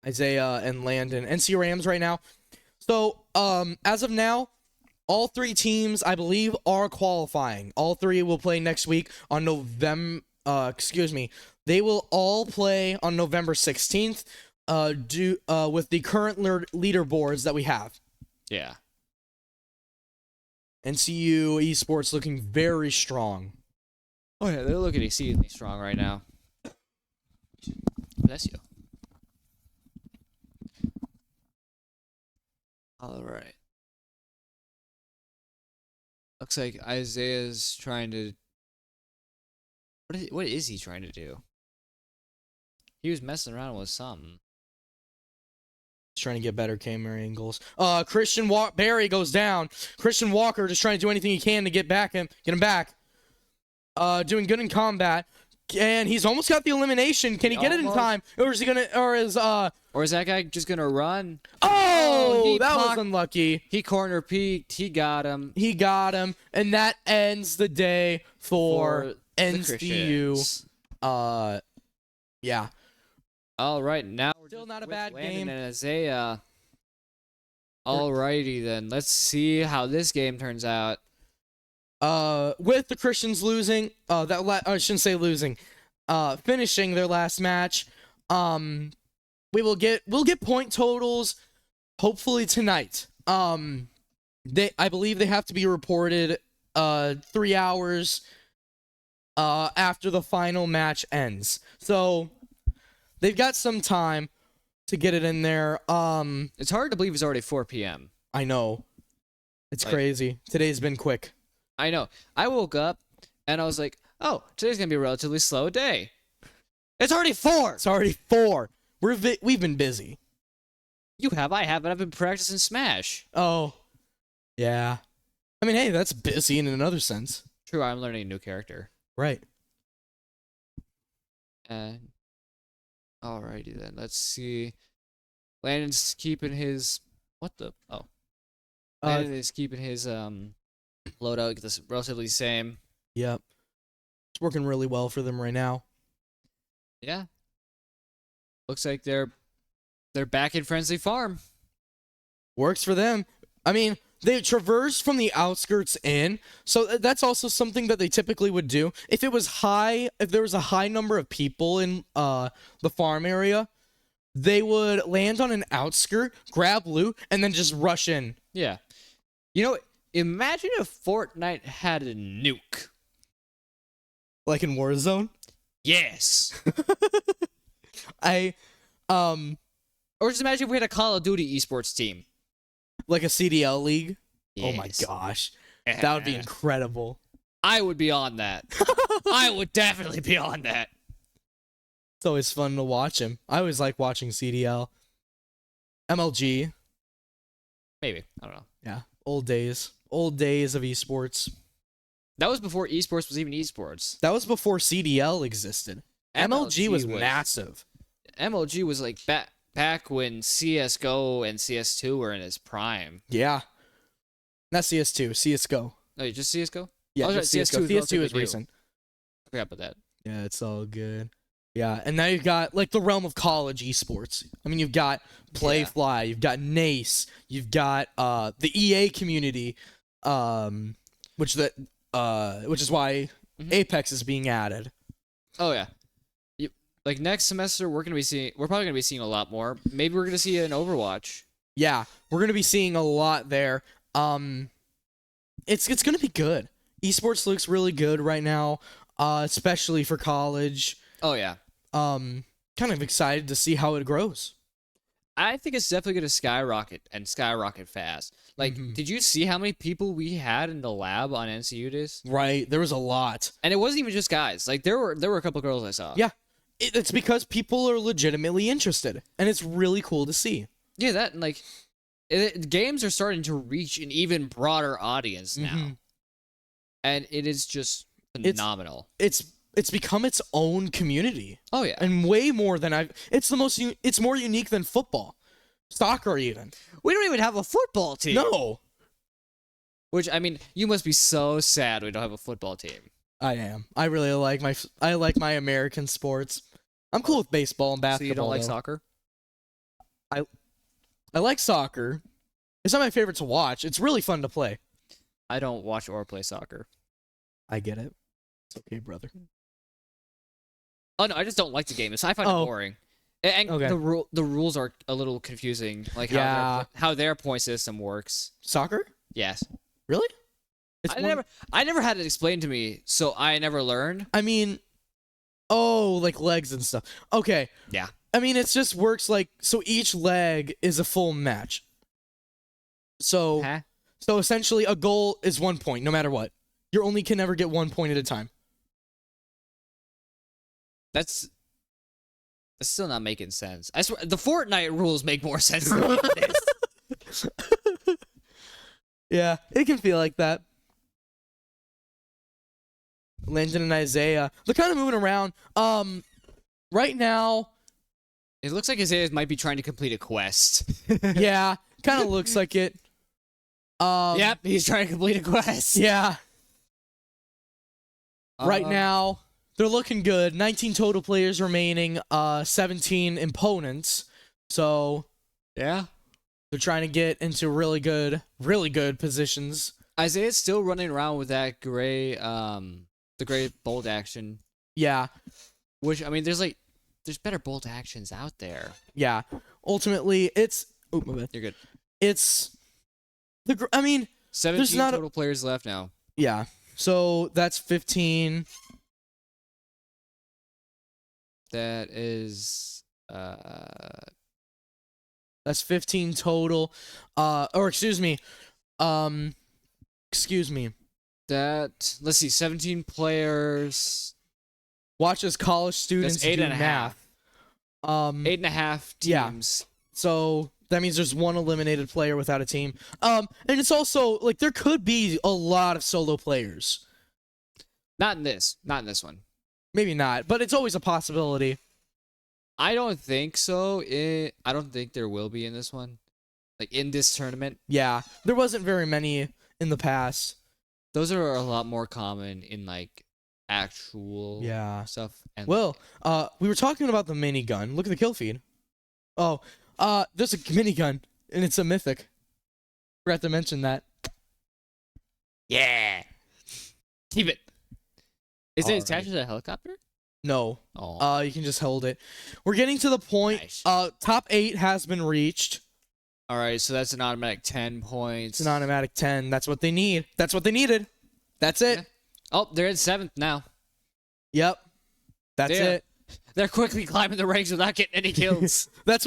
Isaiah and Landon. NC Rams right now. So, as of now, all 3 teams, I believe, are qualifying. All 3 will play next week on November. They will all play on November 16th. With the current leaderboards that we have. Yeah. NCU Esports looking very strong. Oh yeah, they're looking exceedingly strong right now. Bless you. All right. Looks like Isaiah's trying to. What is he trying to do? He was messing around with something. He's trying to get better camera angles. Christian Barry goes down. Christian Walker just trying to do anything he can to get him back. Doing good in combat. And he's almost got the elimination. Can he get it in time? Or is he gonna or is that guy just gonna run? Oh, that was unlucky. He corner peeked. He got him. And that ends the day for NCU. Yeah. All right, now we're Still just not a with bad Landon game. and Isaiah. Alrighty then, let's see how this game turns out. With the Christians losing, I shouldn't say losing, finishing their last match, we'll get point totals hopefully tonight. I believe they have to be reported 3 hours after the final match ends. So they've got some time to get it in there. It's hard to believe it's already 4 p.m. I know. It's crazy. Today's been quick. I know. I woke up and I was like, oh, today's going to be a relatively slow day. It's already 4. It's already 4. We've been busy. You have, I haven't. I've been practicing Smash. Oh. Yeah. I mean, hey, that's busy in another sense. True, I'm learning a new character. Right. And alrighty then, let's see. Landon's keeping his Landon is keeping his loadout this relatively same. Yep. It's working really well for them right now. Yeah. Looks like they're back in Friendly Farm. Works for them. I mean, they traverse from the outskirts in, so that's also something that they typically would do. If there was a high number of people in the farm area, they would land on an outskirt, grab loot, and then just rush in. Yeah. You know, imagine if Fortnite had a nuke. Like in Warzone? Yes. Or just imagine if we had a Call of Duty esports team. like a CDL league. Yes. Oh my gosh. That would be incredible. I would be on that. I would definitely be on that. It's always fun to watch him. I always like watching CDL. MLG. Maybe. I don't know. Yeah. Old days. Old days of esports. That was before esports was even esports. That was before CDL existed. MLG was massive. MLG was like back when CSGO and CS2 were in its prime. Yeah. Not CS2, CSGO. Oh, just CSGO? Yeah, Oh, just right, CSGO. CS2 is recent. I forgot about that. Yeah, it's all good. Yeah, and now you've got like the realm of college esports. I mean, you've got Playfly, you've got Nace, you've got the EA community, which is why Apex is being added. Oh yeah. Like next semester, we're probably gonna be seeing a lot more. Maybe we're gonna see an Overwatch. Yeah, we're gonna be seeing a lot there. It's gonna be good. Esports looks really good right now, especially for college. Oh yeah. Kind of excited to see how it grows. I think it's definitely gonna skyrocket fast. Like, did you see how many people we had in the lab on NCU days? Right, there was a lot, and it wasn't even just guys. Like there were a couple girls I saw. Yeah, it's because people are legitimately interested, and it's really cool to see. Yeah, that and like, games are starting to reach an even broader audience now, and it is just phenomenal. It's become its own community. Oh yeah, and way more than It's It's more unique than football, soccer even. We don't even have a football team. No. Which I mean, you must be so sad we don't have a football team. I am. I really like my American sports. I'm cool with baseball and basketball. So you don't like though. soccer? I like soccer. It's not my favorite to watch. It's really fun to play. I don't watch or play soccer. I get it. It's okay, brother. Oh no, I just don't like the game. I find it boring. And okay. the rules are a little confusing. Like how their point system works. Soccer? Yes. Really? It's I never had it explained to me, so I never learned. I mean, oh, like legs and stuff. Okay. Yeah. I mean, it just works like so. Each leg is a full match. So, Huh? so essentially, a goal is 1 point, no matter what. You only can ever get 1 point at a time. That's still not making sense. I swear, the Fortnite rules make more sense than this. Yeah, it can feel like that. Landon and Isaiah, they're kind of moving around. Right now, It looks like Isaiah might be trying to complete a quest. yeah, kind of looks like it. Yep, he's trying to complete a quest. Yeah. Right Um, now, they're looking good. 19 total players remaining. 17 opponents. So Yeah. they're trying to get into really good positions. Isaiah's still running around with that gray, the gray bolt action. Yeah, Which, I mean, there's better bolt actions out there. yeah. Ultimately, it's. Oh, my bad. You're good. It's. I mean, 17 not a- total players left now. yeah. So that's 15. That is, That's 15 total. Or excuse me. Excuse me. let's see, 17 players, Watch as college students that's 8 do and a math. half. 8.5 Yeah. teams. So that means there's one eliminated player without a team. And it's also like there could be a lot of solo players. Not in this one. Maybe not, but it's always a possibility. I don't think so. I don't think there will be in this one. Like, in this tournament. Yeah, there wasn't very many in the past. Those are a lot more common in, like, actual Yeah. stuff. And Well, we were talking about the minigun. Look at the kill feed. Oh, there's a minigun, and it's a mythic. Forgot to mention that. yeah. Keep it. Is it Alright. attached to a helicopter? No. Oh. You can just hold it. We're getting to the point. Nice. Top 8 has been reached. All right, so that's an automatic 10 It's points. an automatic 10. That's what they need. That's what they needed. That's it. Yeah. Oh, they're at 7th now. Yep. That's Damn. it. They're quickly climbing the ranks without getting any kills. That's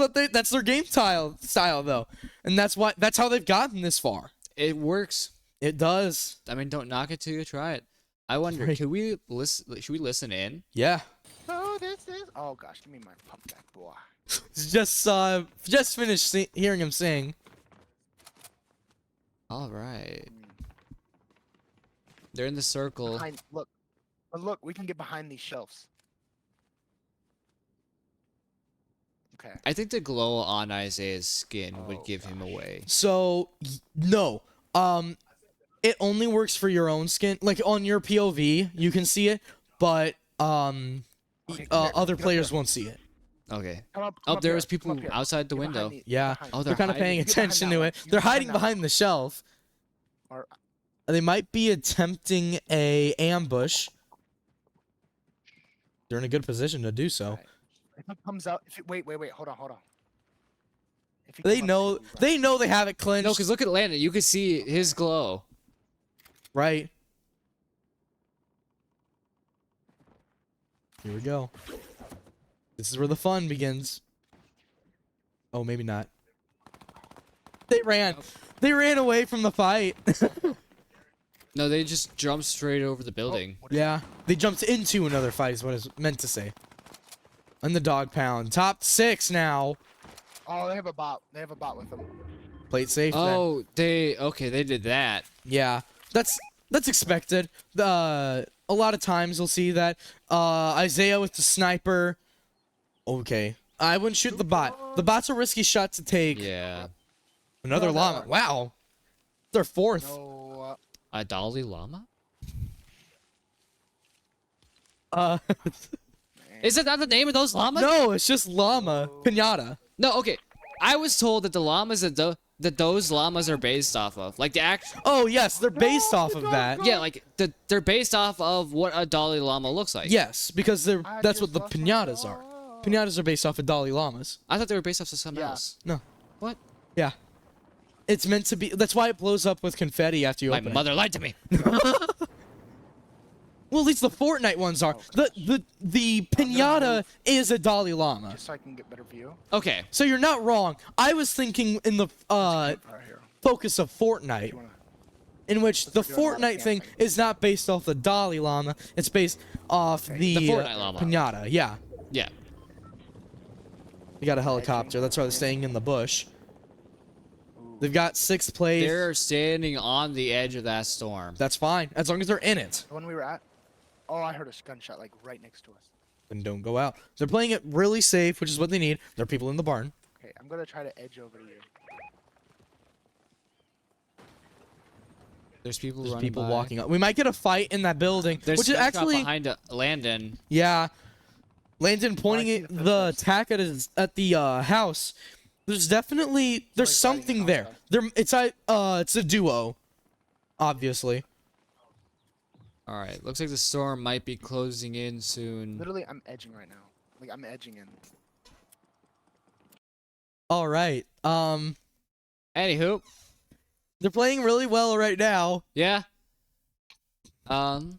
their game style though. And that's how they've gotten this far. It works. It does. I mean, don't knock it till you try it. I wonder, Right. should we listen in? Yeah. Oh, this is. Oh gosh, give me my pump back, boy. Just finished hearing him sing. All right. They're in the circle. Behind, look, but look, we can get behind these shelves. Okay. I think the glow on Isaiah's skin would Oh, give him away. So no. It only works for your own skin. Like on your POV, you can see it, but Okay, come here, other get up players here. won't see it. Okay. Come up, Oh, come up there here, was come people up here. outside the Get behind window. the- Yeah. behind- Oh, They're kind of hiding. paying Get behind attention that to one. it. Get They're behind hiding that behind the shelf. Or, They might be attempting a ambush. They're in a good position to do so. Right. if it comes out, wait, hold on. If you They come up know to- they know they have it clinched. No, because look at Landon. You can see his glow. Right. Here we go. This is where the fun begins. Oh, maybe not. They ran. They ran away from the fight. No, they just jumped straight over the Oh, building. what is it? Yeah. They jumped into another fight is what it's meant to say. And the dog pound. Top 6 now. Oh, they have a bot. They have a bot with them. Play it safe then. Oh, they did that. Yeah. That's expected. A lot of times you'll see that Isaiah with the sniper. Okay. I wouldn't shoot the bot. The bot's a risky shot to take. Yeah. Another No, no. llama. Wow. They're 4th. No. A Dalai Lama? Is it not the name of those llamas? No, it's just llama. Pinata. No, okay. I was told that the llamas that those llamas are based off of, like the actual, Oh, yes, they're based off of that. yeah, like they're based off of what a Dalai Lama looks like. Yes, because I that's just what the lost my pinatas are. dog. Pinatas are based off of Dalai Llamas. I thought they were based off of something Yeah. else. No. What? Yeah. It's meant to be. That's why it blows up with confetti after you My open it. mother lied to me. Well, at least the Fortnite ones are. The pinata is a Dalai Lama. Just so I can get better view. Okay. So you're not wrong. I was thinking in the Right here. focus of Fortnite, You wanna- in which the we're doing a lot of Fortnite thing camping. is not based off the Dalai Lama. It's based off the Fortnite llama. pinata. Yeah. Yeah. You got a helicopter. That's why they're staying in the bush. They've got 6th place. They're standing on the edge of that storm. That's fine, as long as they're in it. The one we were at. Oh, I heard a gunshot like right next to us. Then don't go out. They're playing it really safe, which is what they need. There are people in the barn. Okay, I'm gonna try to edge over to you. There's people There's running people by. walking up. We might get a fight in that building, There's which is gunshot actually behind Landon. yeah. Landon pointing see it, the the footsteps. attack at the house. There's definitely there's Somebody's something fighting the there. house It's a duo, obviously. All right. Looks like the storm might be closing in soon. Literally, I'm edging right now. Like I'm edging in. All right. Anywho, They're playing really well right now. yeah. And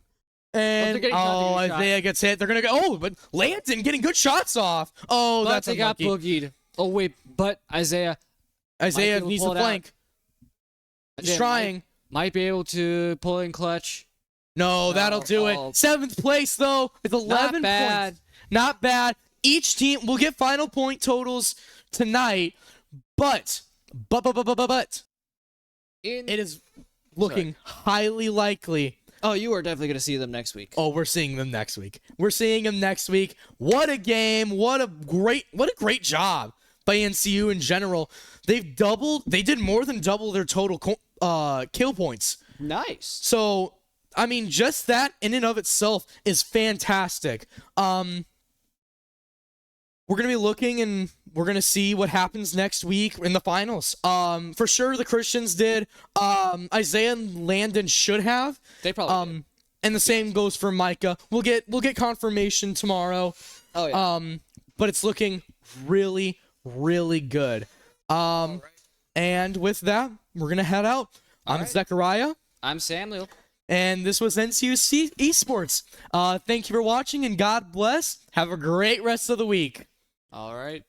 they're getting shot, oh, they're getting Isaiah gets hit. They're gonna go. Oh, but Landon getting good shots off. Oh, But that's they got unlucky. boogied. Oh wait, but Isaiah Isaiah might be able to needs pull the it out. flank. He's Isaiah trying. might be able to pull in clutch. No, that'll do it. Oh. 7th place though, with 11 bad. points. Not bad. Each team will get final point totals tonight, but In it is looking highly likely. Oh, you are definitely gonna see them next week. Oh, we're seeing them next week. We're seeing them next week. What a game. What a great job by NCU in general. They did more than double their total kill points. Nice. So, I mean, just that in and of itself is fantastic. We're going to be looking and we're going to see what happens next week in the finals. For sure, the Christians did. Isaiah and Landon should have. They probably did. And the same goes for Micah. We'll get confirmation tomorrow. Oh yeah. But it's looking really, really good. And with that, we're going to head out. I'm right. Zechariah. I'm Samuel. And this was NCU Esports. Thank you for watching, and God bless. Have a great rest of the week. All right.